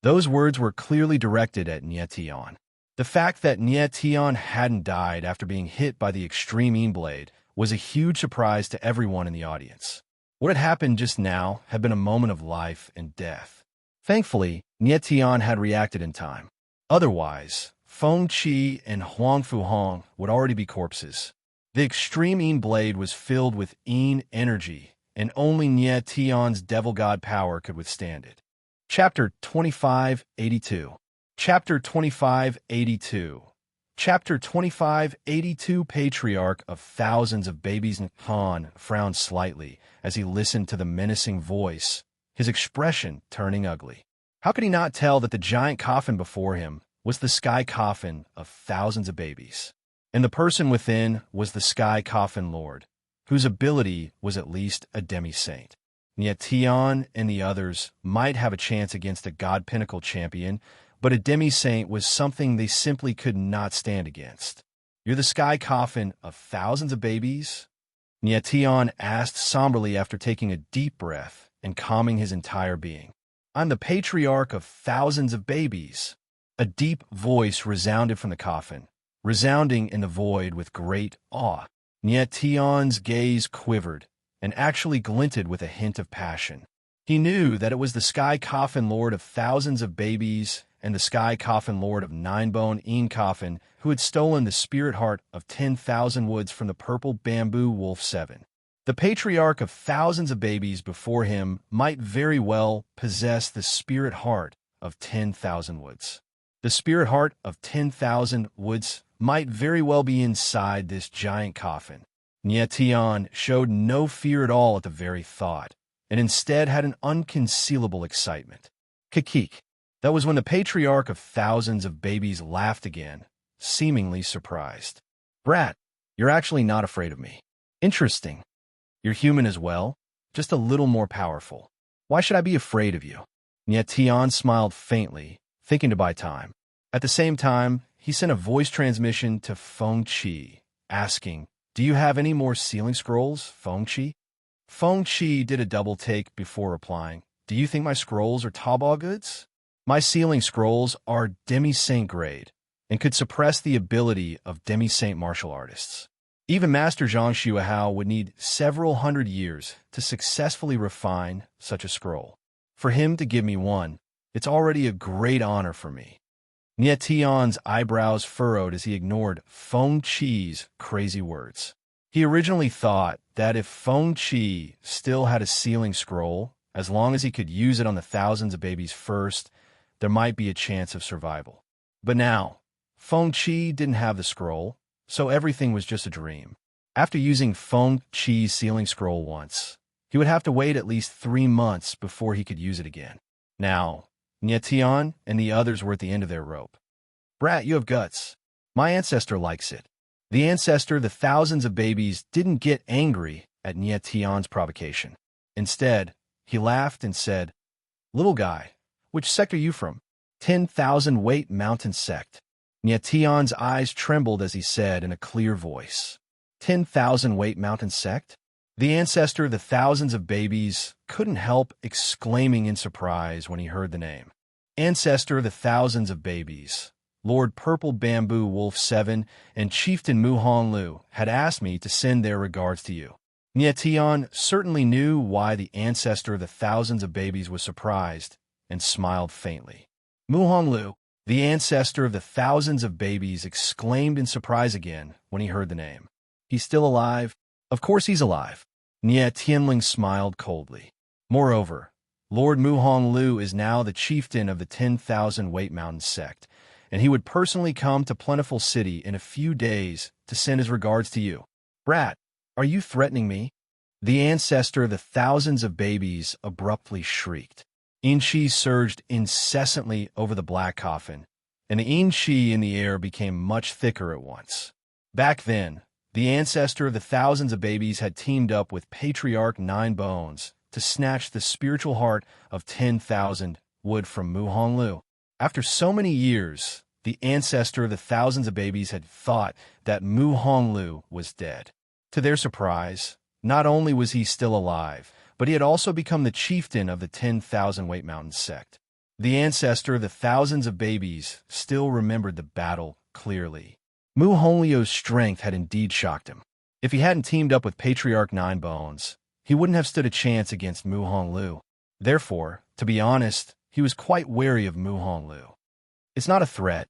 Those words were clearly directed at Tian. The fact that Tian hadn't died after being hit by the extreme yin blade was a huge surprise to everyone in the audience. What had happened just now had been a moment of life and death. Thankfully, Tian had reacted in time. Otherwise, Feng Qi and Huang Fuhong would already be corpses. The extreme yin blade was filled with yin energy, and only Tian's devil god power could withstand it. Chapter 2582. Chapter 2582. Chapter 2582. Patriarch of thousands of babies. Han frowned slightly as he listened to the menacing voice, his expression turning ugly. How could he not tell that the giant coffin before him was the sky coffin of thousands of babies? And the person within was the sky coffin lord, whose ability was at least a demi-saint. And yet Tian and the others might have a chance against a god pinnacle champion, but a demi-saint was something they simply could not stand against. You're the sky coffin of thousands of babies? Nyetian asked somberly after taking a deep breath and calming his entire being. I'm the patriarch of thousands of babies. A deep voice resounded from the coffin, resounding in the void with great awe. Nyetian's gaze quivered and actually glinted with a hint of passion. He knew that it was the sky coffin lord of thousands of babies and the sky coffin lord of Ninebone Een Coffin who had stolen the spirit heart of 10,000 woods from the purple bamboo wolf 7. The patriarch of thousands of babies before him might very well possess the spirit heart of 10,000 woods. The spirit heart of 10,000 woods might very well be inside this giant coffin. Nyetian showed no fear at all at the very thought, and instead had an unconcealable excitement. Kikik. That was when the patriarch of thousands of babies laughed again, seemingly surprised. Brat, you're actually not afraid of me. Interesting. You're human as well, just a little more powerful. Why should I be afraid of you? Nyetian smiled faintly, thinking to buy time. At the same time, he sent a voice transmission to Feng Qi, asking, Do you have any more sealing scrolls, Feng Qi? Feng Qi did a double take before replying, Do you think my scrolls are Taobao goods? My sealing scrolls are demi-saint grade and could suppress the ability of demi-saint martial artists. Even Master Zhang Xuehao would need several hundred years to successfully refine such a scroll. For him to give me one, it's already a great honor for me. Nyetian's eyebrows furrowed as he ignored Feng Qi's crazy words. He originally thought that if Feng Qi still had a sealing scroll, as long as he could use it on the thousands of babies first, there might be a chance of survival. But now, Feng Qi didn't have the scroll, so everything was just a dream. After using Feng Qi's sealing scroll once, he would have to wait at least 3 months before he could use it again. Now, Nyetian and the others were at the end of their rope. Brat, you have guts. My ancestor likes it. The ancestor of the thousands of babies didn't get angry at Nyetian's provocation. Instead, he laughed and said, Little guy, which sect are you from? 10,000 weight mountain sect. Nyetian's eyes trembled as he said in a clear voice, 10,000 weight mountain sect? The ancestor of the thousands of babies couldn't help exclaiming in surprise when he heard the name. Ancestor of the thousands of babies, Lord Purple Bamboo Wolf 7 and Chieftain Mu Honglu had asked me to send their regards to you. Nyetian certainly knew why the ancestor of the thousands of babies was surprised and smiled faintly. Mu Honglu, the ancestor of the thousands of babies, exclaimed in surprise again when he heard the name. He's still alive? Of course he's alive. Nie Tianling smiled coldly. Moreover, Lord Mu Honglu is now the chieftain of the 10,000 weight mountain sect, and he would personally come to Plentiful City in a few days to send his regards to you. Brat, are you threatening me? The ancestor of the thousands of babies abruptly shrieked. Inchi surged incessantly over the black coffin, and the Inchi in the air became much thicker at once. Back then, the ancestor of the thousands of babies had teamed up with Patriarch Ninebones to snatch the spiritual heart of 10,000 wood from Mu Honglu. After so many years, the ancestor of the thousands of babies had thought that Mu Honglu was dead. To their surprise, not only was he still alive, but he had also become the chieftain of the 10,000 weight mountain sect. The ancestor of the thousands of babies still remembered the battle clearly. Mu Honglio's strength had indeed shocked him. If he hadn't teamed up with Patriarch Ninebones, he wouldn't have stood a chance against Mu Honglu. Therefore, to be honest, he was quite wary of Mu Honglu. It's not a threat.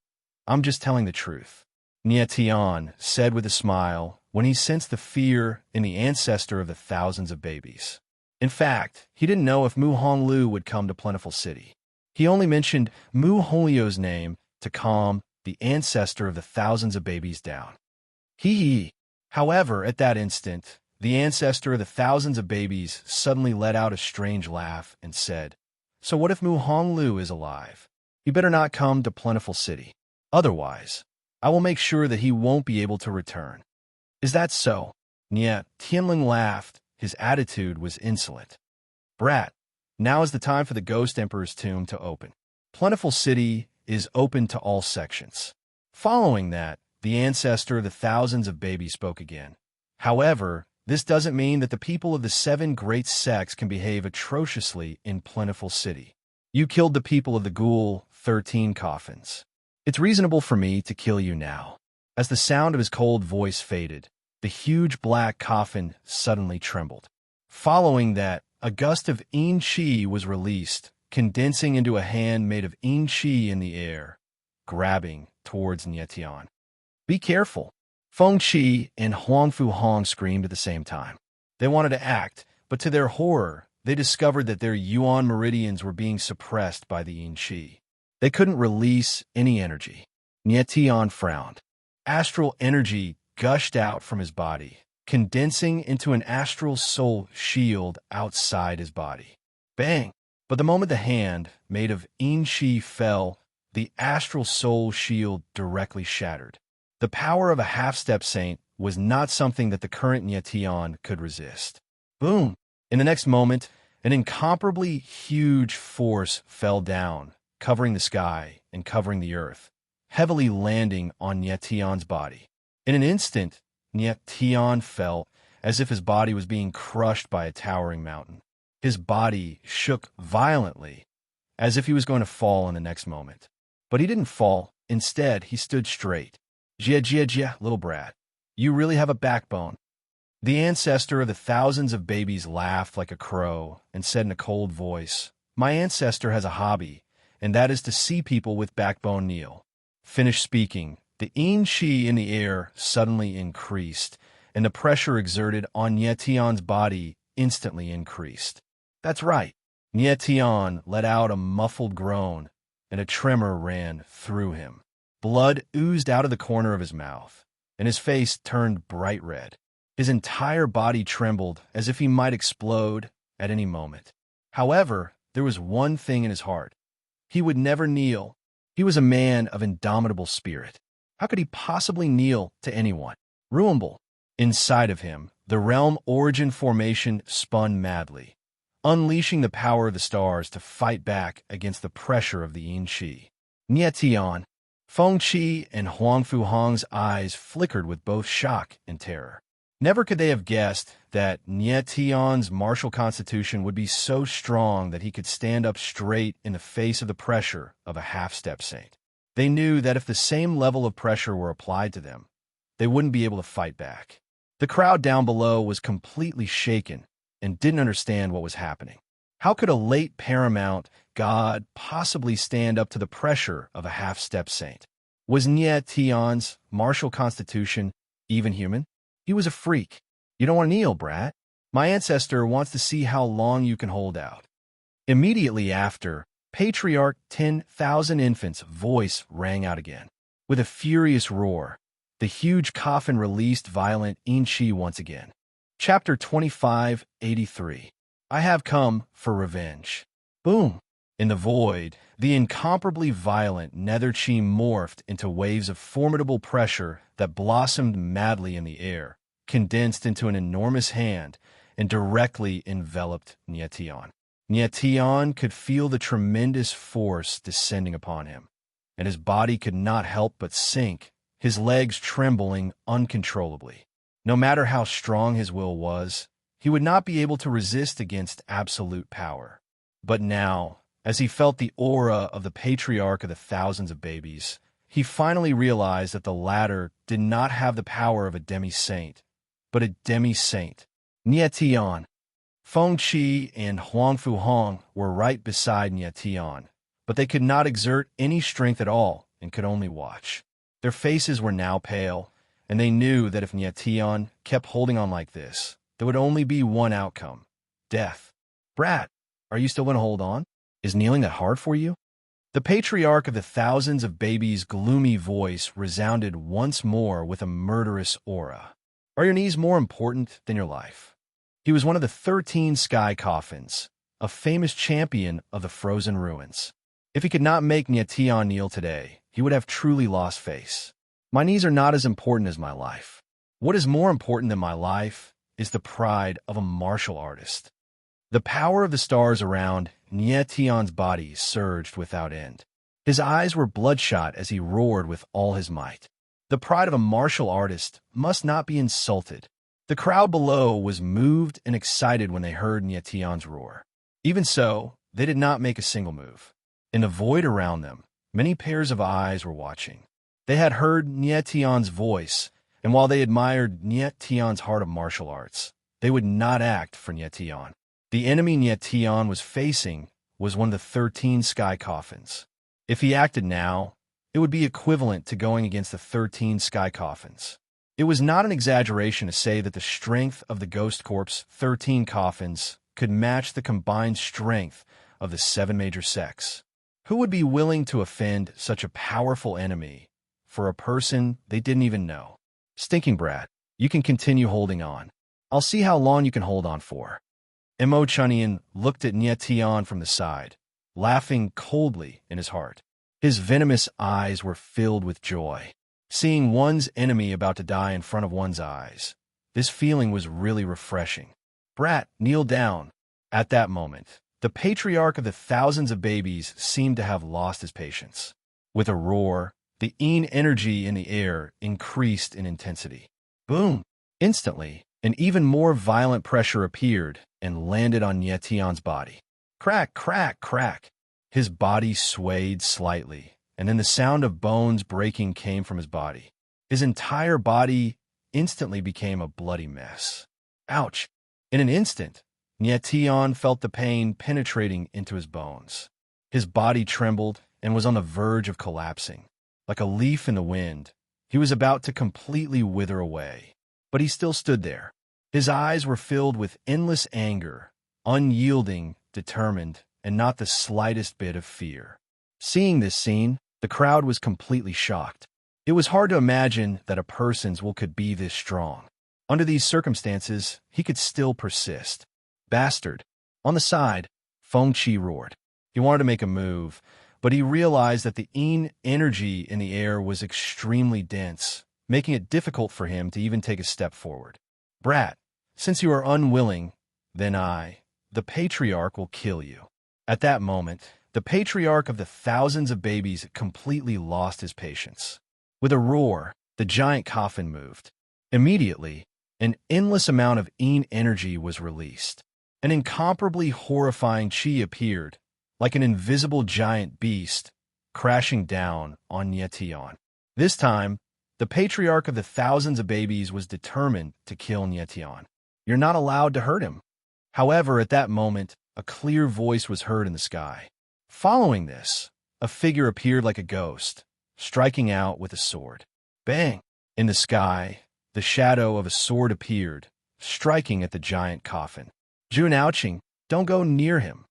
I'm just telling the truth, Nie Tian said with a smile when he sensed the fear in the ancestor of the thousands of babies. In fact, he didn't know if Mu Honglu would come to Plentiful City. He only mentioned Mu Honglio's name to calm the ancestor of the thousands of babies down. Hee. However, at that instant, the ancestor of the thousands of babies suddenly let out a strange laugh and said, So what if Mu Honglu is alive? He better not come to Plentiful City. Otherwise, I will make sure that he won't be able to return. Is that so? Nie Tianling laughed. His attitude was insolent. Brat, now is the time for the Ghost Emperor's tomb to open. Plentiful City is open to all sections. Following that, the ancestor of the thousands of babies, spoke again. However, this doesn't mean that the people of the 7 great sects can behave atrociously in plentiful city. You killed the people of the ghoul 13 coffins. It's reasonable for me to kill you now. As the sound of his cold voice faded, the huge black coffin suddenly trembled. Following that, a gust of yin-chi was released, condensing into a hand made of yin-chi in the air, grabbing towards Nietian. Be careful! Feng Qi and Huangfu Hong screamed at the same time. They wanted to act, but to their horror, they discovered that their yuan meridians were being suppressed by the yin-chi. They couldn't release any energy. Nietian frowned. Astral energy gushed out from his body, condensing into an astral soul shield outside his body. Bang! But the moment the hand, made of yin-chi, fell, the astral soul shield directly shattered. The power of a half-step saint was not something that the current Nietian could resist. Boom! In the next moment, an incomparably huge force fell down, covering the sky and covering the earth, heavily landing on Nietian's body. In an instant, Nietian felt as if his body was being crushed by a towering mountain. His body shook violently, as if he was going to fall in the next moment. But he didn't fall. Instead, he stood straight. Jia, little brat. You really have a backbone. The ancestor of the thousands of babies laughed like a crow and said in a cold voice, My ancestor has a hobby, and that is to see people with backbone kneel. Finished speaking, the yin-chi in the air suddenly increased, and the pressure exerted on Nietian's body instantly increased. That's right. Nietian let out a muffled groan, and a tremor ran through him. Blood oozed out of the corner of his mouth, and his face turned bright red. His entire body trembled as if he might explode at any moment. However, there was one thing in his heart. He would never kneel. He was a man of indomitable spirit. How could he possibly kneel to anyone? Ruinable. Inside of him, the realm origin formation spun madly, unleashing the power of the stars to fight back against the pressure of the yin-chi. Nietian, Feng Qi and Huangfu Hong's eyes flickered with both shock and terror. Never could they have guessed that Nietian's martial constitution would be so strong that he could stand up straight in the face of the pressure of a half-step saint. They knew that if the same level of pressure were applied to them, they wouldn't be able to fight back. The crowd down below was completely shaken and didn't understand what was happening. How could a late paramount god possibly stand up to the pressure of a half-step saint? Was Nietian's martial constitution even human? He was a freak. You don't want to kneel, brat. My ancestor wants to see how long you can hold out. Immediately after, Patriarch 10,000 Infants' voice rang out again. With a furious roar, the huge coffin released violent yin-chi once again. Chapter 2583. I have come for revenge. Boom! In the void, the incomparably violent nether-chi morphed into waves of formidable pressure that blossomed madly in the air, condensed into an enormous hand, and directly enveloped Nietian. Nietian could feel the tremendous force descending upon him, and his body could not help but sink, his legs trembling uncontrollably. No matter how strong his will was, he would not be able to resist against absolute power. But now, as he felt the aura of the patriarch of the thousands of babies, he finally realized that the latter did not have the power of a demi-saint, but a demi-saint. Nietian, Feng Qi and Huangfu Hong were right beside Nietian, but they could not exert any strength at all and could only watch. Their faces were now pale, and they knew that if Nietian kept holding on like this, there would only be one outcome: death. Brat, are you still going to hold on? Is kneeling that hard for you? The patriarch of the thousands of babies' gloomy voice resounded once more with a murderous aura. Are your knees more important than your life? He was one of the 13 sky coffins, a famous champion of the frozen ruins. If he could not make Nietian kneel today, he would have truly lost face. My knees are not as important as my life. What is more important than my life is the pride of a martial artist. The power of the stars around Nietian's body surged without end. His eyes were bloodshot as he roared with all his might. The pride of a martial artist must not be insulted. The crowd below was moved and excited when they heard Nietion's roar. Even so, they did not make a single move. In the void around them, many pairs of eyes were watching. They had heard Nietion's voice, and while they admired Nietion's heart of martial arts, they would not act for Nietion. The enemy Nietion was facing was one of the 13 sky coffins. If he acted now, it would be equivalent to going against the 13 sky coffins. It was not an exaggeration to say that the strength of the Ghost Corp's 13 coffins could match the combined strength of the 7 major sects. Who would be willing to offend such a powerful enemy for a person they didn't even know? Stinking brat, you can continue holding on. I'll see how long you can hold on for. Mo Chunian looked at Nietion from the side, laughing coldly in his heart. His venomous eyes were filled with joy. Seeing one's enemy about to die in front of one's eyes, this feeling was really refreshing. Brat, kneel down. At that moment, the patriarch of the thousands of babies seemed to have lost his patience. With a roar, the Een energy in the air increased in intensity. Boom! Instantly, an even more violent pressure appeared and landed on Nietion's body. Crack, crack, crack. His body swayed slightly, and then the sound of bones breaking came from his body. His entire body instantly became a bloody mess. Ouch! In an instant, Nietion felt the pain penetrating into his bones. His body trembled and was on the verge of collapsing. Like a leaf in the wind, he was about to completely wither away. But he still stood there. His eyes were filled with endless anger, unyielding, determined, and not the slightest bit of fear. Seeing this scene, the crowd was completely shocked. It was hard to imagine that a person's will could be this strong. Under these circumstances, he could still persist. Bastard. On the side, Feng Qi roared. He wanted to make a move, but he realized that the Een energy in the air was extremely dense, making it difficult for him to even take a step forward. Brat, since you are unwilling, then I, the patriarch, will kill you. At that moment, the patriarch of the thousands of babies completely lost his patience. With a roar, the giant coffin moved. Immediately, an endless amount of Een energy was released. An incomparably horrifying Qi appeared, like an invisible giant beast, crashing down on Nietion. This time, the patriarch of the thousands of babies was determined to kill Nietion. You're not allowed to hurt him. However, at that moment, a clear voice was heard in the sky. Following this, a figure appeared like a ghost, striking out with a sword. Bang! In the sky, the shadow of a sword appeared, striking at the giant coffin. Jun Ouching, don't go near him.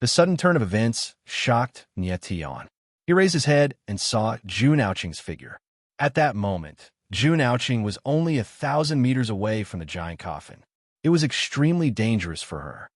The sudden turn of events shocked Nietion. He raised his head and saw Jun Ouching's figure. At that moment, Jun Ouching was only 1,000 meters away from the giant coffin. It was extremely dangerous for her.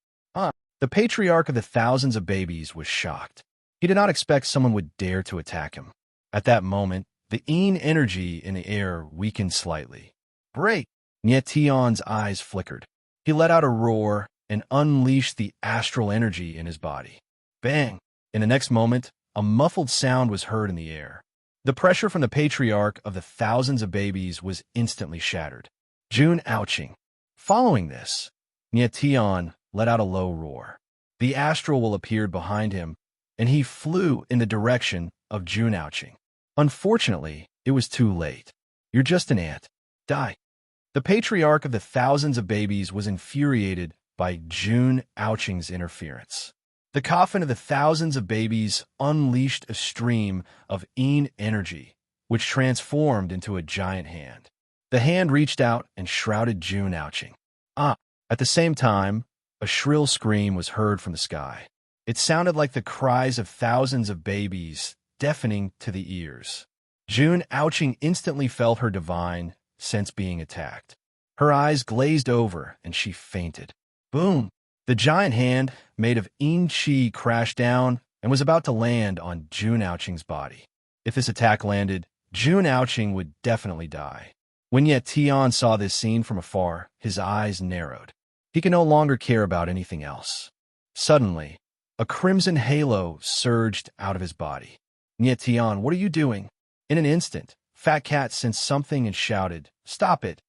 The patriarch of the thousands of babies was shocked. He did not expect someone would dare to attack him. At that moment, the Een energy in the air weakened slightly. Break! Nietion's eyes flickered. He let out a roar and unleashed the astral energy in his body. Bang! In the next moment, a muffled sound was heard in the air. The pressure from the patriarch of the thousands of babies was instantly shattered. Jun Ouching. Following this, Nietion let out a low roar. The astral will appeared behind him, and he flew in the direction of Jun Ouching. Unfortunately, it was too late. You're just an ant. Die. The patriarch of the thousands of babies was infuriated by Jun Ouching's interference. The coffin of the thousands of babies unleashed a stream of Een energy, which transformed into a giant hand. The hand reached out and shrouded Jun Ouching. At the same time, a shrill scream was heard from the sky. It sounded like the cries of thousands of babies, deafening to the ears. Jun Ouching instantly felt her divine sense being attacked. Her eyes glazed over and she fainted. Boom! The giant hand, made of Een Qi, crashed down and was about to land on Jun Ouching's body. If this attack landed, Jun Ouching would definitely die. When Nietion saw this scene from afar, his eyes narrowed. He could no longer care about anything else. Suddenly, a crimson halo surged out of his body. Nietion, what are you doing? In an instant, Fat Cat sensed something and shouted, "Stop it!"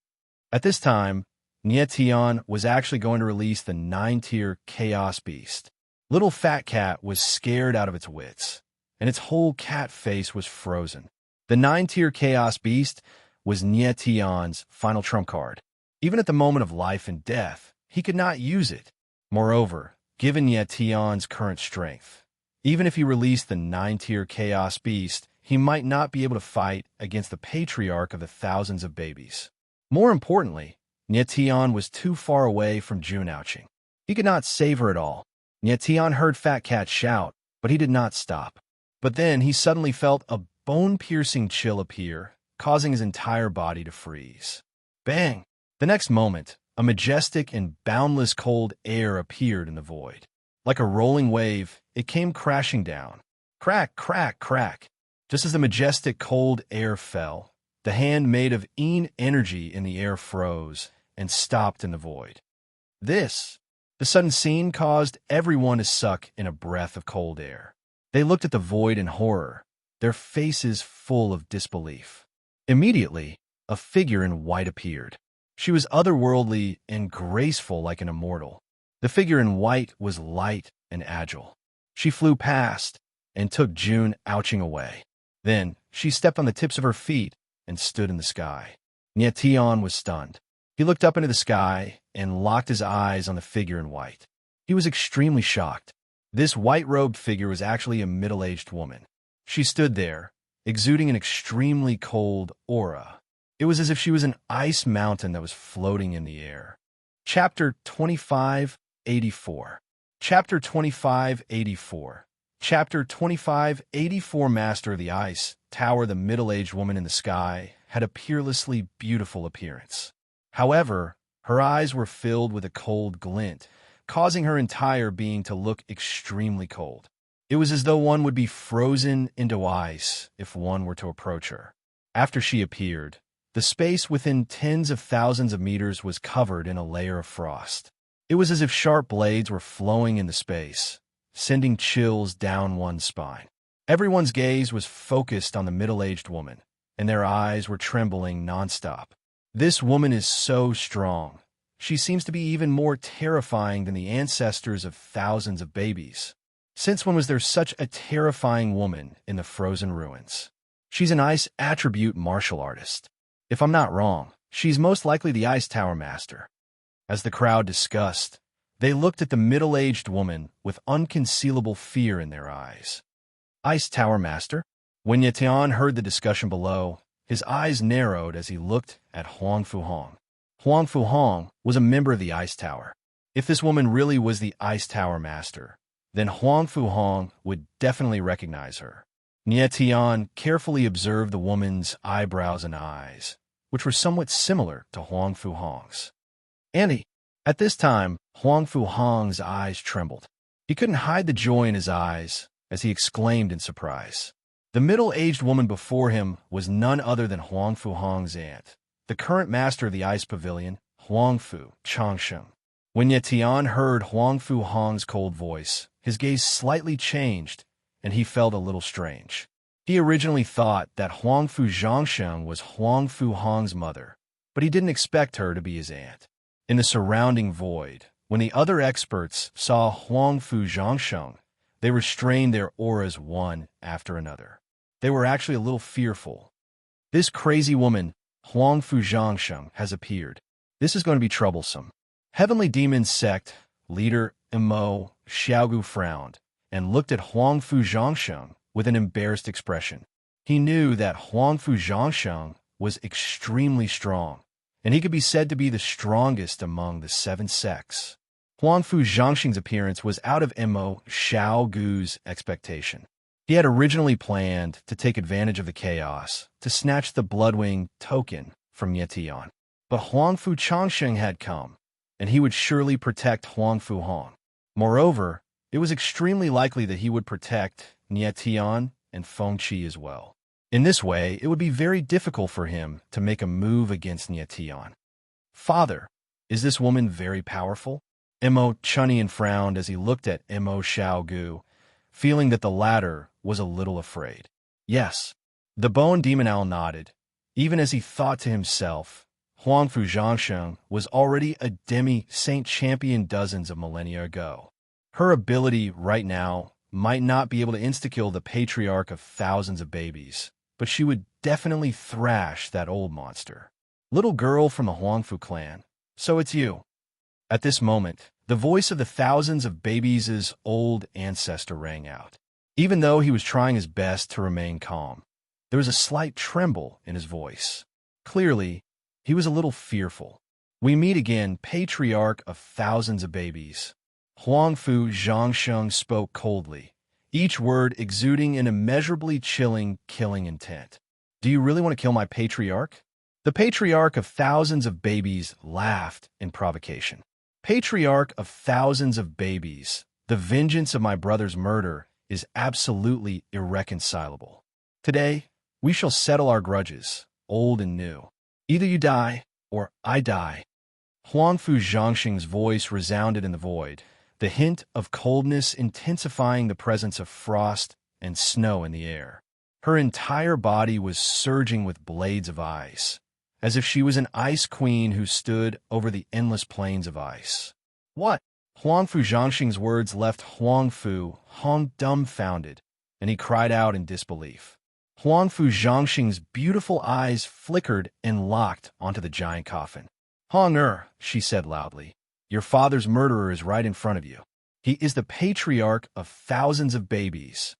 At this time, Nietian was actually going to release the 9-tier Chaos Beast. Little Fat Cat was scared out of its wits, and its whole cat face was frozen. The 9-tier Chaos Beast was Nietian's final trump card. Even at the moment of life and death, he could not use it. Moreover, given Nietian's current strength, even if he released the 9-tier Chaos Beast, he might not be able to fight against the patriarch of the thousands of babies. More importantly, Nietian was too far away from Junouching. He could not save her at all. Nietian heard Fat Cat shout, but he did not stop. But then he suddenly felt a bone-piercing chill appear, causing his entire body to freeze. Bang! The next moment, a majestic and boundless cold air appeared in the void. Like a rolling wave, it came crashing down. Crack, crack, crack. Just as the majestic cold air fell, the hand made of energy in the air froze and stopped in the void. The sudden scene caused everyone to suck in a breath of cold air. They looked at the void in horror, their faces full of disbelief. Immediately, a figure in white appeared. She was otherworldly and graceful like an immortal. The figure in white was light and agile. She flew past and took Junouching away. Then, she stepped on the tips of her feet and stood in the sky. Nietian was stunned. He looked up into the sky and locked his eyes on the figure in white. He was extremely shocked. This white-robed figure was actually a middle-aged woman. She stood there, exuding an extremely cold aura. It was as if she was an ice mountain that was floating in the air. Chapter 2584. Chapter 2584. Chapter 2584. Master of the Ice Tower. The middle-aged woman in the sky had a peerlessly beautiful appearance. However, her eyes were filled with a cold glint, causing her entire being to look extremely cold. It was as though one would be frozen into ice if one were to approach her. After she appeared, the space within tens of thousands of meters was covered in a layer of frost. It was as if sharp blades were flowing into space, sending chills down one's spine. Everyone's gaze was focused on the middle-aged woman, and their eyes were trembling nonstop. This woman is so strong. She seems to be even more terrifying than the ancestors of thousands of babies. Since when was there such a terrifying woman in the frozen ruins? She's an ice attribute martial artist. If I'm not wrong, she's most likely the Ice Tower Master. As the crowd discussed, they looked at the middle-aged woman with unconcealable fear in their eyes. Ice Tower Master? When Yetian heard the discussion below, his eyes narrowed as he looked at Huang Fuhong. Huang Fuhong was a member of the Ice Tower. If this woman really was the Ice Tower Master, then Huang Fuhong would definitely recognize her. Nietian carefully observed the woman's eyebrows and eyes, which were somewhat similar to Huang Fuhong's. Andy. At this time, Huang Fuhong's eyes trembled. He couldn't hide the joy in his eyes as he exclaimed in surprise. The middle-aged woman before him was none other than Huang Fuhong's aunt, the current master of the Ice Pavilion, Huang Fu Changsheng. When Yetian heard Huang Fuhong's cold voice, his gaze slightly changed, and he felt a little strange. He originally thought that Huang Fu Zhangsheng was Huang Fuhong's mother, but he didn't expect her to be his aunt. In the surrounding void, when the other experts saw Huang Fu Zhangsheng, they restrained their auras one after another. They were actually a little fearful. This crazy woman, Huang Fu Zhangsheng, has appeared. This is going to be troublesome. Heavenly Demon Sect leader Mo Xiaogu frowned and looked at Huang Fu Zhangsheng with an embarrassed expression. He knew that Huang Fu Zhangsheng was extremely strong, and he could be said to be the strongest among the 7 sects. Huang Fu Zhangsheng's appearance was out of Mo Xiaogu's expectation. He had originally planned to take advantage of the chaos to snatch the Bloodwing token from Yetian. But Huang Fu Changsheng had come, and he would surely protect Huang Fu Hong. Moreover, it was extremely likely that he would protect Nietian and Feng Qi as well. In this way, it would be very difficult for him to make a move against Nietian. Father, is this woman very powerful? Mo Chunian frowned as he looked at Mo Xiaogu, feeling that the latter was a little afraid. Yes. The Bone Demon Owl nodded, Even as he thought to himself, Huangfu Zhangsheng was already a demi-saint champion dozens of millennia ago. Her ability right now might not be able to insta-kill the patriarch of thousands of babies, but she would definitely thrash that old monster. Little girl from the Huangfu clan, so it's you. At this moment, the voice of the thousands of babies' old ancestor rang out. Even though he was trying his best to remain calm, there was a slight tremble in his voice. Clearly, he was a little fearful. We meet again, patriarch of thousands of babies. Huangfu Zhangsheng spoke coldly, each word exuding an immeasurably chilling, killing intent. Do you really want to kill my patriarch? The patriarch of thousands of babies laughed in provocation. Patriarch of thousands of babies, the vengeance of my brother's murder is absolutely irreconcilable. Today, we shall settle our grudges, old and new. Either you die, or I die. Huangfu Zhangsheng's voice resounded in the void, the hint of coldness intensifying the presence of frost and snow in the air. Her entire body was surging with blades of ice, as if she was an ice queen who stood over the endless plains of ice. What? Huangfu Zhangsheng's words left Huangfu Hong dumbfounded, and he cried out in disbelief. Huangfu Zhangsheng's beautiful eyes flickered and locked onto the giant coffin. Hong she said loudly, your father's murderer is right in front of you. He is the patriarch of thousands of babies.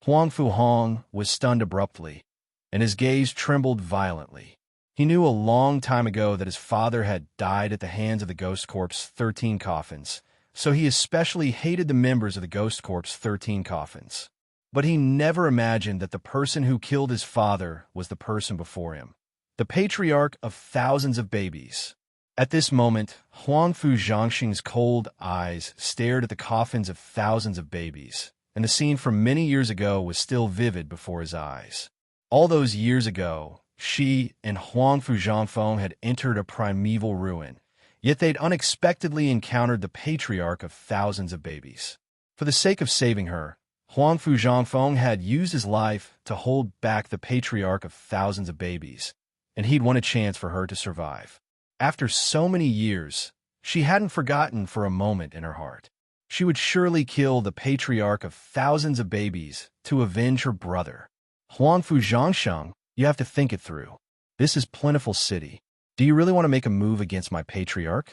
Huangfu Hong was stunned abruptly, and his gaze trembled violently. He knew a long time ago that his father had died at the hands of the Ghost Corps' 13 coffins, so he especially hated the members of the Ghost Corps' 13 coffins. But he never imagined that the person who killed his father was the person before him, the patriarch of thousands of babies. At this moment, Huangfu Zhangsheng's cold eyes stared at the coffins of thousands of babies, and the scene from many years ago was still vivid before his eyes. All those years ago, she and Huangfu Zhangfeng had entered a primeval ruin, yet they'd unexpectedly encountered the patriarch of thousands of babies. For the sake of saving her, Huangfu Zhangfeng had used his life to hold back the patriarch of thousands of babies, and he'd won a chance for her to survive. After so many years, she hadn't forgotten for a moment in her heart. She would surely kill the patriarch of thousands of babies to avenge her brother. Huangfu Zhangsheng, you have to think it through. This is Plentiful City. Do you really want to make a move against my patriarch?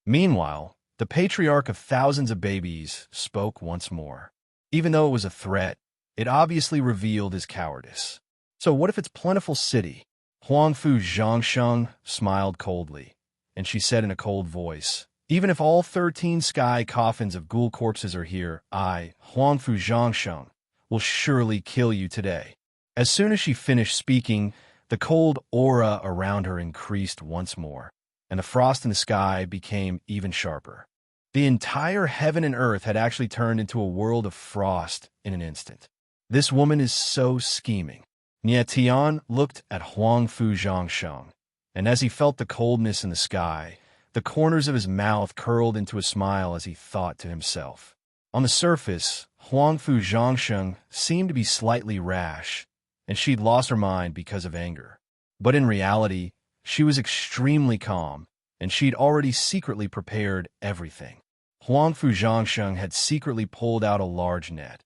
Meanwhile, the patriarch of thousands of babies spoke once more. Even though it was a threat, it obviously revealed his cowardice. So what if it's Plentiful City? Huangfu Zhangsheng smiled coldly, and she said in a cold voice, even if all 13 sky coffins of ghoul corpses are here, I, Huangfu Zhangsheng, will surely kill you today. As soon as she finished speaking, the cold aura around her increased once more, and the frost in the sky became even sharper. The entire heaven and earth had actually turned into a world of frost in an instant. This woman is so scheming. Nie Tian looked at Huangfu Zhangsheng, and as he felt the coldness in the sky, the corners of his mouth curled into a smile as he thought to himself. On the surface, Huangfu Zhangsheng seemed to be slightly rash, and she'd lost her mind because of anger. But in reality, she was extremely calm, and she'd already secretly prepared everything. Huangfu Zhangsheng had secretly pulled out a large net,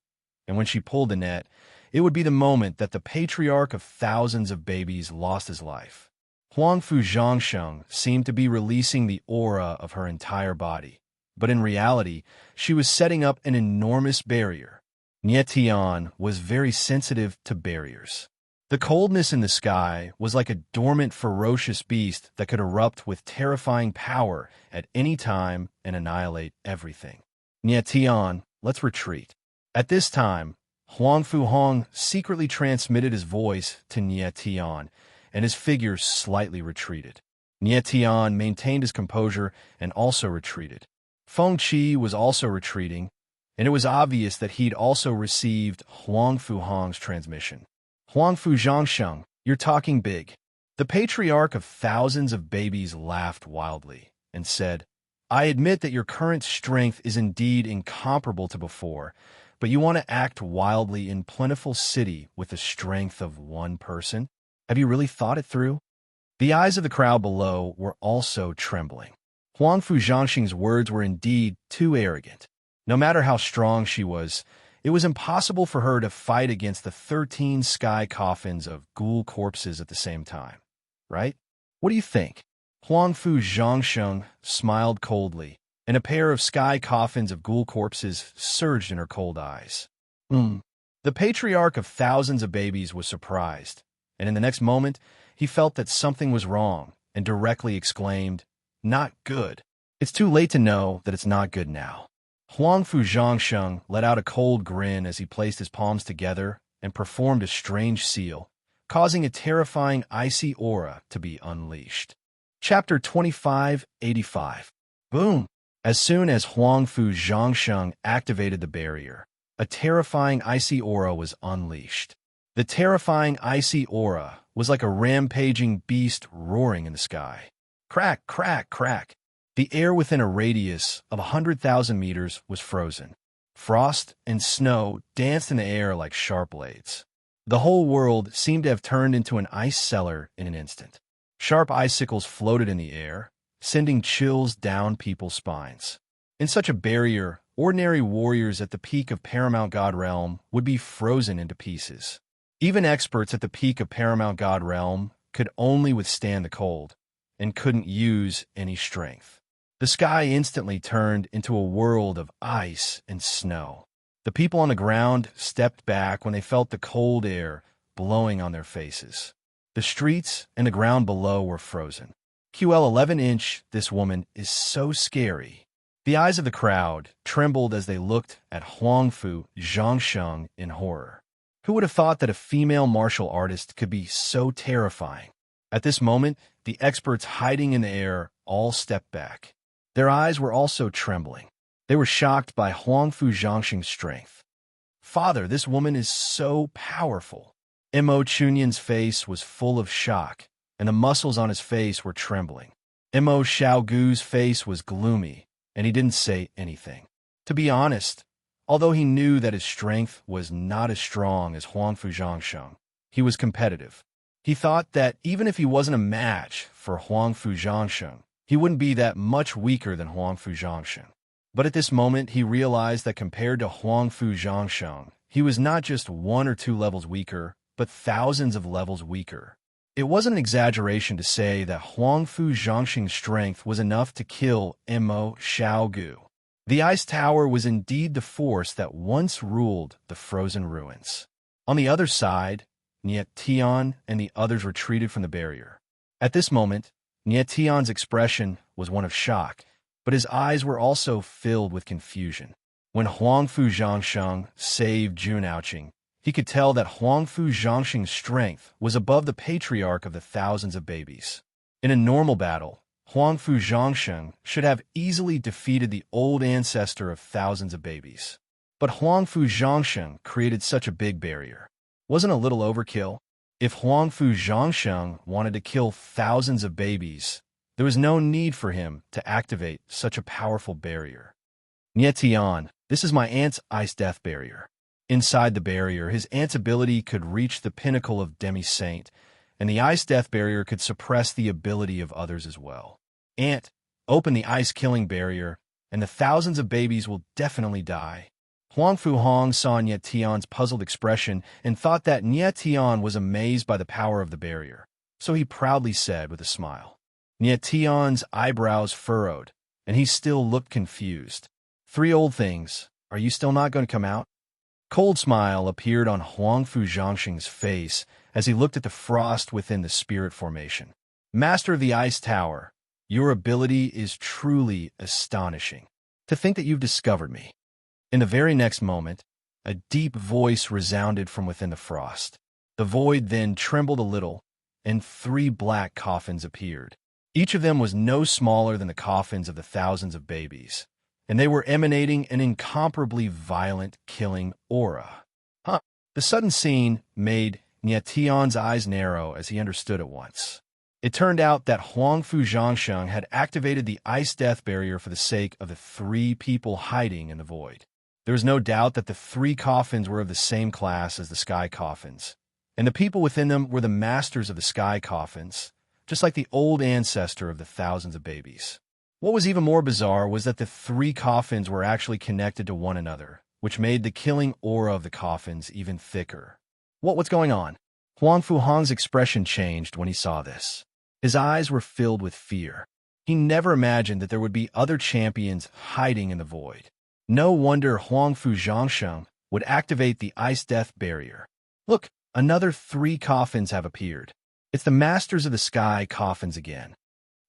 and when she pulled the net, it would be the moment that the patriarch of thousands of babies lost his life. Huangfu Zhangsheng seemed to be releasing the aura of her entire body, but in reality, she was setting up an enormous barrier. Nie Tian was very sensitive to barriers. The coldness in the sky was like a dormant, ferocious beast that could erupt with terrifying power at any time and annihilate everything. Nie Tian, let's retreat. At this time, Huangfu Hong secretly transmitted his voice to Nie Tian, and his figure slightly retreated. Nie Tian maintained his composure and also retreated. Feng Qi was also retreating, and it was obvious that he'd also received Huangfu Hong's transmission. Huangfu Zhangsheng, you're talking big. The patriarch of thousands of babies laughed wildly and said, I admit that your current strength is indeed incomparable to before, but you want to act wildly in Plentiful City with the strength of one person? Have you really thought it through? The eyes of the crowd below were also trembling. Huangfu Zhangxing's words were indeed too arrogant. No matter how strong she was, it was impossible for her to fight against the 13 sky coffins of ghoul corpses at the same time. Right? What do you think? Huangfu Zhangsheng smiled coldly, and a pair of sky coffins of ghoul corpses surged in her cold eyes. The patriarch of thousands of babies was surprised, and in the next moment, he felt that something was wrong and directly exclaimed, "Not good." It's too late to know that it's not good now. Huangfu Zhangsheng let out a cold grin as he placed his palms together and performed a strange seal, causing a terrifying icy aura to be unleashed. Chapter 2585. Boom! As soon as Huangfu Zhangsheng activated the barrier, a terrifying icy aura was unleashed. The terrifying icy aura was like a rampaging beast roaring in the sky. Crack, crack, crack. The air within a radius of 100,000 meters was frozen. Frost and snow danced in the air like sharp blades. The whole world seemed to have turned into an ice cellar in an instant. Sharp icicles floated in the air, sending chills down people's spines. In such a barrier, ordinary warriors at the peak of Paramount God Realm would be frozen into pieces. Even experts at the peak of Paramount God Realm could only withstand the cold and couldn't use any strength. The sky instantly turned into a world of ice and snow. The people on the ground stepped back when they felt the cold air blowing on their faces. The streets and the ground below were frozen. QL 11-inch, this woman is so scary. The eyes of the crowd trembled as they looked at Huangfu Zhangsheng in horror. Who would have thought that a female martial artist could be so terrifying? At this moment, the experts hiding in the air all stepped back. Their eyes were also trembling. They were shocked by Huangfu Zhangxing's strength. Father, this woman is so powerful. Mo Chunyan's face was full of shock, and the muscles on his face were trembling. Mo Xiaogu's face was gloomy, and he didn't say anything. To be honest, although he knew that his strength was not as strong as Huangfu Zhangsheng, he was competitive. He thought that even if he wasn't a match for Huangfu Zhangsheng, he wouldn't be that much weaker than Huangfu Zhangsheng. But at this moment, he realized that compared to Huangfu Zhangsheng, he was not just 1 or 2 levels weaker, but thousands of levels weaker. It wasn't an exaggeration to say that Huangfu Zhangxing's strength was enough to kill Mo Xiaogu. The ice tower was indeed the force that once ruled the frozen ruins. On the other side, Niet Tian and the others retreated from the barrier. At this moment, Niet Tian's expression was one of shock, but his eyes were also filled with confusion. When Huangfu Zhangsheng saved Jun Aoqing, he could tell that Huangfu Zhangxing's strength was above the patriarch of the thousands of babies. In a normal battle, Huangfu Zhangsheng should have easily defeated the old ancestor of thousands of babies. But Huangfu Zhangsheng created such a big barrier. Wasn't a little overkill? If Huangfu Zhangsheng wanted to kill thousands of babies, there was no need for him to activate such a powerful barrier. Niet Tian, this is my aunt's ice death barrier. Inside the barrier, his aunt's ability could reach the pinnacle of demi-saint, and the ice death barrier could suppress the ability of others as well. Aunt, open the ice-killing barrier, and the thousands of babies will definitely die. Huangfu Hong saw Niet Tian's puzzled expression and thought that Niet Tian was amazed by the power of the barrier, so he proudly said with a smile. Niet Tian's eyebrows furrowed, and he still looked confused. 3 old things, are you still not going to come out? Cold smile appeared on Huangfu Zhangxing's face as he looked at the frost within the spirit formation. Master of the Ice Tower, your ability is truly astonishing. To think that you've discovered me. In the very next moment, a deep voice resounded from within the frost. The void then trembled a little, and 3 black coffins appeared. Each of them was no smaller than the coffins of the thousands of babies, and they were emanating an incomparably violent, killing aura. The sudden scene made Niet Tian's eyes narrow as he understood at once. It turned out that Huangfu Zhangsheng had activated the ice death barrier for the sake of the 3 people hiding in the void. There was no doubt that the 3 coffins were of the same class as the sky coffins, and the people within them were the masters of the sky coffins, just like the old ancestor of the thousands of babies. What was even more bizarre was that the three coffins were actually connected to one another, which made the killing aura of the coffins even thicker. What's going on? Huang Fuhang's expression changed when he saw this. His eyes were filled with fear. He never imagined that there would be other champions hiding in the void. No wonder Huang Fu Zhangsheng would activate the ice death barrier. Look, another three coffins have appeared. It's the masters of the sky coffins again.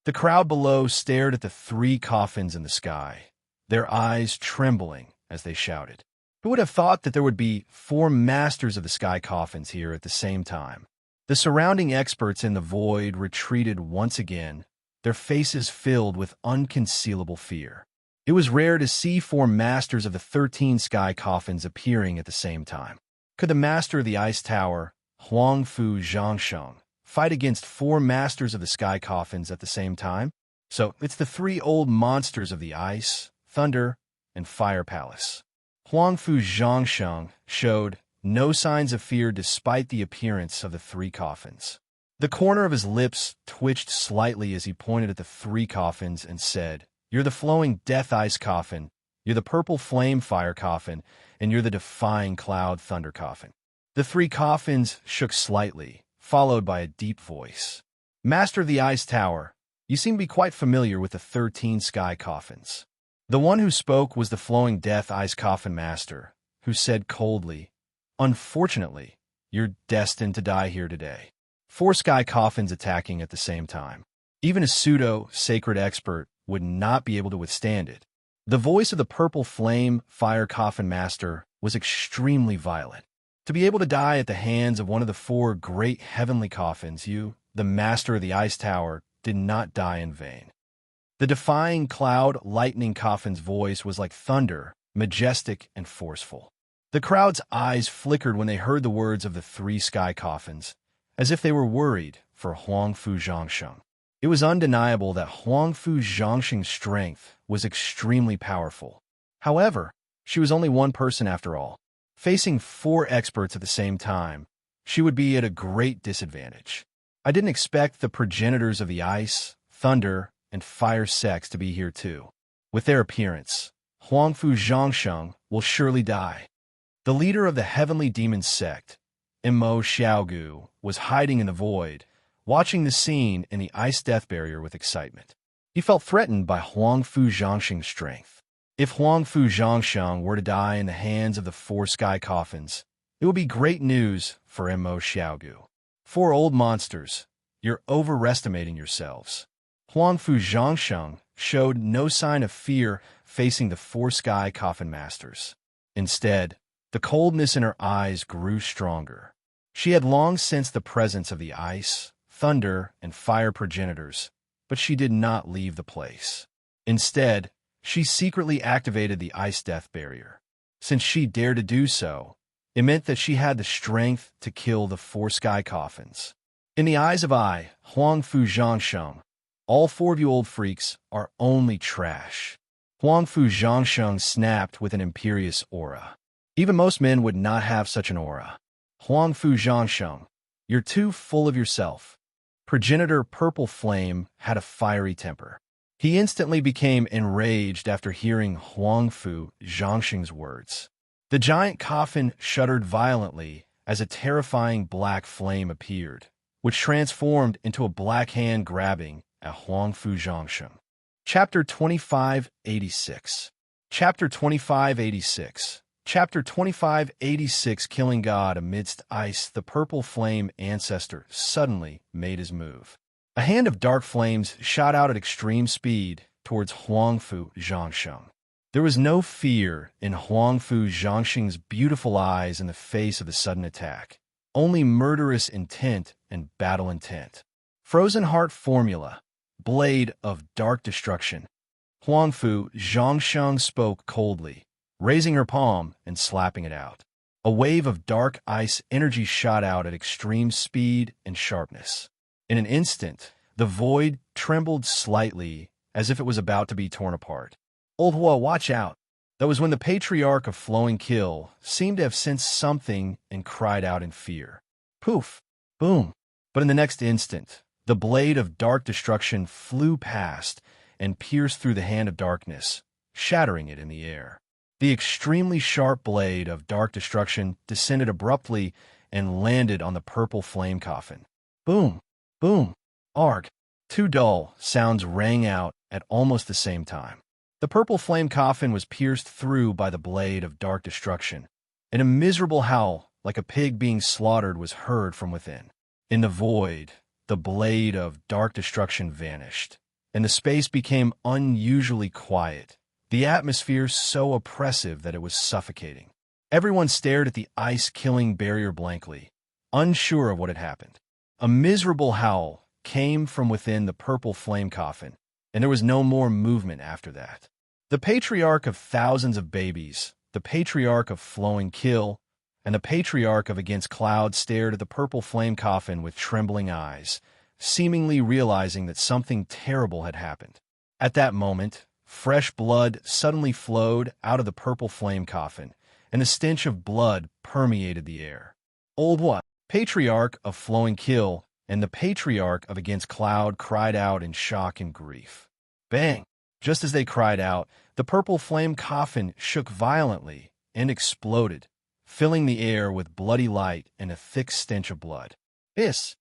The crowd below stared at the three coffins in the sky, their eyes trembling as they shouted. Who would have thought that there would be four masters of the sky coffins here at the same time? The surrounding experts in the void retreated once again, their faces filled with unconcealable fear. It was rare to see four masters of the 13 sky coffins appearing at the same time. Could the master of the ice tower, Huang Fu Zhangsheng, fight against four masters of the sky coffins at the same time? So it's the three old monsters of the ice, thunder, and fire palace. Huang Fu Zhangsheng showed no signs of fear despite the appearance of the three coffins. The corner of his lips twitched slightly as he pointed at the three coffins and said, "You're the flowing death ice coffin, you're the purple flame fire coffin, and you're the defying cloud thunder coffin." The three coffins shook slightly, followed by a deep voice. "Master of the ice tower, you seem to be quite familiar with the 13 sky coffins." The one who spoke was the flowing death ice coffin master, who said coldly, "Unfortunately, you're destined to die here today." Four sky coffins attacking at the same time. Even a pseudo-sacred expert would not be able to withstand it. The voice of the purple flame fire coffin master was extremely violent. To be able to die at the hands of one of the four great heavenly coffins, you, the master of the ice tower, did not die in vain. The defying cloud lightning coffin's voice was like thunder, majestic and forceful. The crowd's eyes flickered when they heard the words of the three sky coffins, as if they were worried for Huang Fu Zhangsheng. It was undeniable that Huang Fu Zhangsheng's strength was extremely powerful. However, she was only one person after all. Facing four experts at the same time, she would be at a great disadvantage. I didn't expect the progenitors of the ice, thunder, and fire sects to be here too. With their appearance, Huang Fu Zhangsheng will surely die. The leader of the heavenly demon sect, Mo Xiaogu, was hiding in the void, watching the scene in the ice death barrier with excitement. He felt threatened by Huang Fu Zhangsheng's strength. If Huang Fu Zhangsheng were to die in the hands of the four sky coffins, it would be great news for Mo Xiaogu. Four old monsters, you're overestimating yourselves. Huang Fu Zhangsheng showed no sign of fear facing the four sky coffin masters. Instead, the coldness in her eyes grew stronger. She had long sensed the presence of the ice, thunder, and fire progenitors, but she did not leave the place. Instead, she secretly activated the ice death barrier. Since she dared to do so, it meant that she had the strength to kill the four sky coffins. In the eyes of Huang Fu Zhangsheng, all four of you old freaks are only trash. Huang Fu Zhangsheng snapped with an imperious aura. Even most men would not have such an aura. Huang Fu Zhangsheng, you're too full of yourself. Progenitor Purple Flame had a fiery temper. He instantly became enraged after hearing Huang Fu Zhangsheng's words. The giant coffin shuddered violently as a terrifying black flame appeared, which transformed into a black hand grabbing at Huang Fu Zhangsheng. Chapter 2586. Chapter 2586. Chapter 2586. Killing God amidst ice. The purple flame ancestor suddenly made his move. A hand of dark flames shot out at extreme speed towards Huang Fu Zhangsheng. There was no fear in Huang Fu Zhangsheng's beautiful eyes in the face of the sudden attack, only murderous intent and battle intent. Frozen Heart Formula, Blade of Dark Destruction. Huang Fu Zhangsheng spoke coldly, raising her palm and slapping it out. A wave of dark ice energy shot out at extreme speed and sharpness. In an instant, the void trembled slightly as if it was about to be torn apart. Old Hua, watch out! That was when the patriarch of Flowing Kill seemed to have sensed something and cried out in fear. Poof! Boom! But in the next instant, the blade of dark destruction flew past and pierced through the hand of darkness, shattering it in the air. The extremely sharp blade of dark destruction descended abruptly and landed on the purple flame coffin. Boom! Boom! Arg! Two dull sounds rang out at almost the same time. The purple flame coffin was pierced through by the blade of dark destruction, and a miserable howl, like a pig being slaughtered, was heard from within. In the void, the blade of dark destruction vanished, and the space became unusually quiet, the atmosphere so oppressive that it was suffocating. Everyone stared at the ice-killing barrier blankly, unsure of what had happened. A miserable howl came from within the purple flame coffin, and there was no more movement after that. The patriarch of thousands of babies, the patriarch of flowing kill, and the patriarch of Against Cloud stared at the purple flame coffin with trembling eyes, seemingly realizing that something terrible had happened. At that moment, fresh blood suddenly flowed out of the purple flame coffin, and the stench of blood permeated the air. Old what? Patriarch of flowing kill and the patriarch of Against Cloud cried out in shock and grief. Bang! Just as they cried out, the purple flame coffin shook violently and exploded, filling the air with bloody light and a thick stench of blood. This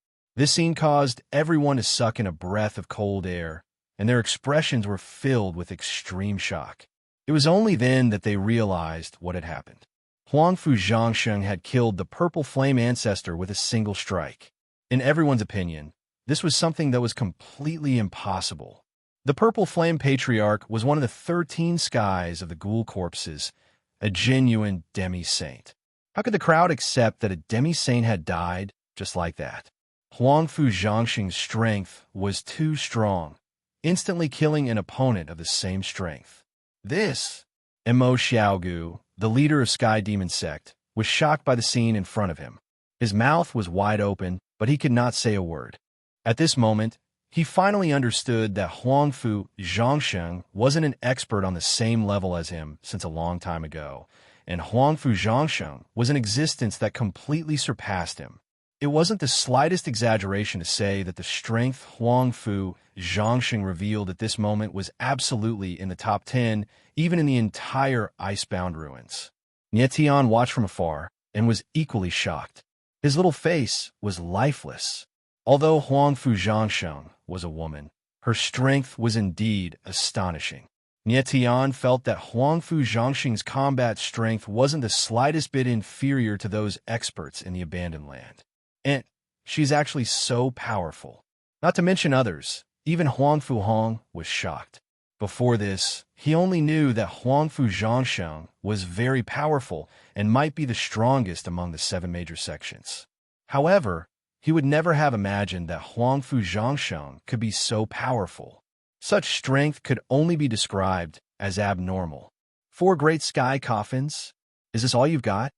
scene caused everyone to suck in a breath of cold air, and their expressions were filled with extreme shock. It was only then that they realized what had happened. Huangfu Zhangsheng had killed the purple flame ancestor with a single strike. In everyone's opinion, this was something that was completely impossible. The purple flame patriarch was one of the 13 skies of the ghoul corpses, a genuine demi-saint. How could the crowd accept that a demi-saint had died just like that? Huangfu Zhangsheng's strength was too strong, instantly killing an opponent of the same strength. This, Mo Xiaogu, the leader of Sky Demon Sect, was shocked by the scene in front of him. His mouth was wide open, but he could not say a word. At this moment, he finally understood that Huangfu Zhangsheng wasn't an expert on the same level as him since a long time ago, and Huangfu Zhangsheng was an existence that completely surpassed him. It wasn't the slightest exaggeration to say that the strength Huangfu Zhangsheng revealed at this moment was absolutely in the top 10, even in the entire Icebound Ruins. Nietian watched from afar and was equally shocked. His little face was lifeless. Although Huangfu Zhangsheng was a woman, her strength was indeed astonishing. Nietian felt that Huangfu Zhangsheng's combat strength wasn't the slightest bit inferior to those experts in the Abandoned Land. And she's actually so powerful. Not to mention others, even Huangfu Hong was shocked. Before this, he only knew that Huangfu Zhangsheng was very powerful and might be the strongest among the 7 major sections. However, he would never have imagined that Huangfu Zhangsheng could be so powerful. Such strength could only be described as abnormal. 4 great sky coffins? Is this all you've got?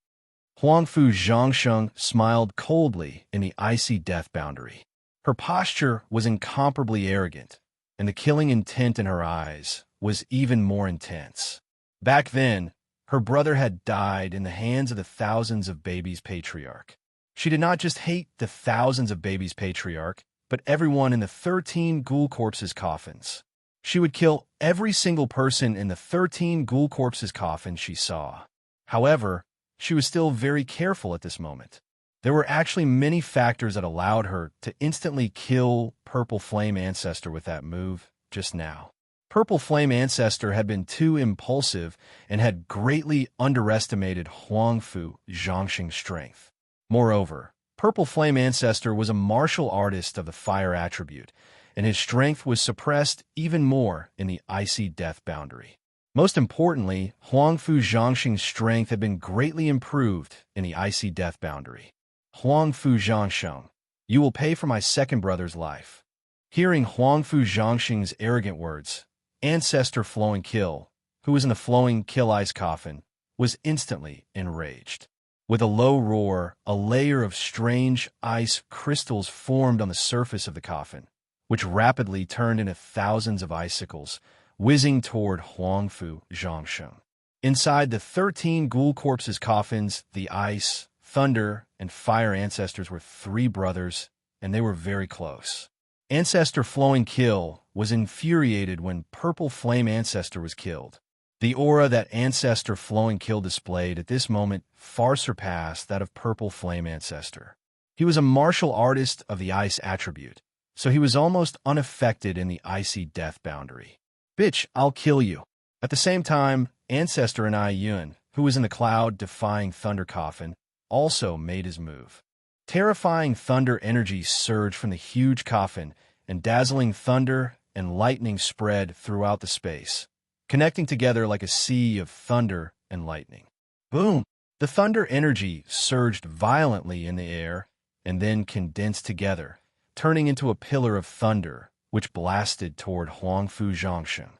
Huangfu Zhangsheng smiled coldly in the icy death boundary. Her posture was incomparably arrogant, and the killing intent in her eyes was even more intense. Back then, her brother had died in the hands of the thousands of babies patriarch. She did not just hate the thousands of babies patriarch, but everyone in the 13 ghoul corpses' coffins. She would kill every single person in the 13 ghoul corpses' coffins she saw. However, she was still very careful at this moment. There were actually many factors that allowed her to instantly kill Purple Flame Ancestor with that move just now. Purple Flame Ancestor had been too impulsive and had greatly underestimated Huangfu Zhangsheng's strength. Moreover, Purple Flame Ancestor was a martial artist of the fire attribute, and his strength was suppressed even more in the icy death boundary. Most importantly, Huangfu Zhangsheng's strength had been greatly improved in the icy death boundary. Huangfu Zhangsheng, you will pay for my second brother's life. Hearing Huangfu Zhangsheng's arrogant words, Ancestor Flowing Kill, who was in the Flowing Kill ice coffin, was instantly enraged. With a low roar, a layer of strange ice crystals formed on the surface of the coffin, which rapidly turned into thousands of icicles, whizzing toward Huangfu Zhangsheng. Inside the 13 ghoul corpses' coffins, the ice thunder and fire ancestors were three brothers, and they were very close. Ancestor Flowing Kill was infuriated when Purple Flame Ancestor was killed. The aura that Ancestor Flowing Kill displayed at this moment far surpassed that of Purple Flame Ancestor. He was a martial artist of the ice attribute, so he was almost unaffected in the icy death boundary. Bitch, I'll kill you. At the same time, Ancestor and Yun, who was in the cloud-defying thunder coffin, also made his move. Terrifying thunder energy surged from the huge coffin, and dazzling thunder and lightning spread throughout the space, connecting together like a sea of thunder and lightning. Boom! The thunder energy surged violently in the air and then condensed together, turning into a pillar of thunder, which blasted toward Huangfu Zhongshen.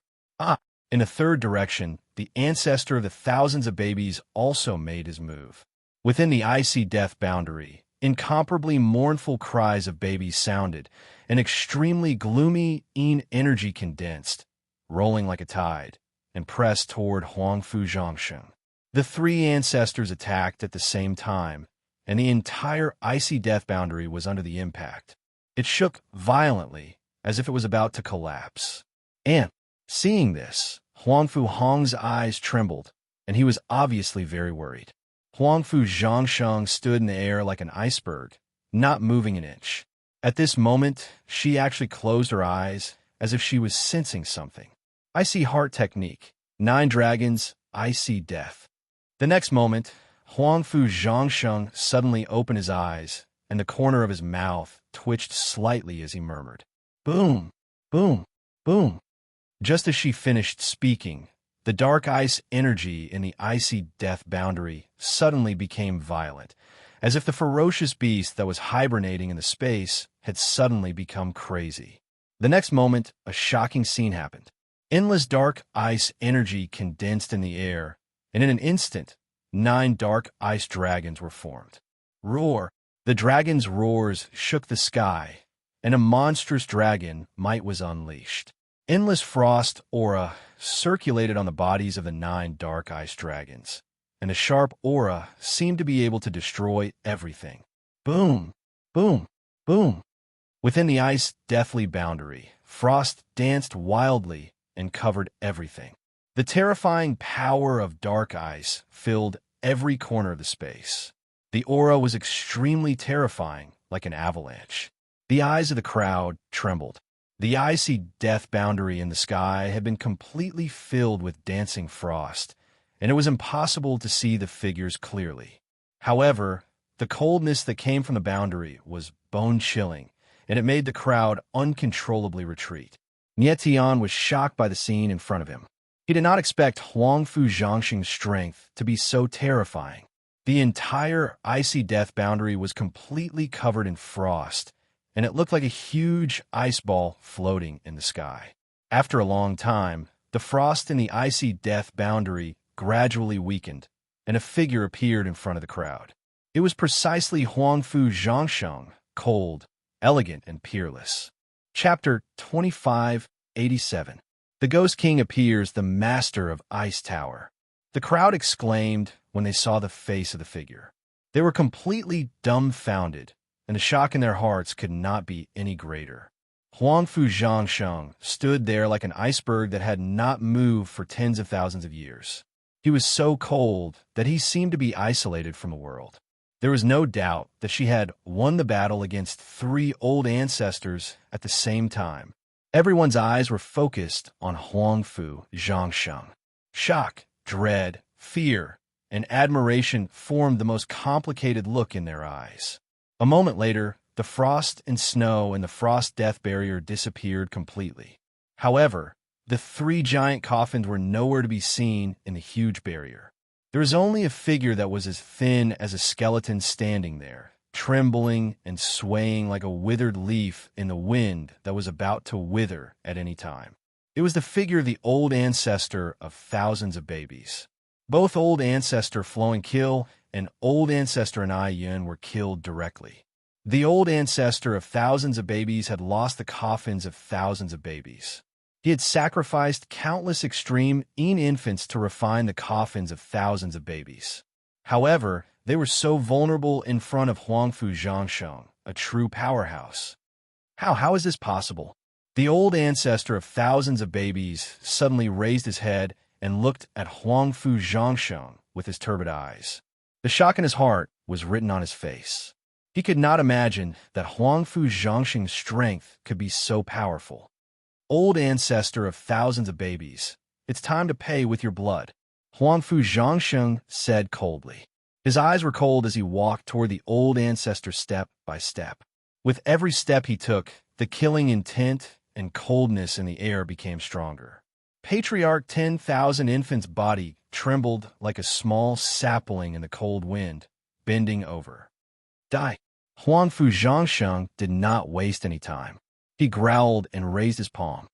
In a third direction, the ancestor of the thousands of babies also made his move. Within the icy death boundary, incomparably mournful cries of babies sounded, and extremely gloomy energy condensed, rolling like a tide, and pressed toward Huangfu Zhongshen. The three ancestors attacked at the same time, and the entire icy death boundary was under the impact. It shook violently, as if it was about to collapse. And, seeing this, Huangfu Hong's eyes trembled, and he was obviously very worried. Huangfu Zhongshen stood in the air like an iceberg, not moving an inch. At this moment, she actually closed her eyes, as if she was sensing something. Icy Heart Technique. 9 Dragons, Icy Death. The next moment, Huangfu Zhongshen suddenly opened his eyes, and the corner of his mouth twitched slightly as he murmured, "Boom! Boom! Boom!" Just as she finished speaking, the dark ice energy in the icy death boundary suddenly became violent, as if the ferocious beast that was hibernating in the space had suddenly become crazy. The next moment, a shocking scene happened. Endless dark ice energy condensed in the air, and in an instant, 9 dark ice dragons were formed. Roar! The dragon's roars shook the sky, and a monstrous dragon might was unleashed. Endless frost aura circulated on the bodies of the 9 dark ice dragons, and a sharp aura seemed to be able to destroy everything. Boom! Boom! Boom! Within the ice deathly boundary, frost danced wildly and covered everything. The terrifying power of dark ice filled every corner of the space. The aura was extremely terrifying, like an avalanche. The eyes of the crowd trembled. The icy death boundary in the sky had been completely filled with dancing frost, and it was impossible to see the figures clearly. However, the coldness that came from the boundary was bone-chilling, and it made the crowd uncontrollably retreat. Nie Tian was shocked by the scene in front of him. He did not expect Huangfu Zhongshen's strength to be so terrifying. The entire icy death boundary was completely covered in frost, and it looked like a huge ice ball floating in the sky. After a long time, the frost in the icy death boundary gradually weakened, and a figure appeared in front of the crowd. It was precisely Huangfu Zhongshen, cold, elegant, and peerless. Chapter 2587. The Ghost King appears, the master of Ice Tower. The crowd exclaimed when they saw the face of the figure. They were completely dumbfounded, and the shock in their hearts could not be any greater. Huangfu Zhongshen stood there like an iceberg that had not moved for tens of thousands of years. He was so cold that he seemed to be isolated from the world. There was no doubt that she had won the battle against 3 old ancestors at the same time. Everyone's eyes were focused on Huangfu Zhongshen. Shock, dread, fear, and admiration formed the most complicated look in their eyes. A moment later, the frost and snow and the frost death barrier disappeared completely. However, the 3 giant coffins were nowhere to be seen in the huge barrier. There was only a figure that was as thin as a skeleton standing there, trembling and swaying like a withered leaf in the wind that was about to wither at any time. It was the figure of the old ancestor of thousands of babies. Both old ancestor Flowing Kill and old ancestor and Yun were killed directly. The old ancestor of thousands of babies had lost the coffins of thousands of babies. He had sacrificed countless extreme infants to refine the coffins of thousands of babies. However, They were so vulnerable in front of Huangfu Zhangsheng, a true powerhouse. How is this possible? The old ancestor of thousands of babies suddenly raised his head and looked at Huangfu Zhangsheng with his turbid eyes. The shock in his heart was written on his face. He could not imagine that Huangfu Zhangsheng's strength could be so powerful. Old ancestor of thousands of babies, it's time to pay with your blood, Huangfu Zhangsheng said coldly. His eyes were cold as he walked toward the old ancestor step by step. With every step he took, the killing intent and coldness in the air became stronger. Patriarch 10,000 infant's body trembled like a small sapling in the cold wind, bending over. Die! Huangfu Zhangsheng did not waste any time. He growled and raised his palm.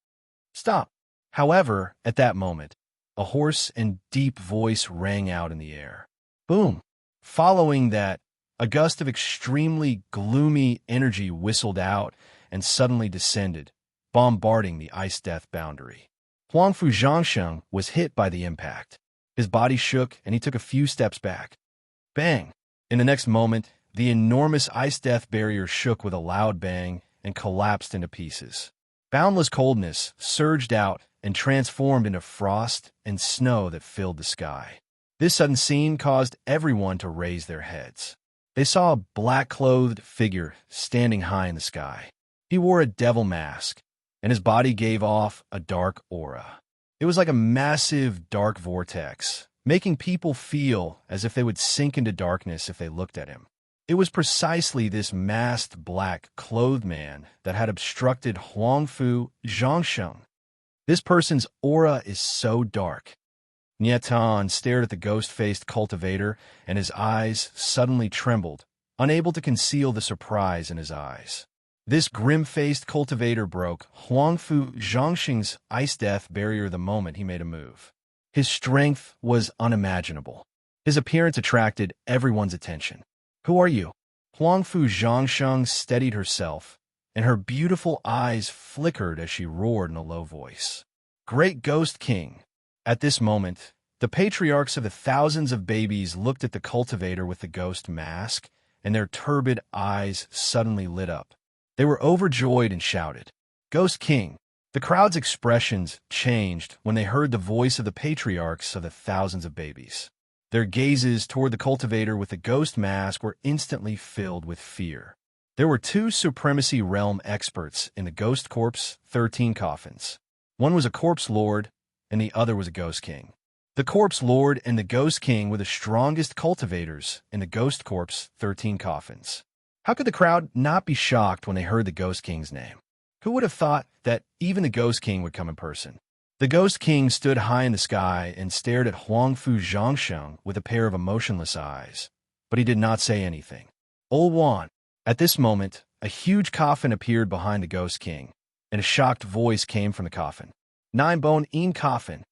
Stop! However, at that moment, a hoarse and deep voice rang out in the air. Boom! Following that, a gust of extremely gloomy energy whistled out and suddenly descended, bombarding the ice-death boundary. Huangfu Zhangsheng was hit by the impact. His body shook and he took a few steps back. Bang! In the next moment, the enormous ice-death barrier shook with a loud bang and collapsed into pieces. Boundless coldness surged out and transformed into frost and snow that filled the sky. This sudden scene caused everyone to raise their heads. They saw a black-clothed figure standing high in the sky. He wore a devil mask, and his body gave off a dark aura. It was like a massive dark vortex, making people feel as if they would sink into darkness if they looked at him. It was precisely this masked black-clothed man that had obstructed Huangfu Zhangsheng. This person's aura is so dark. Nietan stared at the ghost-faced cultivator, and his eyes suddenly trembled, unable to conceal the surprise in his eyes. This grim-faced cultivator broke Huangfu Zhangsheng's ice-death barrier the moment he made a move. His strength was unimaginable. His appearance attracted everyone's attention. Who are you? Huangfu Zhangsheng steadied herself, and her beautiful eyes flickered as she roared in a low voice. Great Ghost King. At this moment, the patriarchs of the thousands of babies looked at the cultivator with the ghost mask, and their turbid eyes suddenly lit up. They were overjoyed and shouted, Ghost King! The crowd's expressions changed when they heard the voice of the patriarchs of the thousands of babies. Their gazes toward the cultivator with the ghost mask were instantly filled with fear. There were two Supremacy Realm experts in the Ghost Corp's 13 coffins. One was a Corpse Lord, and the other was a Ghost King. The Corpse Lord and the Ghost King were the strongest cultivators in the Ghost Corp's 13 coffins. How could the crowd not be shocked when they heard the Ghost King's name? Who would have thought that even the Ghost King would come in person? The Ghost King stood high in the sky and stared at Huangfu Zhangsheng with a pair of emotionless eyes, but he did not say anything. Old Wan. At this moment, a huge coffin appeared behind the Ghost King, and a shocked voice came from the coffin. Nine-bone in coffin.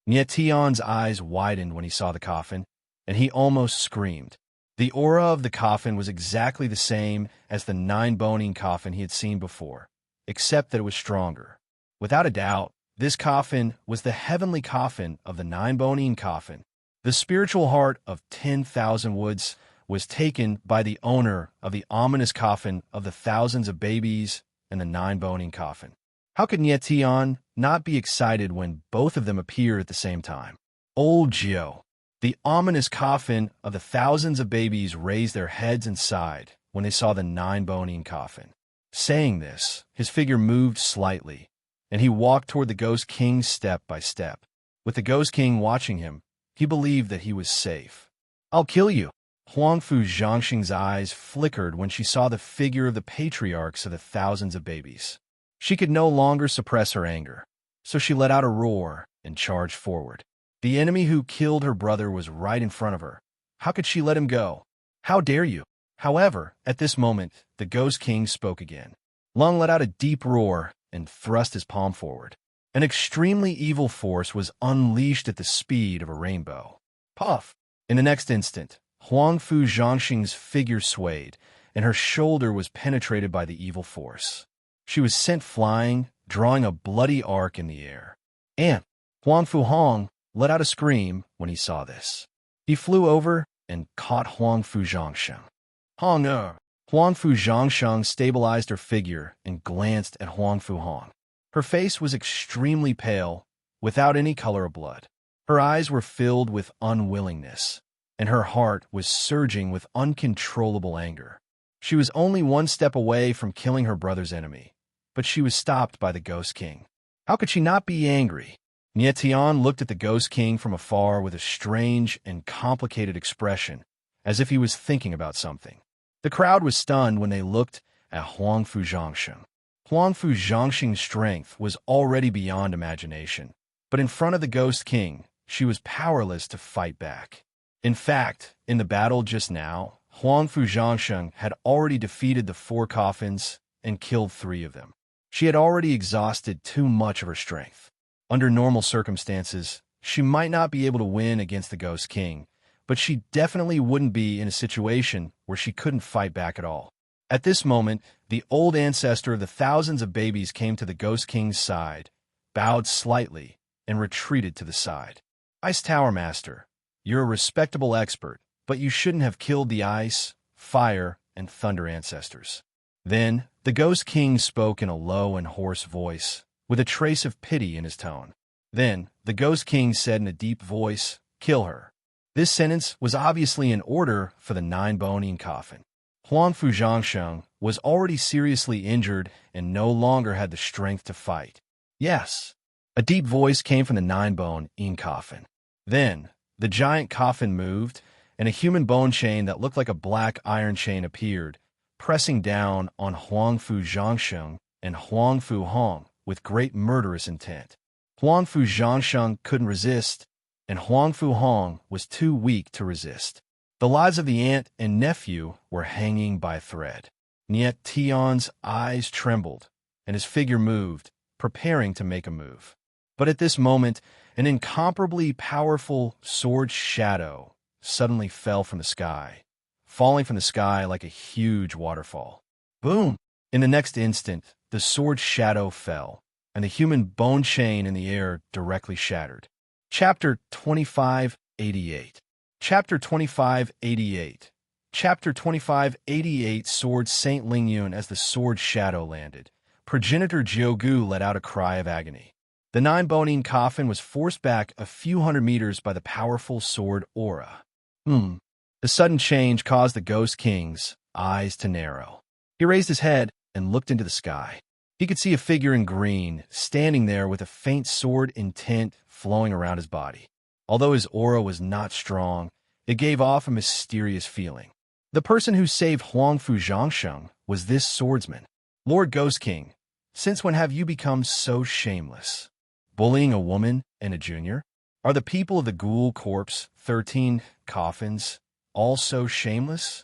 Nietion's eyes widened when he saw the coffin, and he almost screamed. The aura of the coffin was exactly the same as the nine-bone coffin he had seen before, except that it was stronger. Without a doubt, this coffin was the heavenly coffin of the nine-bone coffin. The spiritual heart of 10,000 woods was taken by the owner of the ominous coffin of the thousands of babies and the nine-bone coffin. How could Nietion not be excited when both of them appear at the same time? Old Gio. The ominous coffin of the thousands of babies raised their heads and sighed when they saw the nine-bone coffin. Saying this, his figure moved slightly, and he walked toward the Ghost King step by step. With the Ghost King watching him, he believed that he was safe. I'll kill you. Huangfu Zhangsheng's eyes flickered when she saw the figure of the patriarchs of the thousands of babies. She could no longer suppress her anger, so she let out a roar and charged forward. The enemy who killed her brother was right in front of her. How could she let him go? How dare you? However, at this moment, the Ghost King spoke again. Lung let out a deep roar and thrust his palm forward. An extremely evil force was unleashed at the speed of a rainbow. Puff! In the next instant, Huangfu Zhangsheng's figure swayed, and her shoulder was penetrated by the evil force. She was sent flying, drawing a bloody arc in the air. And Huangfu Hong let out a scream when he saw this. He flew over and caught Huang Fu Zhangsheng. Huang Fu Zhangsheng stabilized her figure and glanced at Huang Fu Hong. Her face was extremely pale, without any color of blood. Her eyes were filled with unwillingness, and her heart was surging with uncontrollable anger. She was only one step away from killing her brother's enemy, but she was stopped by the Ghost King. How could she not be angry? Nie Tian looked at the Ghost King from afar with a strange and complicated expression, as if he was thinking about something. The crowd was stunned when they looked at Huang Fu Zhangsheng. Huang Fu Zhangsheng's strength was already beyond imagination, but in front of the Ghost King, she was powerless to fight back. In fact, in the battle just now, Huang Fu Zhangsheng had already defeated the 4 coffins and killed 3 of them. She had already exhausted too much of her strength. Under normal circumstances, she might not be able to win against the Ghost King, but she definitely wouldn't be in a situation where she couldn't fight back at all. At this moment, the old ancestor of the thousands of babies came to the Ghost King's side, bowed slightly, and retreated to the side. Ice Tower Master, you're a respectable expert, but you shouldn't have killed the ice, fire, and thunder ancestors. Then, the Ghost King spoke in a low and hoarse voice, with a trace of pity in his tone. Then, the Ghost King said in a deep voice, "Kill her." This sentence was obviously an order for the 9-bone coffin. Huang Fu Zhangsheng was already seriously injured and no longer had the strength to fight. Yes. A deep voice came from the 9-bone coffin. Then, the giant coffin moved, and a human bone chain that looked like a black iron chain appeared, pressing down on Huang Fu Zhangsheng and Huang Fu Hong with great murderous intent. Huang Fu Zhangsheng couldn't resist, and Huang Fu Hong was too weak to resist. The lives of the aunt and nephew were hanging by a thread. Nie Tian's eyes trembled, and his figure moved, preparing to make a move. But at this moment, an incomparably powerful sword shadow suddenly fell from the sky, falling from the sky like a huge waterfall. Boom! In the next instant, the sword shadow fell, and the human bone chain in the air directly shattered. Chapter 2588. Chapter 2588. Chapter 2588. Sword Saint Lingyun. As the sword shadow landed, progenitor Jiugu let out a cry of agony. The 9-bone coffin was forced back a few hundred meters by the powerful sword aura. The sudden change caused the Ghost King's eyes to narrow. He raised his head and looked into the sky. He could see a figure in green, standing there with a faint sword intent flowing around his body. Although his aura was not strong, it gave off a mysterious feeling. The person who saved Huang Fu Zhangsheng was this swordsman. Lord Ghost King, since when have you become so shameless? Bullying a woman and a junior? Are the people of the Ghoul Corpse, 13 coffins, all so shameless?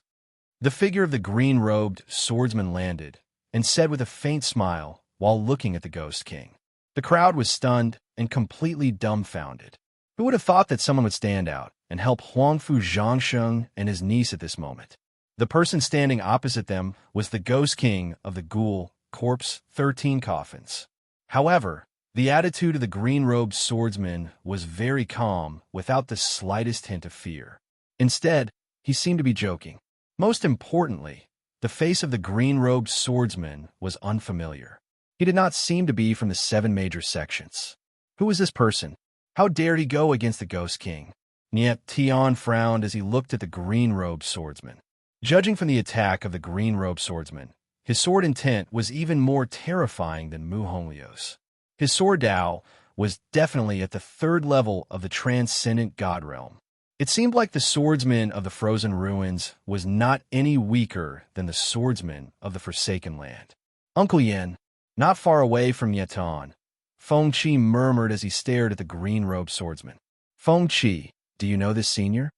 The figure of the green-robed swordsman landed and said with a faint smile while looking at the Ghost King. The crowd was stunned and completely dumbfounded. Who would have thought that someone would stand out and help Huang Fu Zhangsheng and his niece at this moment? The person standing opposite them was the Ghost King of the Ghoul Corpse, 13 coffins. However, the attitude of the green-robed swordsman was very calm, without the slightest hint of fear. Instead, he seemed to be joking. Most importantly, the face of the green-robed swordsman was unfamiliar. He did not seem to be from the 7 major sections. Who was this person? How dared he go against the Ghost King? Nie Tian frowned as he looked at the green-robed swordsman. Judging from the attack of the green-robed swordsman, his sword intent was even more terrifying than Mu Hongliu's. His sword Dao was definitely at the 3rd level of the transcendent god realm. It seemed like the swordsman of the frozen ruins was not any weaker than the swordsman of the Forsaken Land. Uncle Yen, not far away from Yetan, Feng Qi murmured as he stared at the green-robed swordsman. Feng Qi, do you know this senior?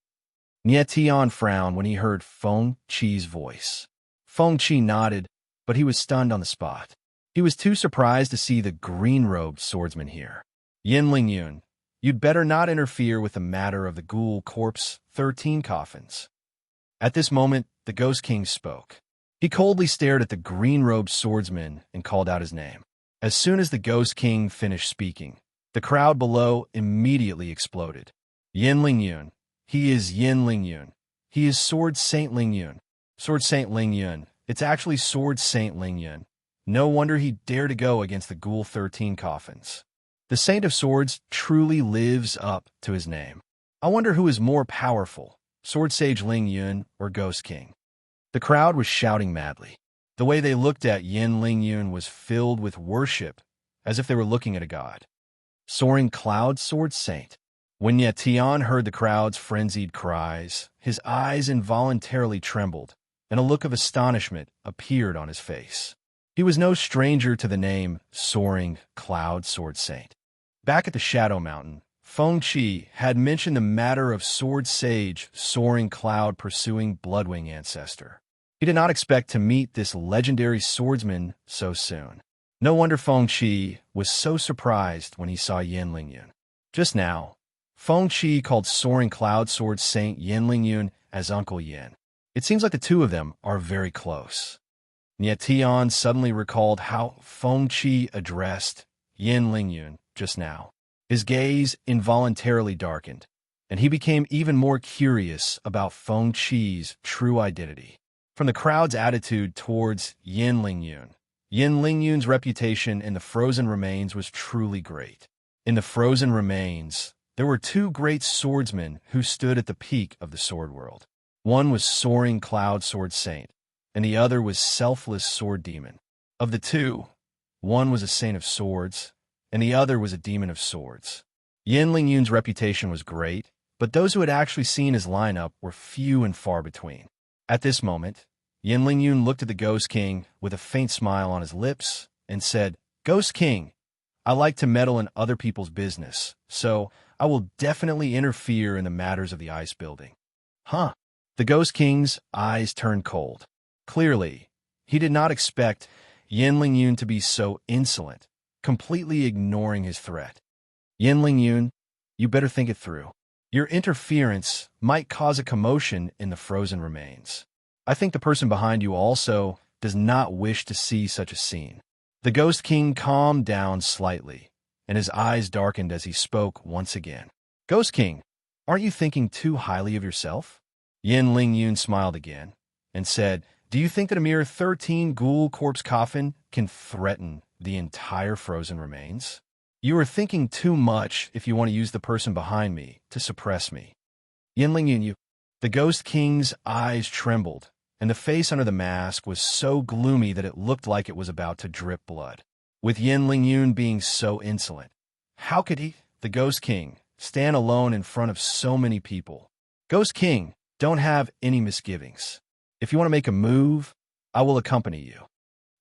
Nie Tian frowned when he heard Feng Qi's voice. Feng Qi nodded, but he was stunned on the spot. He was too surprised to see the green-robed swordsman here. Yin Lingyun, you'd better not interfere with the matter of the Ghoul Corpse, 13 coffins. At this moment, the Ghost King spoke. He coldly stared at the green-robed swordsman and called out his name. As soon as the Ghost King finished speaking, the crowd below immediately exploded. Yin Lingyun. He is Yin Lingyun. He is Sword Saint Ling Yun. Sword Saint Ling Yun. It's actually Sword Saint Ling Yun. No wonder he dared to go against the Ghoul 13 coffins. The Saint of Swords truly lives up to his name. I wonder who is more powerful, Sword Sage Ling Yun or Ghost King. The crowd was shouting madly. The way they looked at Yin Ling Yun was filled with worship, as if they were looking at a god. Soaring Cloud Sword Saint. When Ye Tian heard the crowd's frenzied cries, his eyes involuntarily trembled, and a look of astonishment appeared on his face. He was no stranger to the name Soaring Cloud Sword Saint. Back at the Shadow Mountain, Feng Qi had mentioned the matter of Sword Sage Soaring Cloud pursuing Bloodwing Ancestor. He did not expect to meet this legendary swordsman so soon. No wonder Feng Qi was so surprised when he saw Yin Ling Yun. Just now, Feng Qi called Soaring Cloud Sword Saint Yin Ling Yun as Uncle Yin. It seems like the two of them are very close. Nye Tian suddenly recalled how Feng Qi addressed Yin Ling Yun just now. His gaze involuntarily darkened, and he became even more curious about Feng Qi's true identity. From the crowd's attitude towards Yin Ling Yun's reputation in the frozen remains was truly great. In the frozen remains, there were two great swordsmen who stood at the peak of the sword world. One was Soaring Cloud Sword Saint, and the other was Selfless Sword Demon. Of the two, one was a Saint of Swords, and the other was a Demon of Swords. Yin Ling Yun's reputation was great, but those who had actually seen his lineup were few and far between. At this moment, Yin Ling Yun looked at the Ghost King with a faint smile on his lips and said, "Ghost King, I like to meddle in other people's business, so I will definitely interfere in the matters of the ice building." Huh? The Ghost King's eyes turned cold. Clearly, he did not expect Yin Ling Yun to be so insolent, completely ignoring his threat. Yin Ling Yun, you better think it through. Your interference might cause a commotion in the frozen remains. I think the person behind you also does not wish to see such a scene. The Ghost King calmed down slightly, and his eyes darkened as he spoke once again. Ghost King, aren't you thinking too highly of yourself? Yin Ling Yun smiled again and said, "Do you think that a mere 13 ghoul corpse coffin can threaten the entire frozen remains? You are thinking too much if you want to use the person behind me to suppress me." Yin Ling Yun, The Ghost King's eyes trembled, and the face under the mask was so gloomy that it looked like it was about to drip blood. With Yin Ling Yun being so insolent, how could he, the Ghost King, stand alone in front of so many people? Ghost King, don't have any misgivings. If you want to make a move, I will accompany you.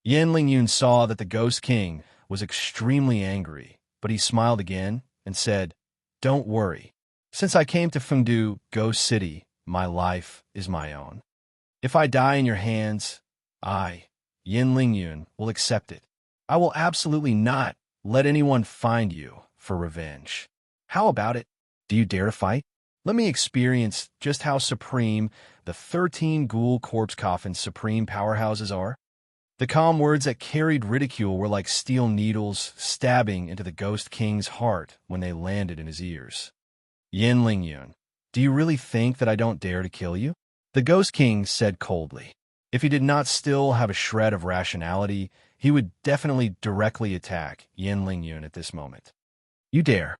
Yin Ling Yun saw that the Ghost King was extremely angry, but he smiled again and said, "Don't worry. Since I came to Fengdu, Ghost City, my life is my own. If I die in your hands, I, Yin Ling Yun, will accept it. I will absolutely not let anyone find you for revenge. How about it? Do you dare to fight? Let me experience just how supreme the 13 ghoul corpse coffin's supreme powerhouses are." The calm words that carried ridicule were like steel needles stabbing into the Ghost King's heart when they landed in his ears. Yin Ling Yun, do you really think that I don't dare to kill you? The Ghost King said coldly. If he did not still have a shred of rationality, he would definitely directly attack Yin Ling Yun at this moment. You dare.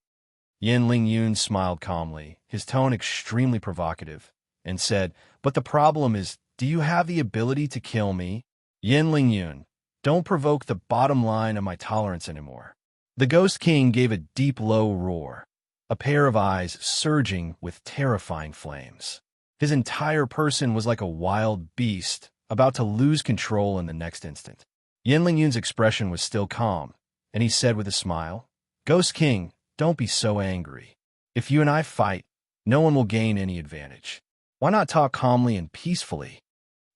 Yin Ling Yun smiled calmly, his tone extremely provocative, and said, "But the problem is, do you have the ability to kill me? Yin Ling Yun, don't provoke the bottom line of my tolerance anymore." The Ghost King gave a deep, low roar, a pair of eyes surging with terrifying flames. His entire person was like a wild beast, about to lose control in the next instant. Yin Ling Yun's expression was still calm, and he said with a smile, "Ghost King, don't be so angry. If you and I fight, no one will gain any advantage. Why not talk calmly and peacefully?"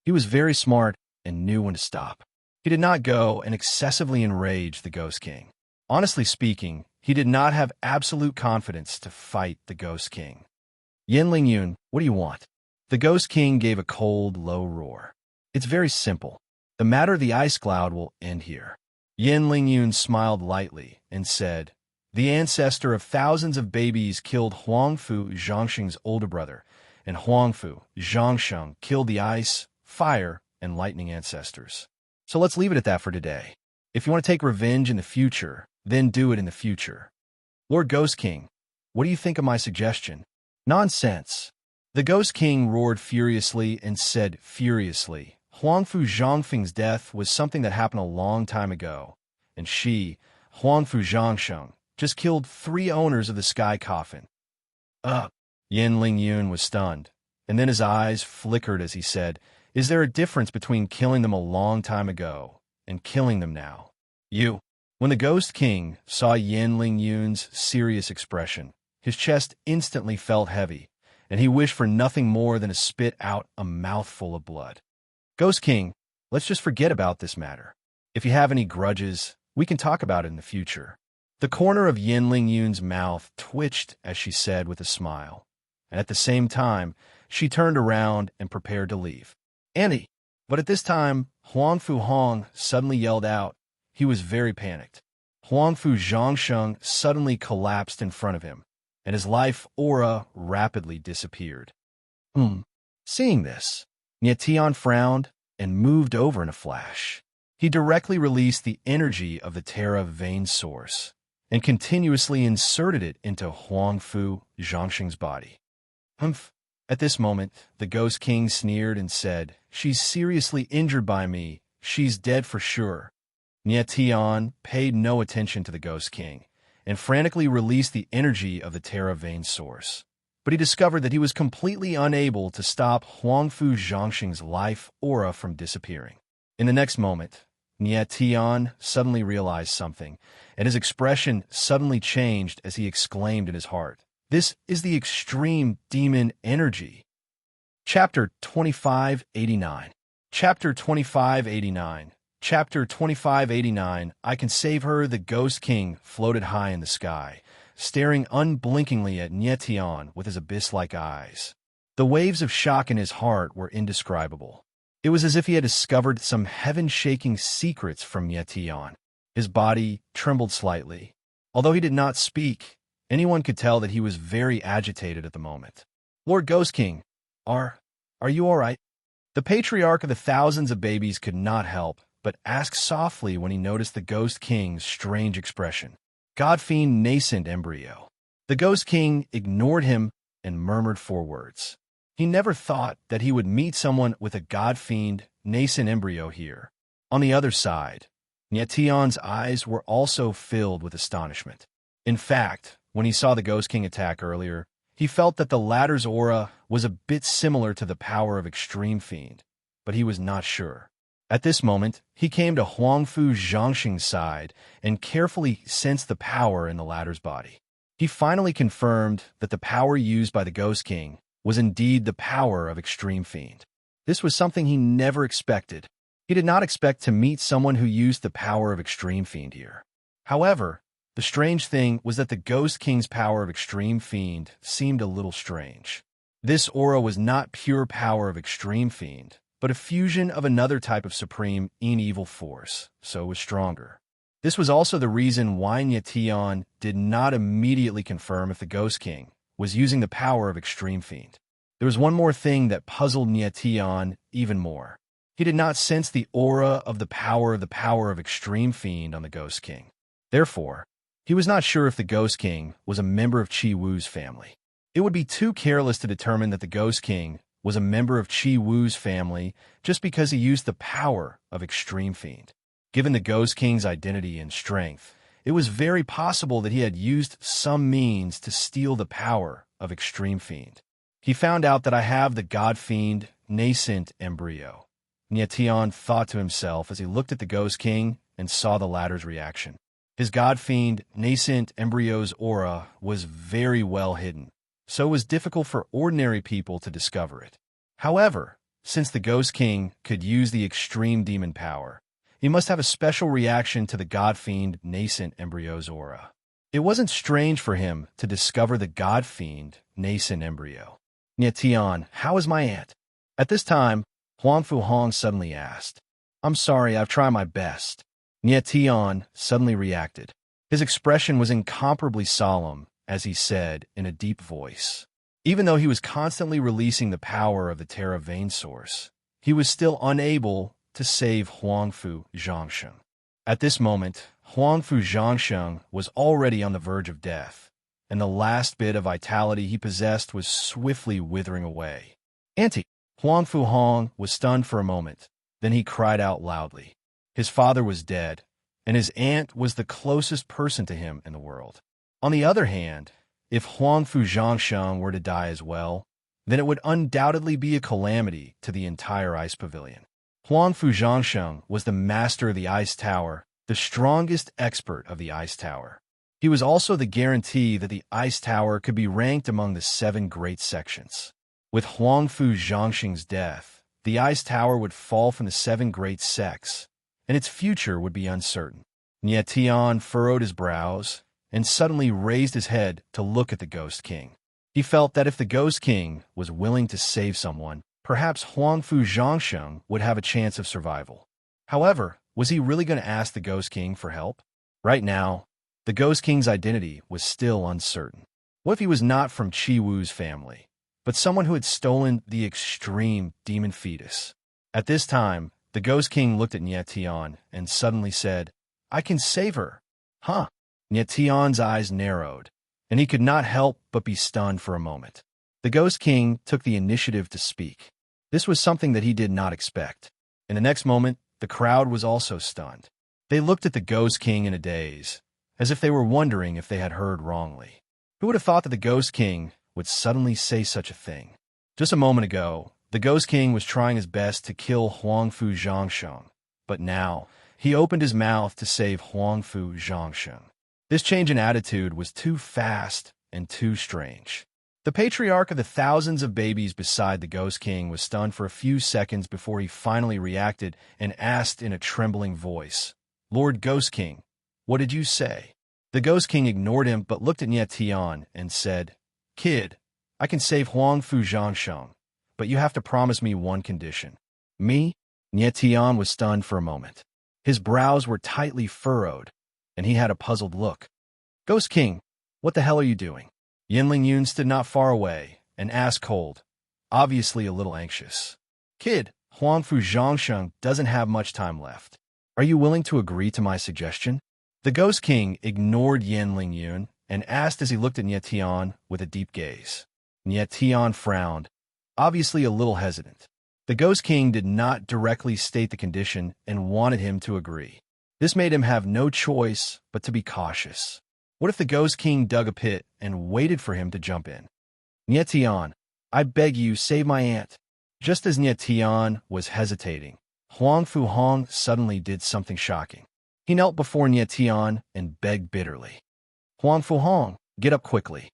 He was very smart and knew when to stop. He did not go and excessively enrage the Ghost King. Honestly speaking, he did not have absolute confidence to fight the Ghost King. Yin Ling Yun, what do you want? The Ghost King gave a cold, low roar. It's very simple. The matter of the ice cloud will end here. Yin Ling Yun smiled lightly and said, "The ancestor of thousands of babies killed Huangfu Zhangxing's older brother, and Huangfu, Zhangsheng killed the ice, fire, and lightning ancestors. So let's leave it at that for today. If you want to take revenge in the future, then do it in the future. Lord Ghost King, what do you think of my suggestion? Nonsense. The Ghost King roared furiously and said furiously, Huangfu Zhangfeng's death was something that happened a long time ago, and she, Huangfu Zhangsheng, just killed 3 owners of the sky coffin. Yin Ling Yun was stunned, and then his eyes flickered as he said, Is there a difference between killing them a long time ago and killing them now? You. When the Ghost King saw Yin Ling Yun's serious expression, his chest instantly felt heavy, and he wished for nothing more than to spit out a mouthful of blood. Ghost King, let's just forget about this matter. If you have any grudges, we can talk about it in the future. The corner of Yin Ling Yun's mouth twitched as she said with a smile, and at the same time, she turned around and prepared to leave. Annie! But at this time, Huangfu Hong suddenly yelled out. He was very panicked. Huangfu Zhangsheng suddenly collapsed in front of him, and his life aura rapidly disappeared. Seeing this, Nietian frowned and moved over in a flash. He directly released the energy of the Terra vein source and continuously inserted it into Huangfu Zhangsheng's body. At this moment, the Ghost King sneered and said, She's seriously injured by me. She's dead for sure. Nietian paid no attention to the Ghost King and frantically released the energy of the Terra vein source. But he discovered that he was completely unable to stop Huangfu Zhangsheng's life aura from disappearing. In the next moment, Nietian suddenly realized something, and his expression suddenly changed as he exclaimed in his heart, This is the extreme demon energy. Chapter 2589. Chapter 2589. Chapter 2589. I can save her. The Ghost King floated high in the sky, staring unblinkingly at Nietian with his abyss-like eyes. The waves of shock in his heart were indescribable. It was as if he had discovered some heaven-shaking secrets from Nietian. His body trembled slightly. Although he did not speak, anyone could tell that he was very agitated at the moment. Lord Ghost King, are you all right? The patriarch of the thousands of babies could not help but ask softly when he noticed the Ghost King's strange expression. God-fiend nascent embryo. The Ghost King ignored him and murmured 4 words. He never thought that he would meet someone with a God-fiend nascent embryo here. On the other side, Nietian's eyes were also filled with astonishment. In fact, when he saw the Ghost King attack earlier, he felt that the latter's aura was a bit similar to the power of Extreme Fiend, but he was not sure. At this moment, he came to Huangfu Zhangsheng's side and carefully sensed the power in the latter's body. He finally confirmed that the power used by the Ghost King was indeed the power of Extreme Fiend. This was something he never expected. He did not expect to meet someone who used the power of Extreme Fiend here. However, the strange thing was that the Ghost King's power of Extreme Fiend seemed a little strange. This aura was not pure power of Extreme Fiend, but a fusion of another type of supreme evil force, so it was stronger. This was also the reason why Nietian did not immediately confirm if the Ghost King was using the power of Extreme Fiend. There was one more thing that puzzled Nietian even more. He did not sense the aura of the power of Extreme Fiend on the Ghost King. Therefore, he was not sure if the Ghost King was a member of Qi Wu's family. It would be too careless to determine that the Ghost King was a member of Qi Wu's family just because he used the power of Extreme Fiend. Given the Ghost King's identity and strength, it was very possible that he had used some means to steal the power of Extreme Fiend. He found out that I have the God Fiend nascent embryo. Nietian thought to himself as he looked at the Ghost King and saw the latter's reaction. His God Fiend nascent embryo's aura was very well hidden, so it was difficult for ordinary people to discover it. However, since the Ghost King could use the extreme demon power, he must have a special reaction to the God Fiend nascent embryo's aura. It wasn't strange for him to discover the God Fiend nascent embryo. Nietian, how is my aunt? At this time, Huangfu Hong suddenly asked. I'm sorry, I've tried my best. Nietian suddenly reacted. His expression was incomparably solemn as he said in a deep voice. Even though he was constantly releasing the power of the Terra vein source, he was still unable to save Huangfu Zhangsheng. At this moment, Huangfu Zhangsheng was already on the verge of death, and the last bit of vitality he possessed was swiftly withering away. Auntie! Huangfu Hong was stunned for a moment, then he cried out loudly. His father was dead, and his aunt was the closest person to him in the world. On the other hand, if Huangfu Zhangsheng were to die as well, then it would undoubtedly be a calamity to the entire ice pavilion. Huangfu Zhangsheng was the master of the ice tower, the strongest expert of the ice tower. He was also the guarantee that the ice tower could be ranked among the 7 great sections. With Huangfu Zhangsheng's death, the ice tower would fall from the 7 great sects, and its future would be uncertain. Nie Tian furrowed his brows and suddenly raised his head to look at the Ghost King. He felt that if the Ghost King was willing to save someone, perhaps Huangfu Zhangsheng would have a chance of survival. However, was he really going to ask the Ghost King for help? Right now, the Ghost King's identity was still uncertain. What if he was not from Qi Wu's family, but someone who had stolen the extreme demon fetus? At this time, the Ghost King looked at Nie Tian and suddenly said, "I can save her." Huh? Nie Tian's eyes narrowed, and he could not help but be stunned for a moment. The Ghost King took the initiative to speak. This was something that he did not expect. In the next moment, the crowd was also stunned. They looked at the Ghost King in a daze, as if they were wondering if they had heard wrongly. Who would have thought that the Ghost King would suddenly say such a thing? Just a moment ago, the Ghost King was trying his best to kill Huangfu Zhangsheng, but now he opened his mouth to save Huangfu Zhangsheng. This change in attitude was too fast and too strange. The patriarch of the thousands of babies beside the Ghost King was stunned for a few seconds before he finally reacted and asked in a trembling voice, "Lord Ghost King, what did you say?" The Ghost King ignored him but looked at Nie Tian and said, "Kid, I can save Huangfu Zhangsheng, but you have to promise me one condition." "Me?" Nie Tian was stunned for a moment. His brows were tightly furrowed, and he had a puzzled look. "Ghost King, what the hell are you doing?" Yinling Yun stood not far away and asked cold, obviously a little anxious. "Kid, Huangfu Zhangsheng doesn't have much time left. Are you willing to agree to my suggestion?" The Ghost King ignored Yinling Yun and asked as he looked at Nie Tian with a deep gaze. Nie Tian frowned, obviously a little hesitant. The Ghost King did not directly state the condition and wanted him to agree. This made him have no choice but to be cautious. What if the Ghost King dug a pit and waited for him to jump in? "Nie Tian, I beg you, save my aunt." Just as Nie Tian was hesitating, Huangfu Hong suddenly did something shocking. He knelt before Nie Tian and begged bitterly. "Huangfu Hong, get up quickly."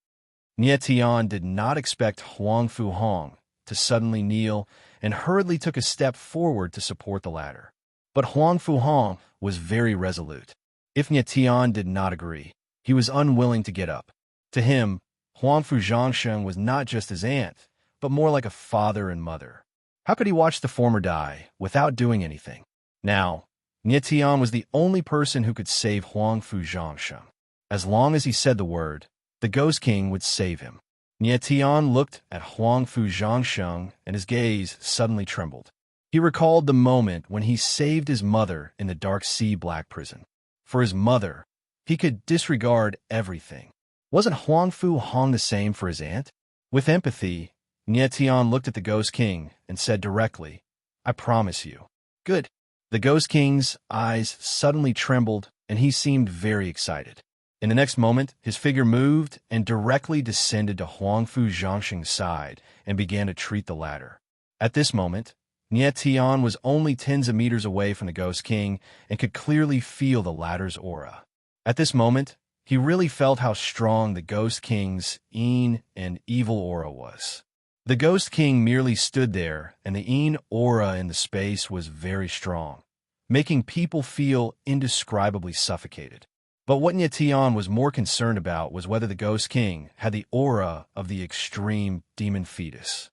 Nie Tian did not expect Huangfu Hong to suddenly kneel and hurriedly took a step forward to support the ladder. But Huangfu Hong was very resolute. If Nie Tian did not agree, he was unwilling to get up. To him, Huangfu Zhangsheng was not just his aunt, but more like a father and mother. How could he watch the former die without doing anything? Now, Nie Tian was the only person who could save Huangfu Zhangsheng. As long as he said the word, the Ghost King would save him. Nie Tian looked at Huangfu Zhangsheng and his gaze suddenly trembled. He recalled the moment when he saved his mother in the Dark Sea Black Prison. For his mother, he could disregard everything. Wasn't Huangfu Hong the same for his aunt? With empathy, Nie Tian looked at the Ghost King and said directly, "I promise you." "Good." The Ghost King's eyes suddenly trembled and he seemed very excited. In the next moment, his figure moved and directly descended to Huangfu Zhangsheng's side and began to treat the ladder. At this moment, Nie Tian was only tens of meters away from the Ghost King and could clearly feel the ladder's aura. At this moment, he really felt how strong the Ghost King's Yin and evil aura was. The Ghost King merely stood there, and the Yin aura in the space was very strong, making people feel indescribably suffocated. But what Nie Tian was more concerned about was whether the Ghost King had the aura of the extreme demon fetus.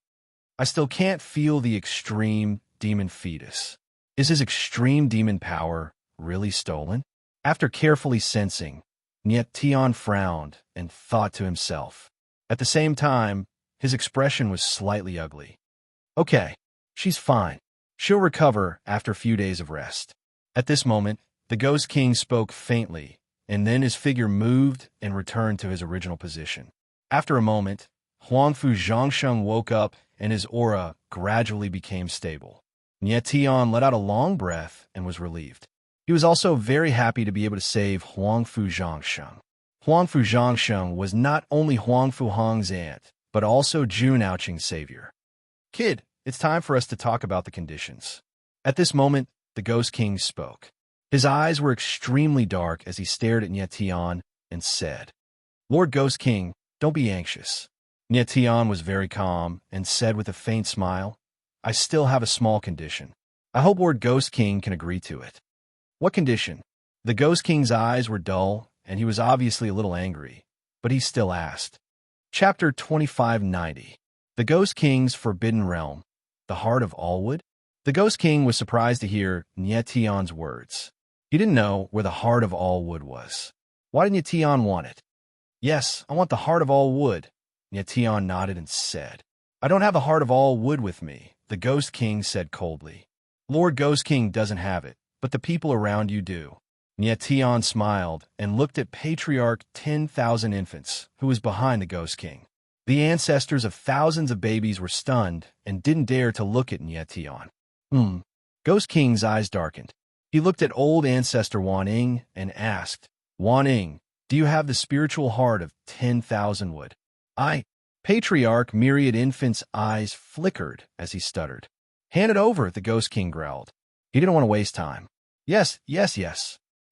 "I still can't feel the extreme demon fetus. Is his extreme demon power really stolen?" After carefully sensing, Nie Tian frowned and thought to himself. At the same time, His expression was slightly ugly. Okay, she's fine. She'll recover after a few days of rest. At this moment, the Ghost King spoke faintly, and then his figure moved and returned to his original position. After a moment, Huangfu Zhangsheng woke up and his aura gradually became stable. Nie Tian let out a long breath and was relieved. He was also very happy to be able to save Huangfu Zhangsheng. Huangfu Zhangsheng was not only Huangfu Hong's aunt, but also Jun Aoqing's savior. Kid, it's time for us to talk about the conditions. At this moment, the Ghost King spoke. His eyes were extremely dark as he stared at Nie Tian and said, Lord Ghost King, don't be anxious. Nie Tian was very calm and said with a faint smile, I still have a small condition. I hope Lord Ghost King can agree to it. What condition? The Ghost King's eyes were dull, and he was obviously a little angry, but he still asked. Chapter 2590. The Ghost King's Forbidden Realm. The Heart of Allwood? The Ghost King was surprised to hear Nie Tian's words. He didn't know where the Heart of Allwood was. Why did Nie Tian want it? Yes, I want the Heart of Allwood. Nie Tian nodded and said. I don't have a Heart of Allwood with me, the Ghost King said coldly. Lord Ghost King doesn't have it, but the people around you do. Nie Tian smiled and looked at Patriarch 10,000 Infants, who was behind the Ghost King. The ancestors of thousands of babies were stunned and didn't dare to look at Nie Tian. Ghost King's eyes darkened. He looked at old ancestor Wan Ying and asked, Wan Ying, do you have the spiritual heart of 10,000 wood? Patriarch Myriad Infant's eyes flickered as he stuttered. Hand it over, the Ghost King growled. He didn't want to waste time. Yes.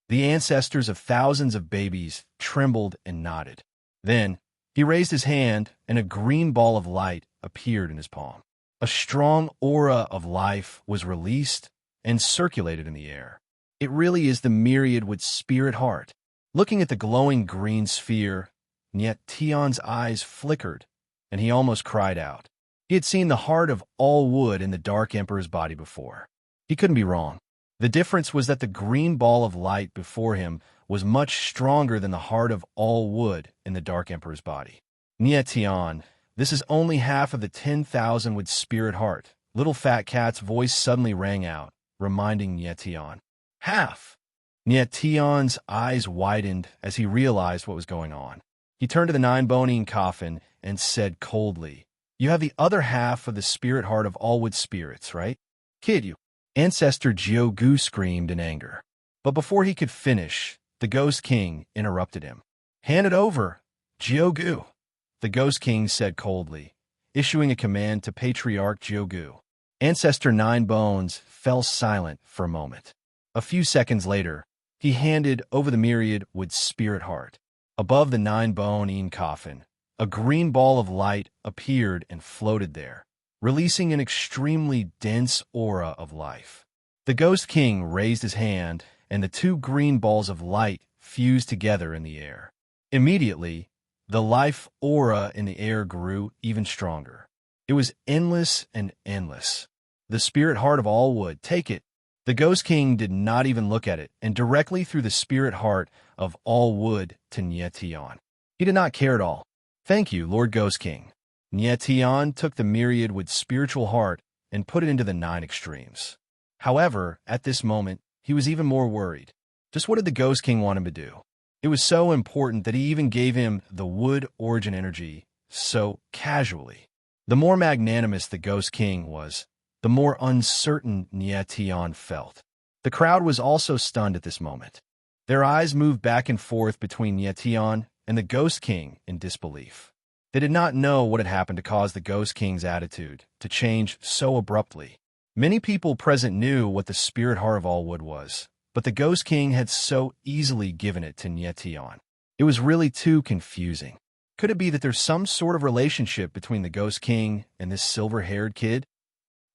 The ancestors of thousands of babies trembled and nodded. Then, he raised his hand and a green ball of light appeared in his palm. A strong aura of life was released and circulated in the air. It really is the Myriad Wood spirit heart. Looking at the glowing green sphere, Nie Tian's eyes flickered, and he almost cried out. He had seen the heart of all wood in the Dark Emperor's body before. He couldn't be wrong. The difference was that the green ball of light before him was much stronger than the heart of all wood in the Dark Emperor's body. Nie Tian, this is only half of the 10,000 wood spirit heart. Little Fat Cat's voice suddenly rang out, reminding Nie Tian. Half! Nie Tian's eyes widened as he realized what was going on. He turned to the nine-boning coffin and said coldly, You have the other half of the spirit heart of all wood spirits, right? Kid, you. Ancestor Jiao Gu screamed in anger. But before he could finish, the Ghost King interrupted him. Hand it over, Jiao Gu, the Ghost King said coldly, issuing a command to Patriarch Jiao Gu. Ancestor Nine Bones fell silent for a moment. A few seconds later, he handed over the Myriad Wood spirit heart. Above the nine-bone coffin, a green ball of light appeared and floated there, releasing an extremely dense aura of life. The Ghost King raised his hand, and the two green balls of light fused together in the air. Immediately, the life aura in the air grew even stronger. It was endless and endless. The spirit heart of all wood, take it. The Ghost King did not even look at it, and directly threw the spirit heart of all wood to Nie Tian. He did not care at all. Thank you, Lord Ghost King. Nie Tian took the Myriad Wood spiritual heart and put it into the nine extremes. However, at this moment, he was even more worried. Just what did the Ghost King want him to do? It was so important that he even gave him the wood origin energy so casually. The more magnanimous the Ghost King was, the more uncertain Nie Tian felt. The crowd was also stunned at this moment. Their eyes moved back and forth between Nie Tian and the Ghost King in disbelief. They did not know what had happened to cause the Ghost King's attitude to change so abruptly. Many people present knew what the spirit heart of all wood was, but the Ghost King had so easily given it to Nie Tian. It was really too confusing. Could it be that there's some sort of relationship between the Ghost King and this silver-haired kid?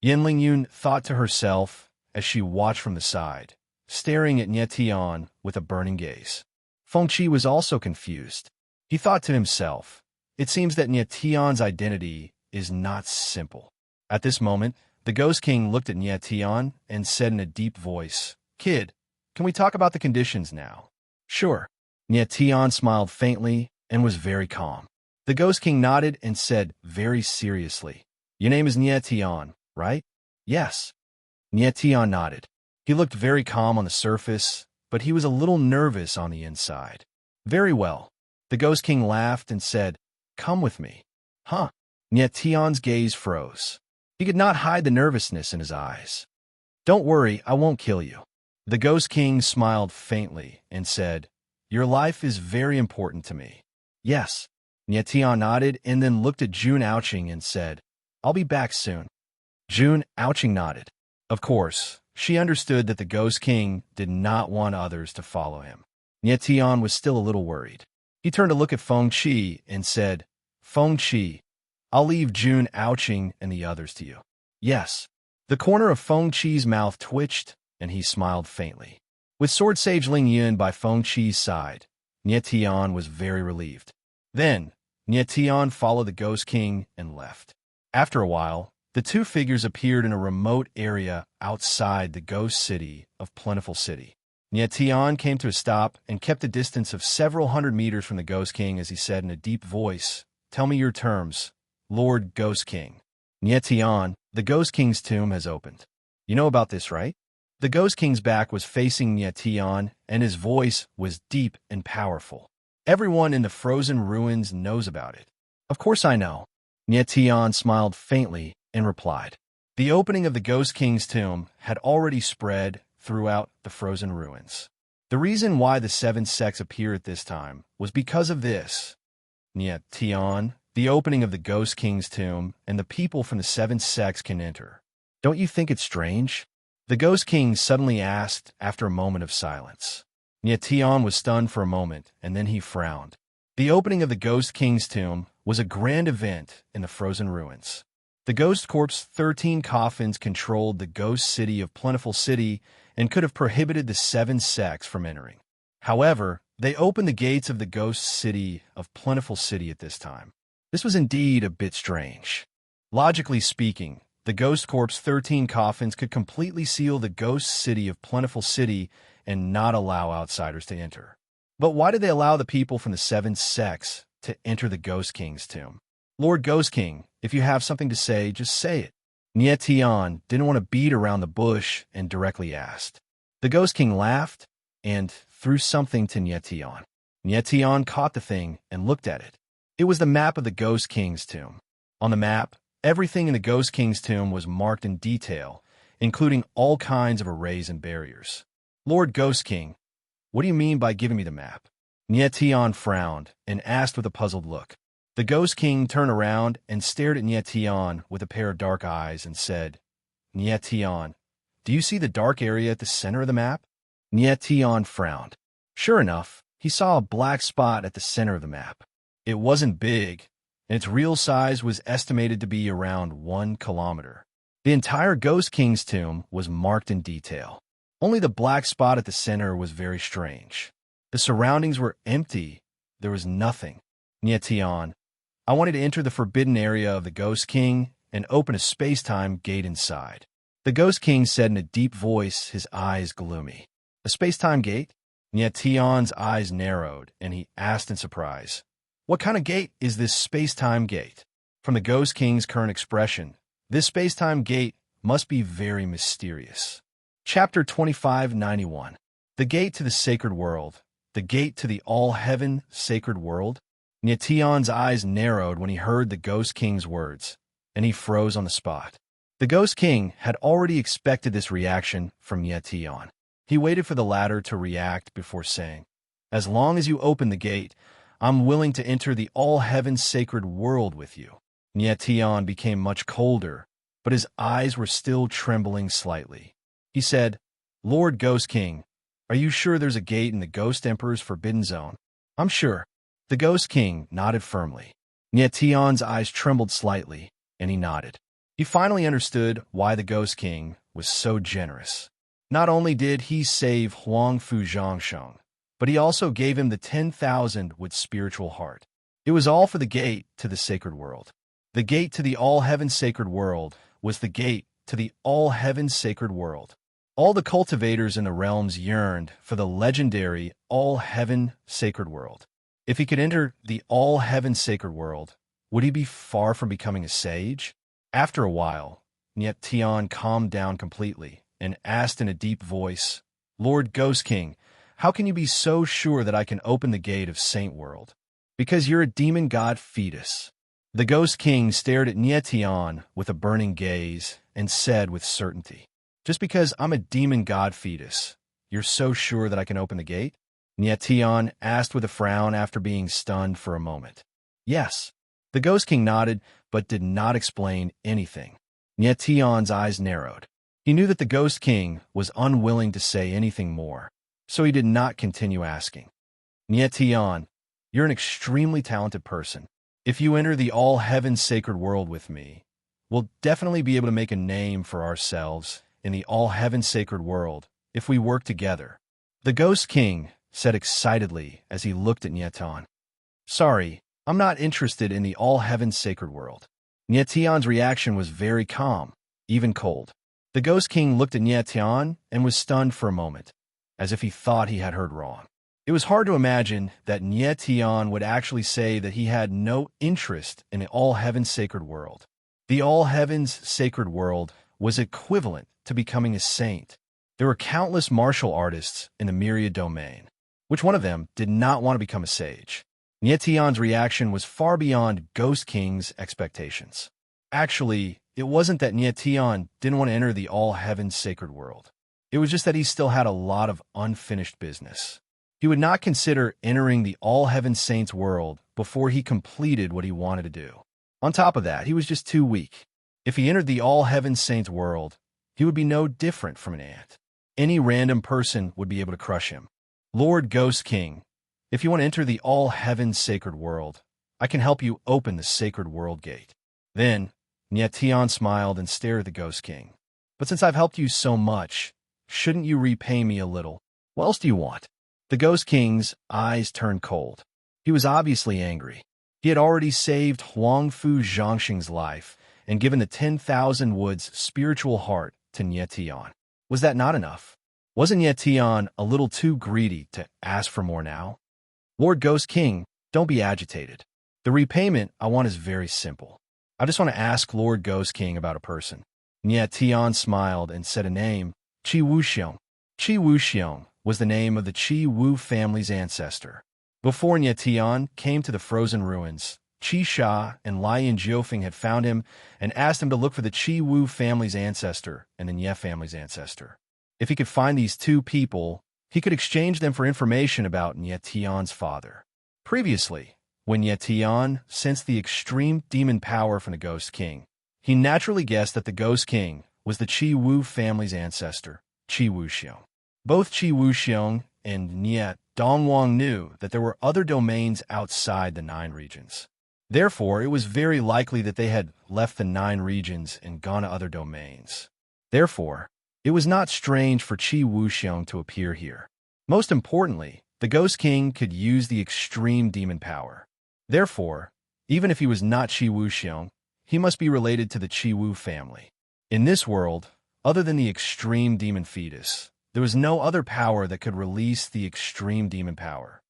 Yin Lingyun thought to herself as she watched from the side, staring at Nie Tian with a burning gaze. Fengqi was also confused. He thought to himself, it seems that Nie Tian's identity is not simple. At this moment, the Ghost King looked at Nie Tian and said in a deep voice, Kid, can we talk about the conditions now? Sure. Nie Tian smiled faintly and was very calm. The Ghost King nodded and said very seriously, "Your name is Nietian, right?" "Yes." Nietian nodded. He looked very calm on the surface, but he was a little nervous on the inside. "Very well." The Ghost King laughed and said, "Come with me." "Huh?" Nietian's gaze froze. He could not hide the nervousness in his eyes. "Don't worry, I won't kill you." The Ghost King smiled faintly and said, "Your life is very important to me." "Yes." Nietian nodded and then looked at June Ouching and said, "I'll be back soon." June Ouching nodded. Of course, she understood that the Ghost King did not want others to follow him. Nietian was still a little worried. He turned to look at Feng Qi and said, "Feng Qi, I'll leave June Ouching and the others to you." "Yes." The corner of Feng Qi's mouth twitched, and he smiled faintly. With Sword Sage Ling Yun by Feng Qi's side, Nietian was very relieved. Then, Nietian followed the Ghost King and left. After a while, the two figures appeared in a remote area outside the ghost city of Plentiful City. Nietian came to a stop and kept a distance of several hundred meters from the Ghost King as he said in a deep voice, "Tell me your terms, Lord Ghost King." "Nietian, the Ghost King's tomb has opened. You know about this, right?" The Ghost King's back was facing Nietian, and his voice was deep and powerful. "Everyone in the frozen ruins knows about it." "Of course I know." Nietian smiled faintly and replied. The opening of the Ghost King's tomb had already spread throughout the frozen ruins. The reason why the seven sects appear at this time was because of this. Nietian, the opening of the Ghost King's tomb, and the people from the seven sects can enter. "Don't you think it's strange?" The Ghost King suddenly asked after a moment of silence. Nietian was stunned for a moment, and then he frowned. The opening of the Ghost King's tomb was a grand event in the frozen ruins. The Ghost Corp's 13 coffins controlled the ghost city of Plentiful City and could have prohibited the seven sects from entering. However, they opened the gates of the ghost city of Plentiful City at this time. This was indeed a bit strange. Logically speaking, the Ghost Corp's 13 coffins could completely seal the ghost city of Plentiful City and not allow outsiders to enter. But why did they allow the people from the seven sects to enter the Ghost King's tomb? "Lord Ghost King, if you have something to say, just say it." Nietian didn't want to beat around the bush and directly asked. The Ghost King laughed and threw something to Nietian. Nietian caught the thing and looked at it. It was the map of the Ghost King's tomb. On the map, everything in the Ghost King's tomb was marked in detail, including all kinds of arrays and barriers. "Lord Ghost King, what do you mean by giving me the map?" Nietian frowned and asked with a puzzled look. The Ghost King turned around and stared at Nietian with a pair of dark eyes and said, "Nietian, do you see the dark area at the center of the map?" Nietian frowned. Sure enough, he saw a black spot at the center of the map. It wasn't big, and its real size was estimated to be around 1 kilometer. The entire Ghost King's tomb was marked in detail. Only the black spot at the center was very strange. The surroundings were empty. There was nothing. "Nietian, I wanted to enter the forbidden area of the Ghost King and open a space-time gate inside." The Ghost King said in a deep voice, his eyes gloomy. "A space-time gate?" Nietian's eyes narrowed, and he asked in surprise, "What kind of gate is this space-time gate?" From the Ghost King's current expression, this space-time gate must be very mysterious. Chapter 2591. The Gate to the Sacred World. The Gate to the All-Heaven Sacred World. Nietian's eyes narrowed when he heard the Ghost King's words, and he froze on the spot. The Ghost King had already expected this reaction from Nietian. He waited for the latter to react before saying, "As long as you open the gate, I'm willing to enter the All-Heaven Sacred World with you." Nietian became much colder, but his eyes were still trembling slightly. He said, "Lord Ghost King, are you sure there's a gate in the Ghost Emperor's Forbidden Zone?" "I'm sure." The Ghost King nodded firmly. Nietian's eyes trembled slightly, and he nodded. He finally understood why the Ghost King was so generous. Not only did he save Huang Fu Zhangsheng, but he also gave him the 10,000 with spiritual heart. It was all for the gate to the sacred world. The gate to the all-heaven sacred world was the gate to the all-heaven sacred world. All the cultivators in the realms yearned for the legendary all-heaven sacred world. If he could enter the all-heaven sacred world, would he be far from becoming a sage? After a while, Niet Tian calmed down completely and asked in a deep voice, Lord Ghost King, how can you be so sure that I can open the gate of Saint World? Because you're a demon god fetus. The Ghost King stared at Niet Tian with a burning gaze and said with certainty, just because I'm a demon god fetus, you're so sure that I can open the gate? Niet Tian asked with a frown after being stunned for a moment. Yes. The Ghost King nodded, but did not explain anything. Niet Tian's eyes narrowed. He knew that the Ghost King was unwilling to say anything more, so he did not continue asking. Niet Tian, you're an extremely talented person. If you enter the all-heaven sacred world with me, we'll definitely be able to make a name for ourselves in the all-heaven sacred world if we work together. The Ghost King said excitedly as he looked at Niet Tian. Sorry, I'm not interested in the all-heaven sacred world. Niet Tian's reaction was very calm, even cold. The Ghost King looked at Niet Tian and was stunned for a moment, as if he thought he had heard wrong. It was hard to imagine that Niet Tian would actually say that he had no interest in the all-heaven sacred world. The all-heavens sacred world was equivalent to becoming a saint. There were countless martial artists in the myriad domain. Which one of them did not want to become a sage? Niet Tian's reaction was far beyond Ghost King's expectations. Actually, it wasn't that Niet Tian didn't want to enter the all-heaven sacred world. It was just that he still had a lot of unfinished business. He would not consider entering the all-heaven saints world before he completed what he wanted to do. On top of that, he was just too weak. If he entered the all-heaven saints world, he would be no different from an ant. Any random person would be able to crush him. Lord Ghost King, if you want to enter the all-heaven sacred world, I can help you open the sacred world gate. Then, Niet Tian smiled and stared at the Ghost King. But since I've helped you so much, shouldn't you repay me a little? What else do you want? The Ghost King's eyes turned cold. He was obviously angry. He had already saved Huangfu Zhangxing's life and given the 10,000 Woods' spiritual heart to Niet Tian. Was that not enough? Wasn't Niet Tian a little too greedy to ask for more now? Lord Ghost King, don't be agitated. The repayment I want is very simple. I just want to ask Lord Ghost King about a person. Niet Tian smiled and said a name, Qi Wuxiong. Qi Wuxiong was the name of the Qi Wu family's ancestor. Before Niet Tian came to the frozen ruins, Qi Sha and Lian Jiufeng had found him and asked him to look for the Qi Wu family's ancestor and the Nye family's ancestor. If he could find these two people, he could exchange them for information about Niet Tian's father. Previously, when Niet Tian sensed the extreme demon power from the Ghost King, he naturally guessed that the Ghost King was the Qi Wu family's ancestor, Qi Wuxiong. Both Qi Wuxiong and Niet Dongwang knew that there were other domains outside the 9 regions. Therefore, it was very likely that they had left the 9 regions and gone to other domains. Therefore, it was not strange for Qi Wuxiong to appear here. Most importantly, the Ghost King could use the extreme demon power. Therefore, even if he was not Qi Wuxiong, he must be related to the Qi Wu family. In this world, other than the extreme demon fetus, there was no other power that could release the extreme demon power.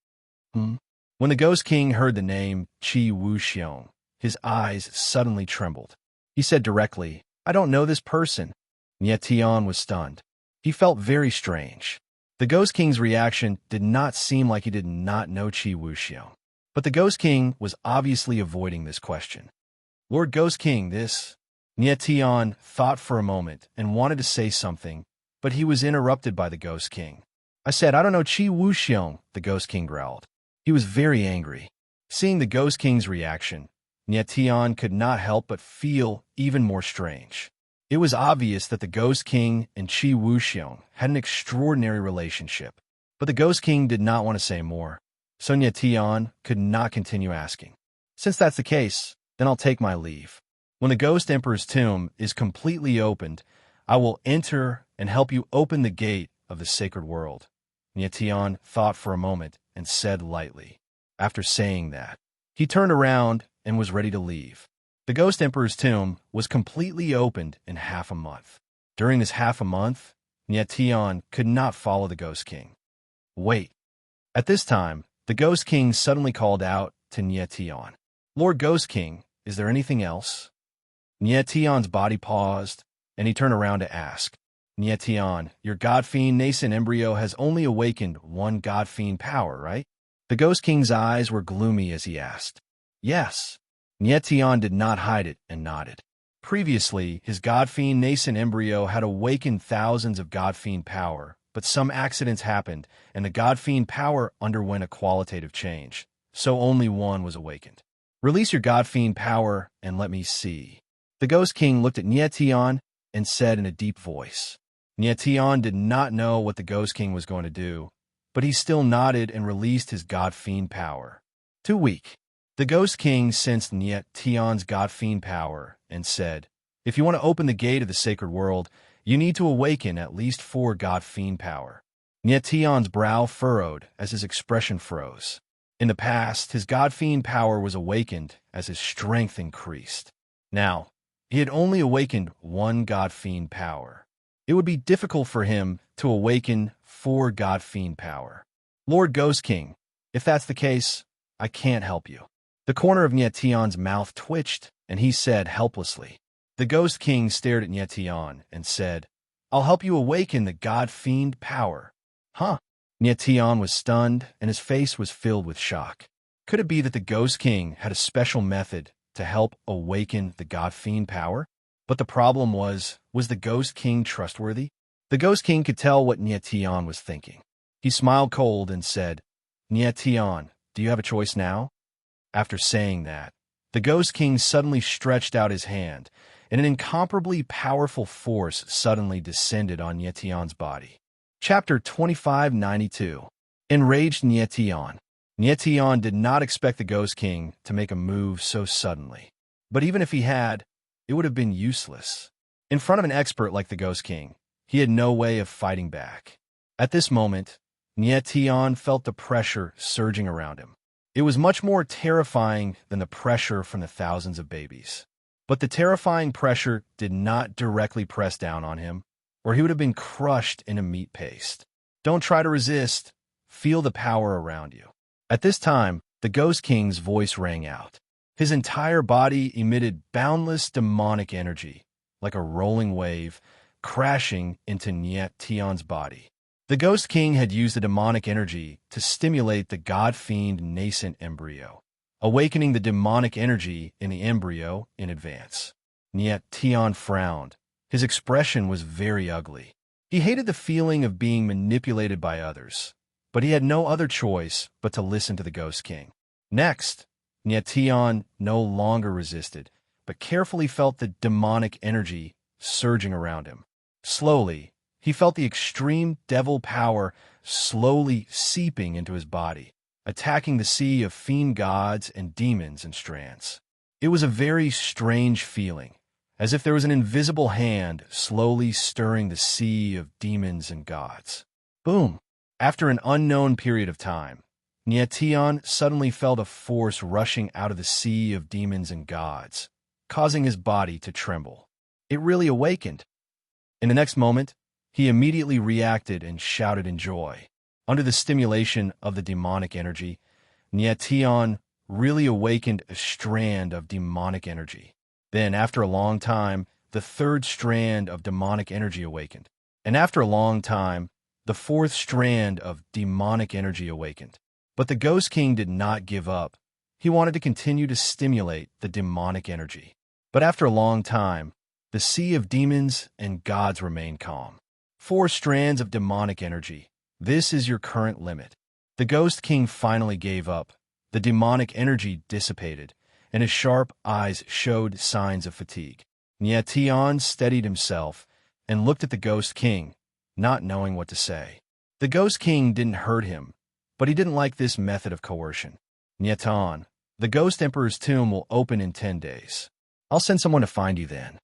When the Ghost King heard the name Qi Wuxiong, his eyes suddenly trembled. He said directly, I don't know this person. Niet Tian was stunned. He felt very strange. The Ghost King's reaction did not seem like he did not know Qi Wuxiong. But the Ghost King was obviously avoiding this question. Lord Ghost King, this... Niet Tian thought for a moment and wanted to say something, but he was interrupted by the Ghost King. I said, I don't know Qi Wuxiong, the Ghost King growled. He was very angry. Seeing the Ghost King's reaction, Niet Tian could not help but feel even more strange. It was obvious that the Ghost King and Qi Wuxiong had an extraordinary relationship, but the Ghost King did not want to say more, so Niet Tian could not continue asking. Since that's the case, then I'll take my leave. When the Ghost Emperor's tomb is completely opened, I will enter and help you open the gate of the sacred world. Niet Tian thought for a moment and said lightly. After saying that, he turned around and was ready to leave. The Ghost Emperor's tomb was completely opened in half a month. During this half a month, Niet Tian could not follow the Ghost King. Wait. At this time, The Ghost King suddenly called out to Nietion. "Lord Ghost King, is there anything else?" Nietion's body paused, and he turned around to ask, "Nietion, your God Fiend nascent embryo has only awakened one God Fiend power, right?" The Ghost King's eyes were gloomy as he asked. "Yes." Nietion did not hide it and nodded. Previously, his God Fiend nascent embryo had awakened thousands of God Fiend power, but some accidents happened, and the God Fiend power underwent a qualitative change, so only one was awakened. "Release your God Fiend power and let me see." The Ghost King looked at Nietion and said in a deep voice. Nietion did not know what the Ghost King was going to do, but he still nodded and released his God Fiend power. Too weak. The Ghost King sensed Nietion's God Fiend power and said, "If you want to open the gate of the sacred world, you need to awaken at least 4 God Fiend power." Nietion's brow furrowed as his expression froze. In the past, his God Fiend power was awakened as his strength increased. Now, he had only awakened 1 God Fiend power. It would be difficult for him to awaken 4 God Fiend power. "Lord Ghost King, if that's the case, I can't help you." The corner of Nietion's mouth twitched, and he said helplessly. The Ghost King stared at Nietion and said, "I'll help you awaken the God Fiend power." "Huh?" Nietion was stunned, and his face was filled with shock. Could it be that the Ghost King had a special method to help awaken the God Fiend power? But the problem was the Ghost King trustworthy? The Ghost King could tell what Nietion was thinking. He smiled cold and said, "Nietion, do you have a choice now?" After saying that, the Ghost King suddenly stretched out his hand, and an incomparably powerful force suddenly descended on Nietion's body. Chapter 2592. Enraged Nietion. Nietion did not expect the Ghost King to make a move so suddenly. But even if he had, it would have been useless. In front of an expert like the Ghost King, he had no way of fighting back. At this moment, Nietion felt the pressure surging around him. It was much more terrifying than the pressure from the thousands of babies. But the terrifying pressure did not directly press down on him, or he would have been crushed into meat paste. Don't try to resist. Feel the power around you. At this time, the Ghost King's voice rang out. His entire body emitted boundless demonic energy, like a rolling wave, crashing into Nietion's body. The Ghost King had used the demonic energy to stimulate the God Fiend nascent embryo, awakening the demonic energy in the embryo in advance. Nietion frowned. His expression was very ugly. He hated the feeling of being manipulated by others, but he had no other choice but to listen to the Ghost King. Next, Nietion no longer resisted, but carefully felt the demonic energy surging around him. Slowly, he felt the extreme devil power slowly seeping into his body, attacking the sea of fiend gods and demons in strands. It was a very strange feeling, as if there was an invisible hand slowly stirring the sea of demons and gods. Boom! After an unknown period of time, Nietion suddenly felt a force rushing out of the sea of demons and gods, causing his body to tremble. It really awakened. In the next moment, he immediately reacted and shouted in joy. Under the stimulation of the demonic energy, Nietion really awakened a strand of demonic energy. Then, after a long time, the 3rd strand of demonic energy awakened. And after a long time, the 4th strand of demonic energy awakened. But the Ghost King did not give up. He wanted to continue to stimulate the demonic energy. But after a long time, the sea of demons and gods remained calm. 4 strands of demonic energy. This is your current limit. The Ghost King finally gave up. The demonic energy dissipated, and his sharp eyes showed signs of fatigue. Nietion steadied himself and looked at the Ghost King, not knowing what to say. The Ghost King didn't hurt him, but he didn't like this method of coercion. "Nietion, the Ghost Emperor's tomb will open in 10 days. I'll send someone to find you then."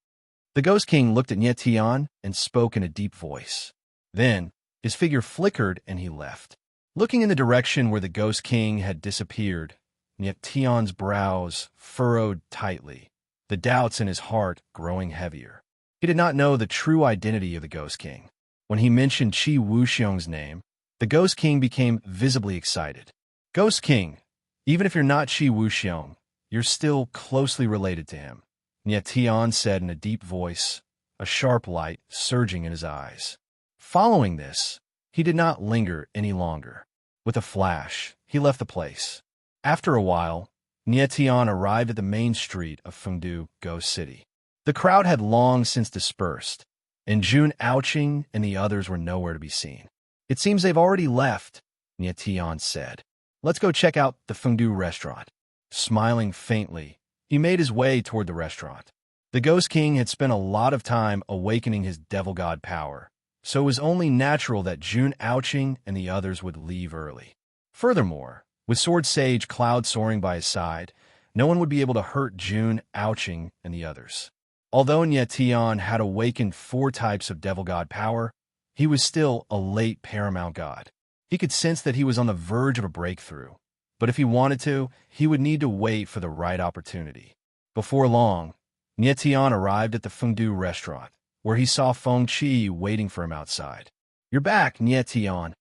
The Ghost King looked at Nietion and spoke in a deep voice. Then, his figure flickered and he left. Looking in the direction where the Ghost King had disappeared, Nietion's brows furrowed tightly, the doubts in his heart growing heavier. He did not know the true identity of the Ghost King. When he mentioned Qi Wuxiong's name, the Ghost King became visibly excited. Ghost King, even if you're not Qi Wuxiong, you're still closely related to him, Nye Tian said in a deep voice, a sharp light surging in his eyes. Following this, he did not linger any longer. With a flash, he left the place. After a while, Nye Tian arrived at the main street of Fengdu Ghost City. The crowd had long since dispersed, and Jun Aoqing and the others were nowhere to be seen. It seems they've already left, Nye Tian said. Let's go check out the Fengdu restaurant. Smiling faintly, he made his way toward the restaurant. The Ghost King had spent a lot of time awakening his devil god power, so it was only natural that Jun Aoqing and the others would leave early. Furthermore, with Sword Sage Cloud soaring by his side, no one would be able to hurt Jun Aoqing and the others. Although Nye Tian had awakened 4 types of devil god power, he was still a late paramount god. He could sense that he was on the verge of a breakthrough, but if he wanted to, he would need to wait for the right opportunity. Before long, Nye Tian arrived at the Fengdu restaurant, where he saw Feng Qi waiting for him outside. You're back, Nye Tian.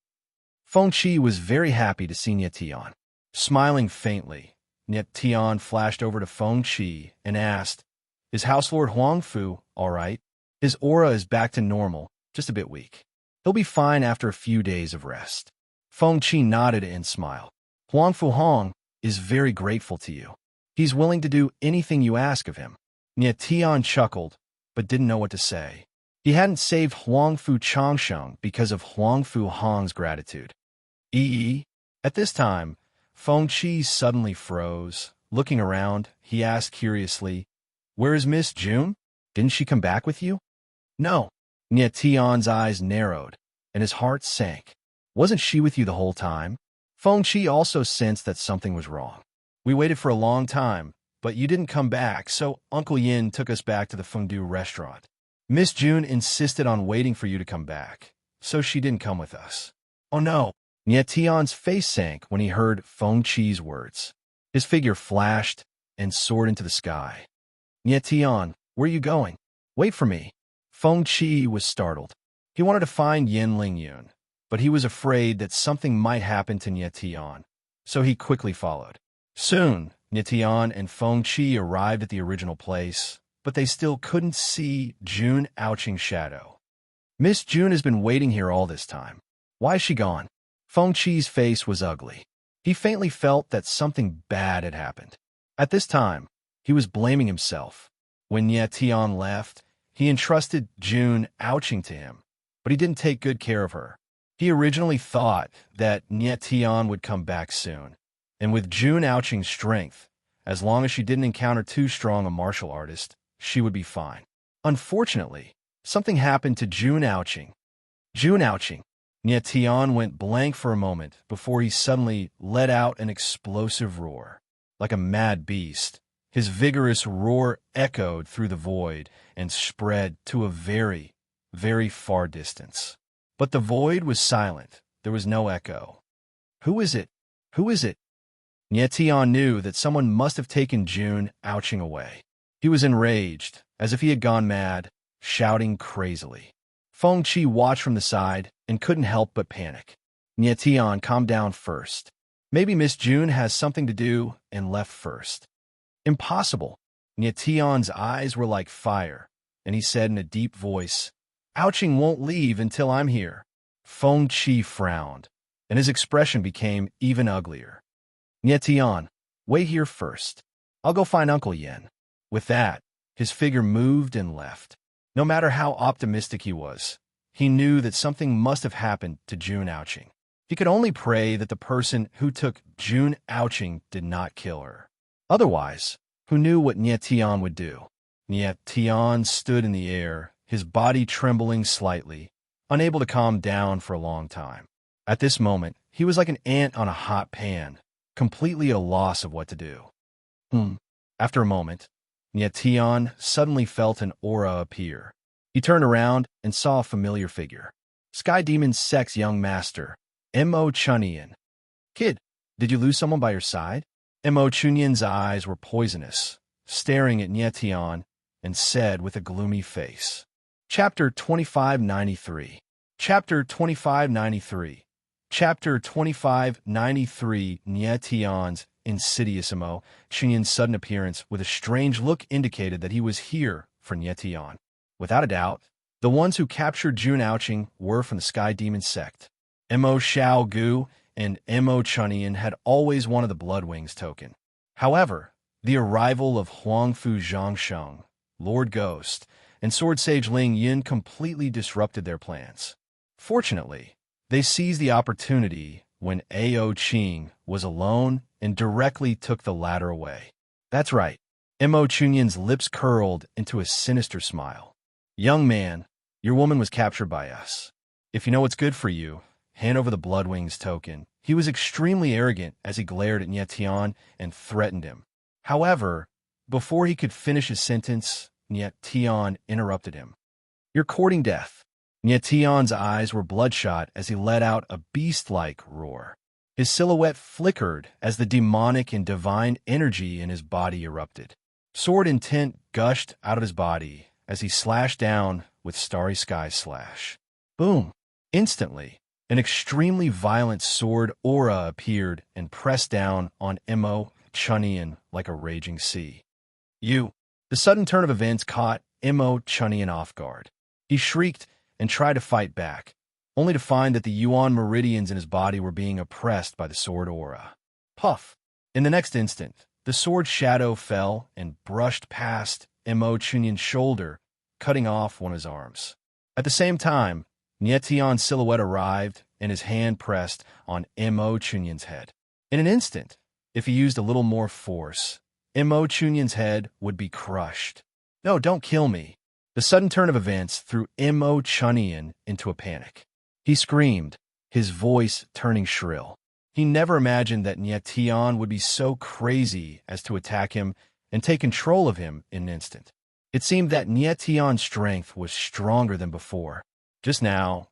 Feng Qi was very happy to see Nye Tian. Smiling faintly, Nye Tian flashed over to Feng Qi and asked, Is House Lord Huangfu all right? His aura is back to normal, just a bit weak. He'll be fine after a few days of rest. Feng Qi nodded and smiled. Huangfu Hong is very grateful to you. He's willing to do anything you ask of him. Nye Tian chuckled, but didn't know what to say. He hadn't saved Huangfu Changsheng because of Huangfu Hong's gratitude. At this time, Feng Qi suddenly froze. Looking around, he asked curiously, Where is Miss June? Didn't she come back with you? No. Nye Tian's eyes narrowed, and his heart sank. Wasn't she with you the whole time? Feng Qi also sensed that something was wrong. We waited for a long time, but you didn't come back, so Uncle Yin took us back to the Fengdu restaurant. Miss June insisted on waiting for you to come back, so she didn't come with us. Oh no! Nye Tian's face sank when he heard Feng Qi's words. His figure flashed and soared into the sky. Nye Tian, where are you going? Wait for me. Feng Qi was startled. He wanted to find Yin Lingyun, but he was afraid that something might happen to Nye Tian, so he quickly followed. Soon, Nye Tian and Feng Qi arrived at the original place, but they still couldn't see Jun Aoqing's shadow. Miss June has been waiting here all this time. Why is she gone? Feng Qi's face was ugly. He faintly felt that something bad had happened. At this time, he was blaming himself. When Nye Tian left, he entrusted Jun Aoqing to him, but he didn't take good care of her. He originally thought that Nye Tian would come back soon, and with Jun Aoqing's strength, as long as she didn't encounter too strong a martial artist, she would be fine. Unfortunately, something happened to Jun Aoqing. Jun Aoqing. Nye Tian went blank for a moment before he suddenly let out an explosive roar. Like a mad beast, his vigorous roar echoed through the void and spread to a very, very far distance. But the void was silent. There was no echo. Who is it? Who is it? Nye Tian knew that someone must have taken Jun Aoqing away. He was enraged, as if he had gone mad, shouting crazily. Feng Qi watched from the side and couldn't help but panic. Nye Tian calmed down first. Maybe Miss June has something to do and left first. Impossible. Nye Tian's eyes were like fire, and he said in a deep voice, Aoqing won't leave until I'm here. Feng Qi frowned, and his expression became even uglier. Nye Tian, wait here first. I'll go find Uncle Yin. With that, his figure moved and left. No matter how optimistic he was, he knew that something must have happened to Jun Aoqing. He could only pray that the person who took Jun Aoqing did not kill her. Otherwise, who knew what Nye Tian would do? Nye Tian stood in the air, his body trembling slightly, unable to calm down for a long time. At this moment, he was like an ant on a hot pan, completely at a loss of what to do. After a moment, Nye Tian suddenly felt an aura appear. He turned around and saw a familiar figure. Sky Demon Sect's young master, Mo Chunyan. Kid, did you lose someone by your side? Mo Chunyan's eyes were poisonous, staring at Nye Tian, and said with a gloomy face. Chapter 2593. Chapter 2593. Chapter 2593 Nietion's insidious Emo Chunyan's sudden appearance with a strange look indicated that he was here for Nietion. Without a doubt, the ones who captured Jun Aoqing were from the Sky Demon sect. Emo Xiao Gu and Emo Chunyan had always wanted the Bloodwings token. However, the arrival of Huangfu Zhangsheng, Lord Ghost, and Sword Sage Ling Yin completely disrupted their plans. Fortunately, they seized the opportunity when Ao Qing was alone and directly took the latter away. That's right. Emo Chunyan's lips curled into a sinister smile. Young man, your woman was captured by us. If you know what's good for you, hand over the Bloodwings token. He was extremely arrogant as he glared at Nietion and threatened him. However, before he could finish his sentence, Nietion interrupted him. You're courting death. Nietion's eyes were bloodshot as he let out a beast-like roar. His silhouette flickered as the demonic and divine energy in his body erupted. Sword intent gushed out of his body as he slashed down with Starry Sky Slash. Boom! Instantly, an extremely violent sword aura appeared and pressed down on Emo Chunyan like a raging sea. The sudden turn of events caught Emo Chunyan off guard. He shrieked and tried to fight back, only to find that the Yuan meridians in his body were being oppressed by the sword aura. Puff! In the next instant, the sword shadow fell and brushed past Emo Chunyan's shoulder, cutting off one of his arms. At the same time, Nietion's silhouette arrived and his hand pressed on Emo Chunyan's head. In an instant, if he used a little more force, Emo Chunyan's head would be crushed. No, don't kill me. The sudden turn of events threw Emo Chunyan into a panic. He screamed, his voice turning shrill. He never imagined that Nietion would be so crazy as to attack him and take control of him in an instant. It seemed that Nietion's strength was stronger than before. Just now,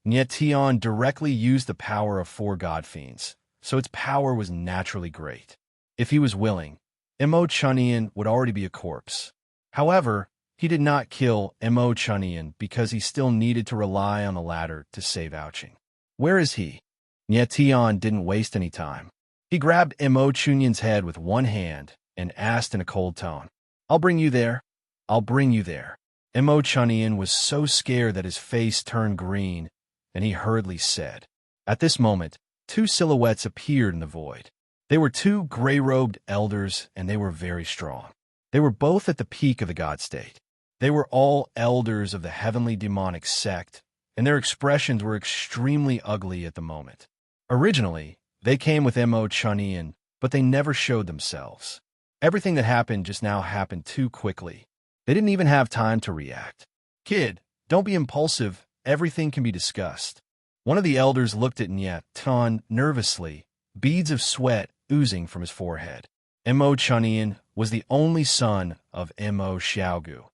Nietion directly used the power of 4 god fiends, so its power was naturally great. If he was willing, Emo Chunyan would already be a corpse. However, he did not kill Emo Chunyan because he still needed to rely on the ladder to save Aoqing. Where is he? Nietion didn't waste any time. He grabbed Emo Chunyan's head with one hand and asked in a cold tone, I'll bring you there. I'll bring you there. Emo Chunyan was so scared that his face turned green, and he hurriedly said. At this moment, 2 silhouettes appeared in the void. They were 2 gray-robed elders, and they were very strong. They were both at the peak of the god state. They were all elders of the heavenly demonic sect, and their expressions were extremely ugly at the moment. Originally, they came with Emo Chunyan, but they never showed themselves. Everything that happened just now happened too quickly. They didn't even have time to react. Kid, don't be impulsive. Everything can be discussed. One of the elders looked at Nietion nervously, beads of sweat oozing from his forehead. Emo Chunyan was the only son of Emo Xiaogu,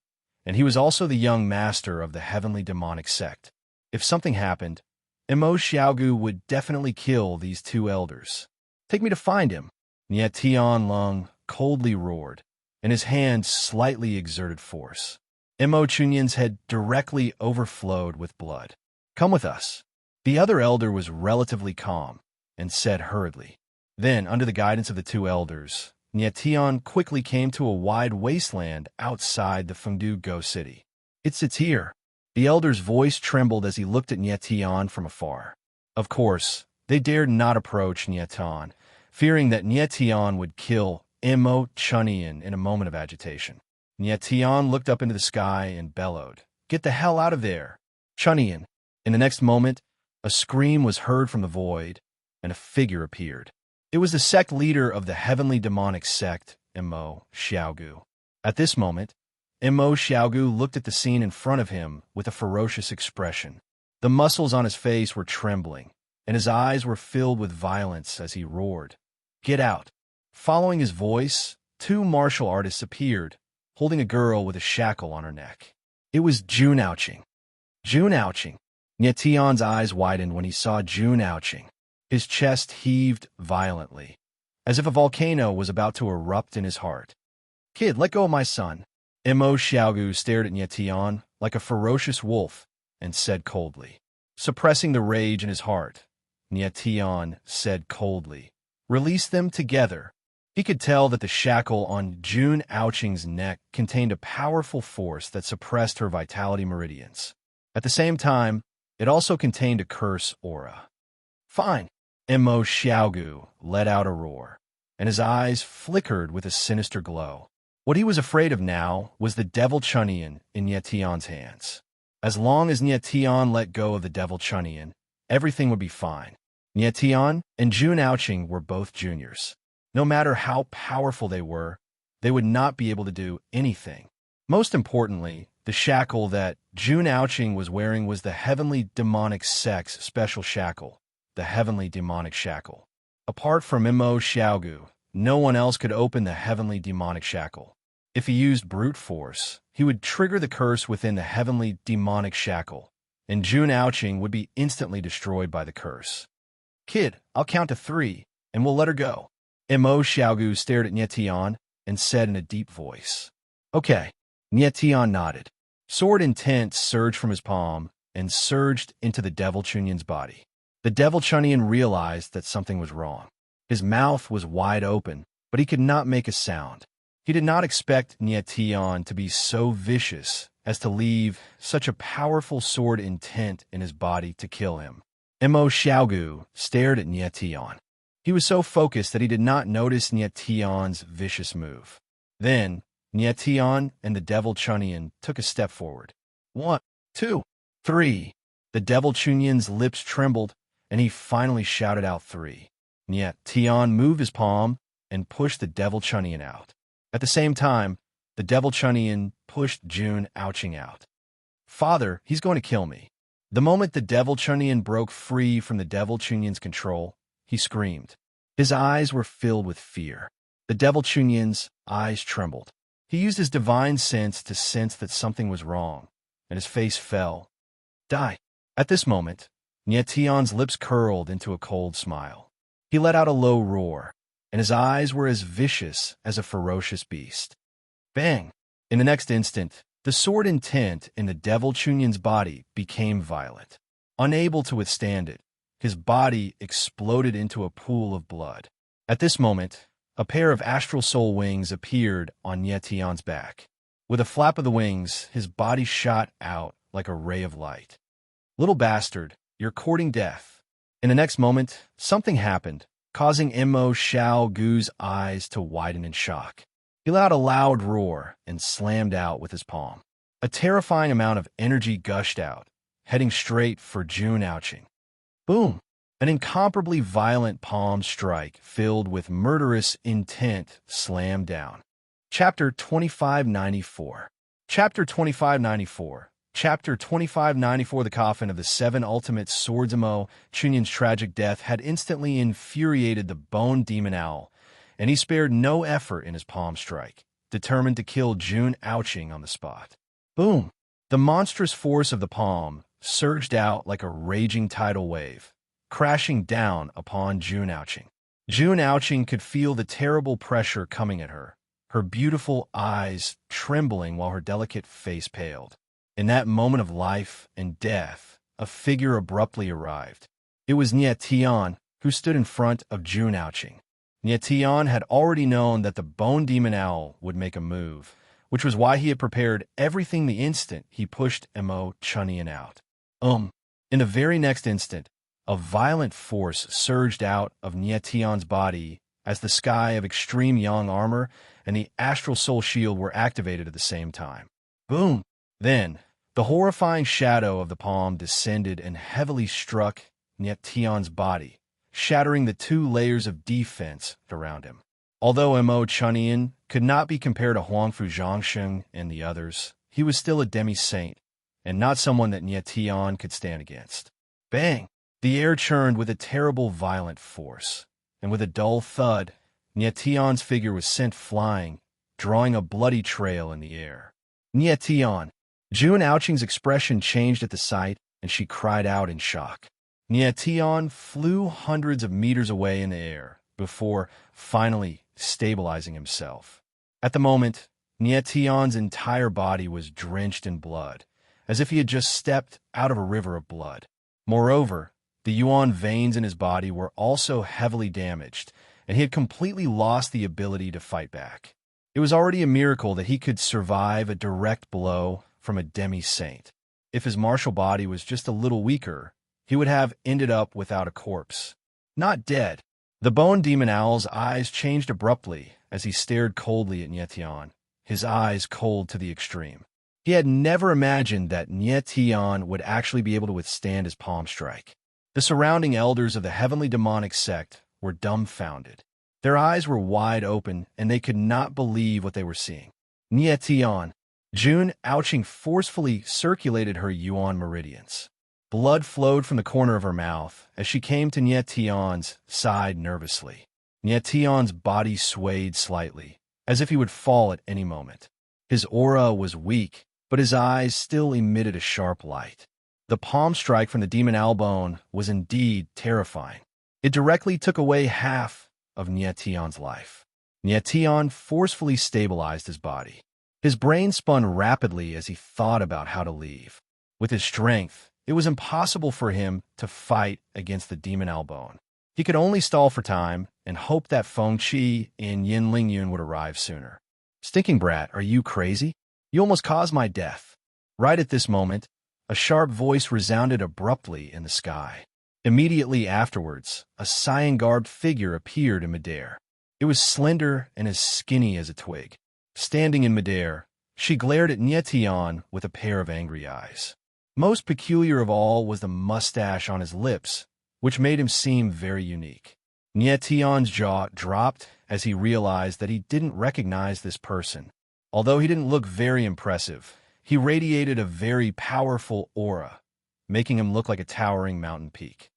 and he was also the young master of the heavenly demonic sect. If something happened, Emo Xiaogu would definitely kill these 2 elders. Take me to find him. Nietion Lung coldly roared, and his hand slightly exerted force. Emo Chunyan's head directly overflowed with blood. Come with us. The other elder was relatively calm and said hurriedly. Then, under the guidance of the 2 elders, Nietion quickly came to a wide wasteland outside the Fengdu Go City. It's here. The elder's voice trembled as he looked at Nietion from afar. Of course, they dared not approach Nietion, fearing that Nietion would kill Emo Chunyan in a moment of agitation. Nietion looked up into the sky and bellowed, Get the hell out of there! Chunyan! In the next moment, a scream was heard from the void, and a figure appeared. It was the sect leader of the heavenly demonic sect, Emo Xiaogu. At this moment, Emo Xiaogu looked at the scene in front of him with a ferocious expression. The muscles on his face were trembling, and his eyes were filled with violence as he roared, Get out! Following his voice, 2 martial artists appeared, holding a girl with a shackle on her neck. It was Jun Aoqing. Jun Aoqing. Nietion's eyes widened when he saw Jun Aoqing. His chest heaved violently, as if a volcano was about to erupt in his heart. Kid, let go of my son. Emo Xiaogu stared at Nietion like a ferocious wolf and said coldly, suppressing the rage in his heart. Nietion said coldly. Release them together. He could tell that the shackle on June Ouching's neck contained a powerful force that suppressed her vitality meridians. At the same time, it also contained a curse aura. Fine. Mo Xiaogu let out a roar, and his eyes flickered with a sinister glow. What he was afraid of now was the Devil Chunian in Nietion's hands. As long as Nietion let go of the Devil Chunian, everything would be fine. Nietion and June Ouching were both juniors. No matter how powerful they would not be able to do anything. Most importantly, the shackle that June Ouching was wearing was the Heavenly Demonic Sex Special Shackle, the Heavenly Demonic Shackle. Apart from Mo Xiaogu, no one else could open the Heavenly Demonic Shackle. If he used brute force, he would trigger the curse within the Heavenly Demonic Shackle, and June Ouching would be instantly destroyed by the curse. Kid, I'll count to 3, and we'll let her go. Mo Xiaogu stared at Nietion and said in a deep voice. Okay. Nietion nodded. Sword intent surged from his palm and surged into the Devil Chunian's body. The Devil Chunian realized that something was wrong. His mouth was wide open, but he could not make a sound. He did not expect Nietion to be so vicious as to leave such a powerful sword intent in his body to kill him. Mo Xiaogu stared at Nietion. He was so focused that he did not notice Nietion's vicious move. Then, Nietion and the Devil Chunian took a step forward. 1, 2, 3. The Devil Chunian's lips trembled, and he finally shouted out 3. Nietion moved his palm and pushed the Devil Chunian out. At the same time, the Devil Chunian pushed June Ouching out. Father, he's going to kill me. The moment the Devil Chunian broke free from the Devil Chunian's control, he screamed. His eyes were filled with fear. The Devil Chunian's eyes trembled. He used his divine sense to sense that something was wrong, and his face fell. Die. At this moment, Nietion's lips curled into a cold smile. He let out a low roar, and his eyes were as vicious as a ferocious beast. Bang! In the next instant, the sword intent in the Devil Chunian's body became violent. Unable to withstand it, his body exploded into a pool of blood. At this moment, a pair of astral soul wings appeared on Nietion's back. With a flap of the wings, his body shot out like a ray of light. Little bastard, you're courting death. In the next moment, something happened, causing Mo Xiaogu's eyes to widen in shock. He let out a loud roar and slammed out with his palm. A terrifying amount of energy gushed out, heading straight for June Ouching. Boom! An incomparably violent palm strike filled with murderous intent slammed down. Chapter 2594. Chapter 2594. Chapter 2594. The coffin of the 7 ultimate swords. Mo Chunian's tragic death had instantly infuriated the Bone Demon Owl, and he spared no effort in his palm strike, determined to kill June Ouching on the spot. Boom! The monstrous force of the palm surged out like a raging tidal wave, crashing down upon June Ouching. June Ouching could feel the terrible pressure coming at her, her beautiful eyes trembling while her delicate face paled. In that moment of life and death, a figure abruptly arrived. It was Nietion, who stood in front of June Ouching. Nietion had already known that the Bone Demon Owl would make a move, which was why he had prepared everything the instant he pushed Mo Chunian out. In the very next instant, a violent force surged out of Nietion's body as the sky of extreme yang armor and the astral soul shield were activated at the same time. Boom! Then, the horrifying shadow of the palm descended and heavily struck Nietion's body, shattering the 2 layers of defense around him. Although Mo Chunian could not be compared to Huangfu Zhangsheng and the others, he was still a demi-saint, and not someone that Nietion could stand against. Bang! The air churned with a terrible violent force, and with a dull thud, Nietion's figure was sent flying, drawing a bloody trail in the air. Nietion! June Ouching's expression changed at the sight, and she cried out in shock. Nietion flew hundreds of meters away in the air, before finally stabilizing himself. At the moment, Nietion's entire body was drenched in blood, as if he had just stepped out of a river of blood. Moreover, The yuan veins in his body were also heavily damaged, and he had completely lost the ability to fight back. It was already a miracle that he could survive a direct blow from a demi-saint. If his martial body was just a little weaker, he would have ended up without a corpse. Not dead. The bone demon owl's eyes changed abruptly as he stared coldly at Nye Tian, his eyes cold to the extreme. He had never imagined that Nye Tian would actually be able to withstand his palm strike. The surrounding elders of the heavenly demonic sect were dumbfounded. Their eyes were wide open, and they could not believe what they were seeing. Nye Tian. June, ouching forcefully, circulated her yuan meridians. Blood flowed from the corner of her mouth as she came to Nye Tian's side nervously. Nye Tian's body swayed slightly, as if he would fall at any moment. His aura was weak, but his eyes still emitted a sharp light. The palm strike from the demon Albone was indeed terrifying. It directly took away half of Nye Tian's life. Nye Tian forcefully stabilized his body. His brain spun rapidly as he thought about how to leave. With his strength, it was impossible for him to fight against the demon Albone. He could only stall for time and hope that Feng Qi and Yin Lingyun would arrive sooner. Stinking brat, are you crazy? You almost caused my death. Right at this moment, a sharp voice resounded abruptly in the sky. Immediately afterwards, a cyan-garbed figure appeared in midair. It was slender and as skinny as a twig. Standing in midair, she glared at Nye Tian with a pair of angry eyes. Most peculiar of all was the mustache on his lips, which made him seem very unique. Nye Tian's jaw dropped as he realized that he didn't recognize this person. Although he didn't look very impressive, he radiated a very powerful aura, making him look like a towering mountain peak.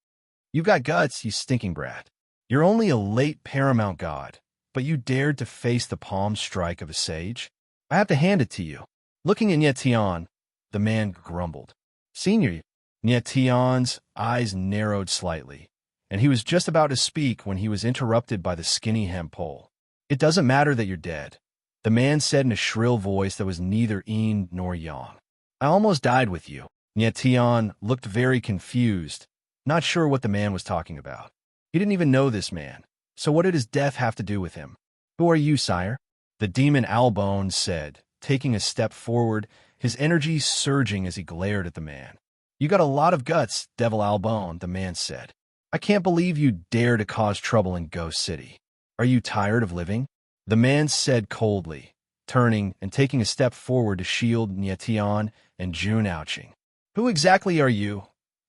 You've got guts, you stinking brat. You're only a late paramount god, but you dared to face the palm strike of a sage? I have to hand it to you. Looking at Nye Tian, the man grumbled. Senior, Nye Tian's eyes narrowed slightly, and he was just about to speak when he was interrupted by the skinny hemp pole. It doesn't matter that you're dead, the man said in a shrill voice that was neither yin nor yang. I almost died with you. Nye Tian looked very confused, not sure what the man was talking about. He didn't even know this man, so what did his death have to do with him? Who are you, sire? The demon Albone said, taking a step forward, his energy surging as he glared at the man. You got a lot of guts, Devil Albone, the man said. I can't believe you dare to cause trouble in Ghost City. Are you tired of living? The man said coldly, turning and taking a step forward to shield Nye Tian and June ouching. Who exactly are you?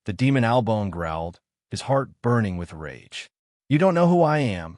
The demon Albone growled, his heart burning with rage. You don't know who I am,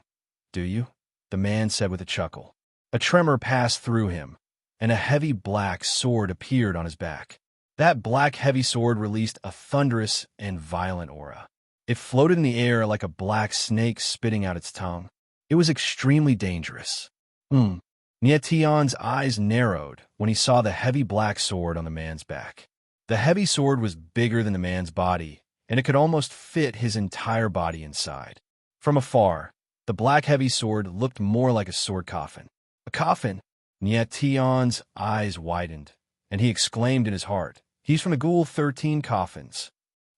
do you? The man said with a chuckle. A tremor passed through him, and a heavy black sword appeared on his back. That black heavy sword released a thunderous and violent aura. It floated in the air like a black snake spitting out its tongue. It was extremely dangerous. Nye Tian's eyes narrowed when he saw the heavy black sword on the man's back. The heavy sword was bigger than the man's body, and it could almost fit his entire body inside. From afar, the black heavy sword looked more like a sword coffin. A coffin? Nye Tian's eyes widened, and he exclaimed in his heart, He's from the Ghoul 13 coffins.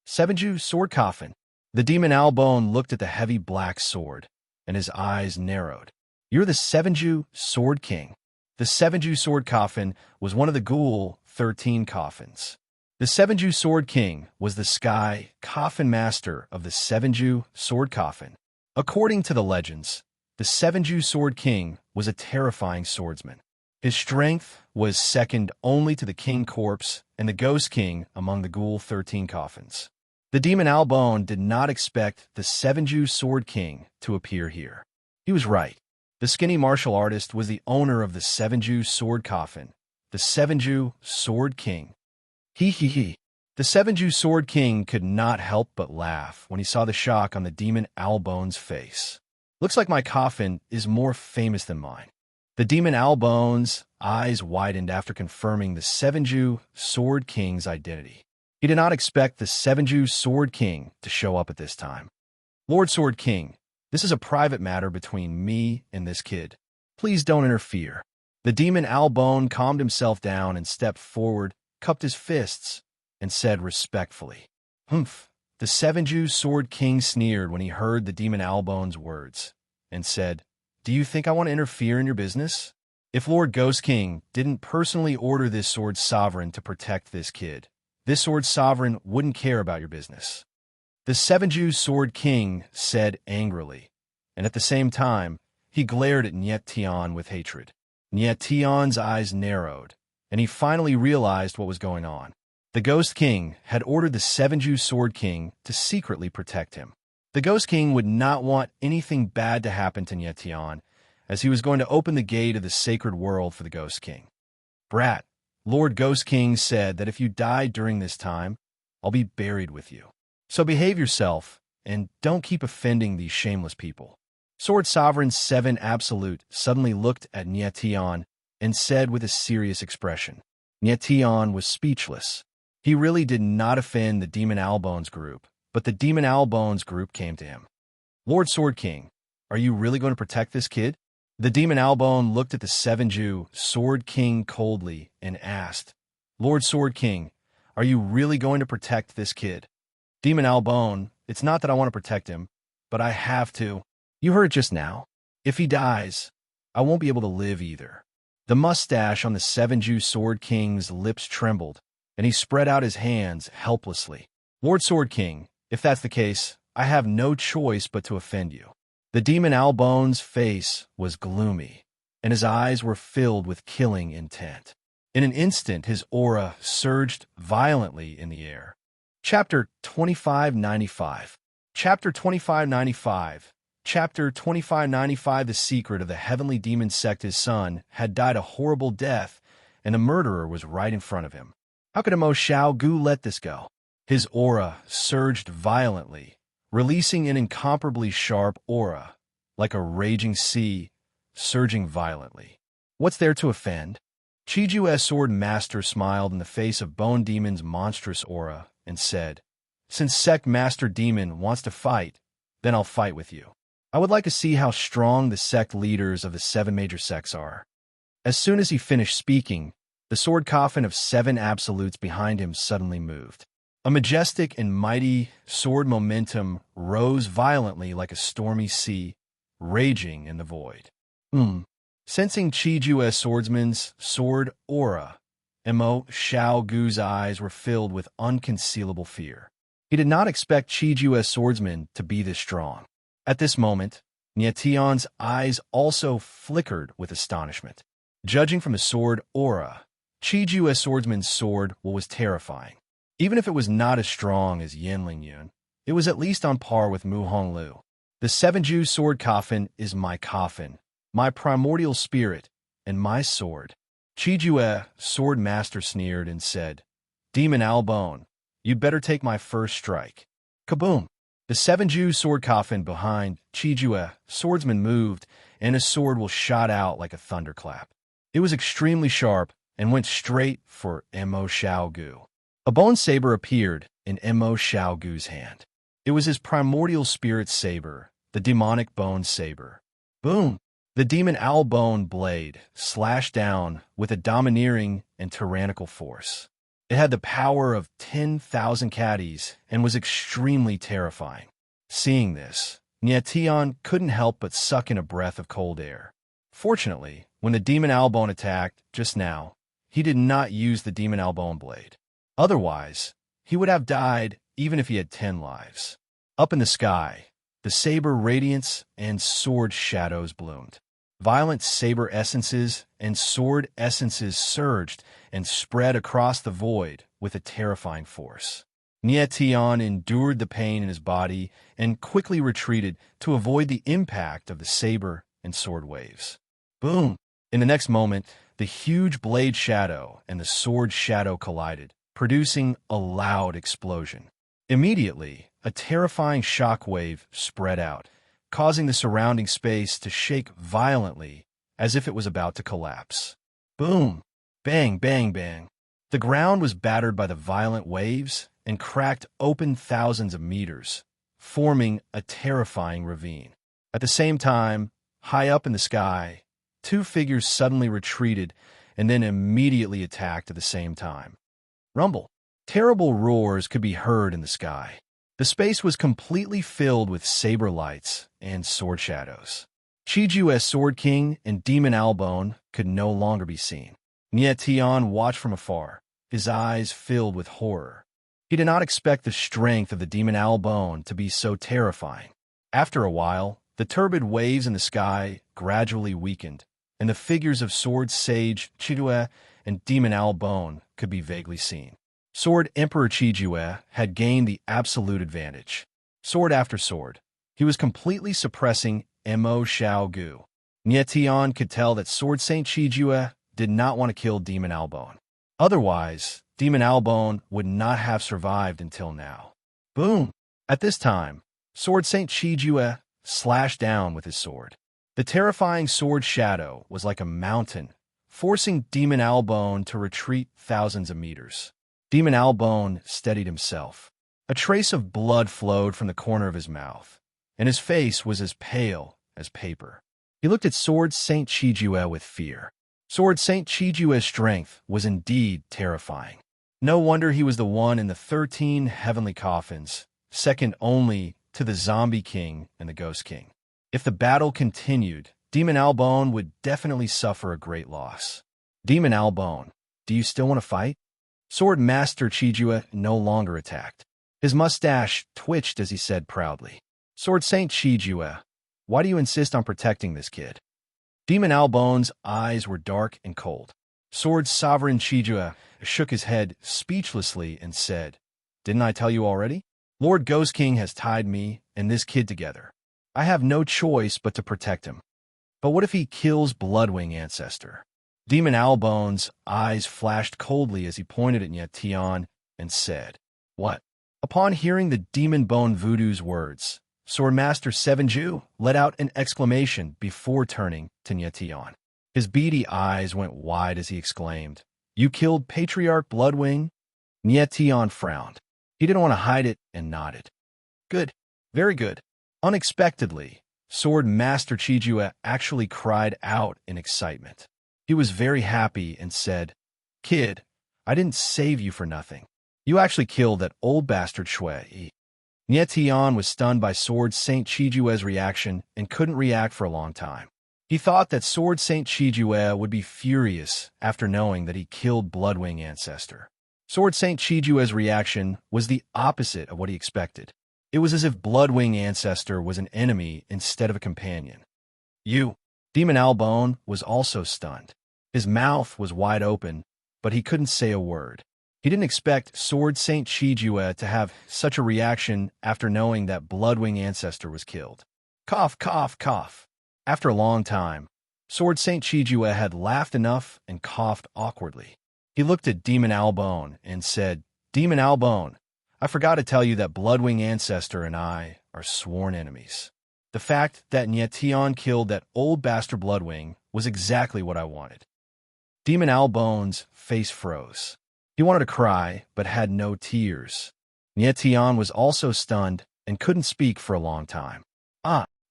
Sevenju sword coffin. The demon Albone looked at the heavy black sword, and his eyes narrowed. You're the Sevenju Sword King. The Sevenju Sword Coffin was one of the Ghoul 13 coffins. The Sevenju Sword King was the Sky Coffin Master of the Sevenju Sword Coffin. According to the legends, the Sevenju Sword King was a terrifying swordsman. His strength was second only to the King Corpse and the Ghost King among the Ghoul 13 coffins. The demon Albone did not expect the Sevenju Sword King to appear here. He was right. The skinny martial artist was the owner of the Sevenju Sword Coffin, the Sevenju Sword King. He. The Sevenju Sword King could not help but laugh when he saw the shock on the demon Albone's face. Looks like my coffin is more famous than mine. The demon Albone's eyes widened after confirming the Sevenju Sword King's identity. He did not expect the Sevenju Sword King to show up at this time. Lord Sword King, this is a private matter between me and this kid. Please don't interfere. The demon Albone calmed himself down and stepped forward, cupped his fists, and said respectfully, The The seven-Jew sword king sneered when he heard the demon Albone's words, and said, "Do you think I want to interfere in your business? If Lord Ghost King didn't personally order this sword sovereign to protect this kid, this sword sovereign wouldn't care about your business." The seven-Jew sword king said angrily, and at the same time, he glared at Niet Tian with hatred. Niet Tian's eyes narrowed, and he finally realized what was going on. The Ghost King had ordered the seven-Jew sword king to secretly protect him. The Ghost King would not want anything bad to happen to Niet Tian, as he was going to open the gate of the sacred world for the Ghost King. "Brat," Lord Ghost King said, "that if you die during this time, I'll be buried with you. So behave yourself, and don't keep offending these shameless people." Sword Sovereign 7 Absolute suddenly looked at Niet Tian and said with a serious expression. Niet Tian was speechless. He really did not offend the Demon Albone's group, but the Demon Albone's group came to him. "Lord Sword King, are you really going to protect this kid?" The Demon Albone looked at the seven-Jew Sword King coldly and asked, "Lord Sword King, are you really going to protect this kid?" Demon Albone, "It's not that I want to protect him, but I have to. You heard it just now. If he dies, I won't be able to live either." The mustache on the seven-Jew Sword King's lips trembled, and he spread out his hands helplessly. "Lord Sword King, if that's the case, I have no choice but to offend you." The Demon Albone's face was gloomy, and his eyes were filled with killing intent. In an instant, his aura surged violently in the air. Chapter 2595. Chapter 2595. Chapter 2595. The secret of the heavenly demon sect. His son had died a horrible death, and the murderer was right in front of him. How could Mo Shao Gu let this go? His aura surged violently, releasing an incomparably sharp aura, like a raging sea, surging violently. What's there to offend? Chiju's sword master smiled in the face of Bone Demon's monstrous aura and said, "Since Sect Master Demon wants to fight, then I'll fight with you. I would like to see how strong the sect leaders of the 7 major sects are." As soon as he finished speaking, the sword coffin of 7 absolutes behind him suddenly moved. A majestic and mighty sword momentum rose violently like a stormy sea, raging in the void. Sensing Chiju's swordsman's sword aura, Mo Shao Gu's eyes were filled with unconcealable fear. He did not expect Chiju's swordsman to be this strong. At this moment, Niet Tian's eyes also flickered with astonishment. Judging from the sword aura, Chiju's swordsman's sword was terrifying. Even if it was not as strong as Yanling Yun, it was at least on par with Mu Honglu. "The seven-Jew sword coffin is my coffin, my primordial spirit, and my sword." Chijue, sword master, sneered and said, "Demon Albone, you'd better take my first strike." Kaboom! The seven-Jew sword coffin behind Chijue, swordsman, moved, and his sword shot out like a thunderclap. It was extremely sharp and went straight for Mo Shao Gu. A bone saber appeared in Mo Shao Gu's hand. It was his primordial spirit saber, the demonic bone saber. Boom! The demon Albone blade slashed down with a domineering and tyrannical force. It had the power of 10,000 caddies and was extremely terrifying. Seeing this, Niet Tian couldn't help but suck in a breath of cold air. Fortunately, when the demon Albone attacked just now, he did not use the demon Albone blade. Otherwise, he would have died even if he had 10 lives. Up in the sky, the saber radiance and sword shadows bloomed. Violent saber essences and sword essences surged and spread across the void with a terrifying force. Niet Tian endured the pain in his body and quickly retreated to avoid the impact of the saber and sword waves. Boom! In the next moment, the huge blade shadow and the sword shadow collided, producing a loud explosion. Immediately, a terrifying shock wave spread out, causing the surrounding space to shake violently as if it was about to collapse. Boom! Bang, bang, bang. The ground was battered by the violent waves and cracked open thousands of meters, forming a terrifying ravine. At the same time, high up in the sky, 2 figures suddenly retreated and then immediately attacked at the same time. Rumble! Terrible roars could be heard in the sky. The The space was completely filled with saber lights and sword shadows. Chijue's Sword King and Demon Albone could no longer be seen. Nietian watched from afar, his eyes filled with horror. He did not expect the strength of the Demon Albone to be so terrifying. After a while, the turbid waves in the sky gradually weakened, and the figures of Sword Sage Chijue and Demon Albone could be vaguely seen. Sword Emperor Chijue had gained the absolute advantage. Sword after sword, he was completely suppressing Mo Xiao Gu. Nietian could tell that Sword Saint Chijue did not want to kill Demon Albone. Otherwise, Demon Albone would not have survived until now. Boom! At this time, Sword Saint Chijue slashed down with his sword. The terrifying sword shadow was like a mountain, forcing Demon Albone to retreat thousands of meters. Demon Albone steadied himself. A trace of blood flowed from the corner of his mouth, and his face was as pale as paper. He looked at Sword Saint Chijue with fear. Sword Saint Chijue's strength was indeed terrifying. No wonder he was the one in the 13 heavenly coffins, second only to the Zombie King and the Ghost King. If the battle continued, Demon Albone would definitely suffer a great loss. Demon Albone, do you still want to fight? Sword Master Chijue no longer attacked. His mustache twitched as he said proudly, Sword Saint Chijue, why do you insist on protecting this kid? Demon Albone's eyes were dark and cold. Sword Sovereign Chijue shook his head speechlessly and said, Didn't I tell you already? Lord Ghost King has tied me and this kid together. I have no choice but to protect him. But what if he kills Bloodwing Ancestor? Demon Albone's eyes flashed coldly as he pointed at Nietian and said, What? Upon hearing the Demon Bone Voodoo's words, Swordmaster Sevenju let out an exclamation before turning to Nietian. His beady eyes went wide as he exclaimed, You killed Patriarch Bloodwing? Nietian frowned. He didn't want to hide it and nodded. Good. Very good. Unexpectedly, Sword Master Chijue actually cried out in excitement. He was very happy and said, Kid, I didn't save you for nothing. You actually killed that old bastard Shui. Nietian was stunned by Sword Saint Chijue's reaction and couldn't react for a long time. He thought that Sword Saint Chijue would be furious after knowing that he killed Bloodwing Ancestor. Sword Saint Chijue's reaction was the opposite of what he expected. It was as if Bloodwing Ancestor was an enemy instead of a companion. You! Demon Albone was also stunned. His mouth was wide open, but he couldn't say a word. He didn't expect Sword Saint Chijue to have such a reaction after knowing that Bloodwing Ancestor was killed. Cough, cough, cough. After a long time, Sword Saint Chijue had laughed enough and coughed awkwardly. He looked at Demon Albone and said, Demon Albone, I forgot to tell you that Bloodwing Ancestor and I are sworn enemies. The fact that Nietian killed that old bastard Bloodwing was exactly what I wanted. Demon Albone's face froze. He wanted to cry, but had no tears. Nietian was also stunned and couldn't speak for a long time.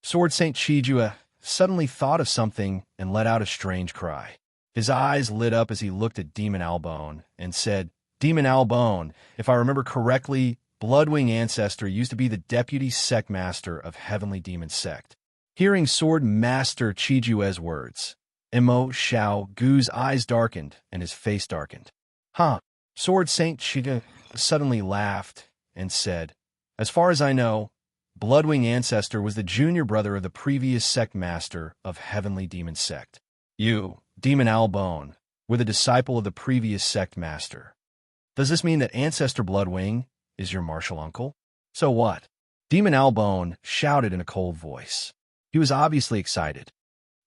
Sword Saint Chijue suddenly thought of something and let out a strange cry. His eyes lit up as he looked at Demon Albone and said, Demon Albone, if I remember correctly, Bloodwing Ancestor used to be the deputy sect master of Heavenly Demon Sect. Hearing Sword Master Chijue's words, Mo Xiao Gu's eyes darkened and his face darkened. Sword Saint Chijue suddenly laughed and said, As far as I know, Bloodwing Ancestor was the junior brother of the previous sect master of Heavenly Demon Sect. You, Demon Albone, were the disciple of the previous sect master. Does this mean that Ancestor Bloodwing is your martial uncle? So what? Demon Albone shouted in a cold voice. He was obviously excited.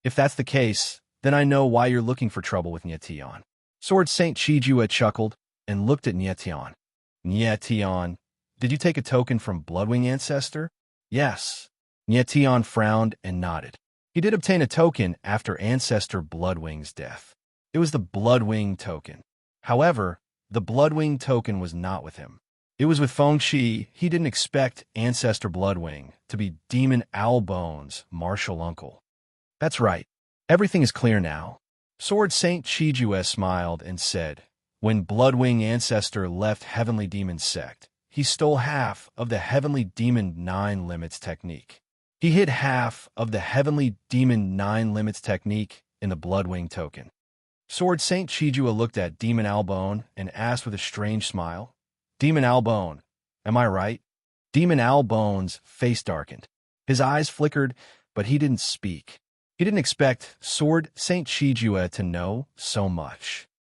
If that's the case, then I know why you're looking for trouble with Nietian. Sword Saint Chijue chuckled and looked at Nietian. Nietian, did you take a token from Bloodwing Ancestor? Yes. Nietian frowned and nodded. He did obtain a token after Ancestor Bloodwing's death. It was the Bloodwing token. However, the Bloodwing token was not with him. It was with Fengshi. He didn't expect Ancestor Bloodwing to be Demon Albone's martial uncle. That's right. Everything is clear now. Sword Saint Chijue smiled and said, When Bloodwing Ancestor left Heavenly Demon Sect, he stole half of the Heavenly Demon 9 Limits technique. He hid half of the Heavenly Demon 9 Limits technique in the Bloodwing token. Sword Saint Chijua looked at Demon Albone and asked with a strange smile, "Demon Albone, am I right?" Demon Albone's face darkened. His eyes flickered, but he didn't speak. He didn't expect Sword Saint Chijua to know so much.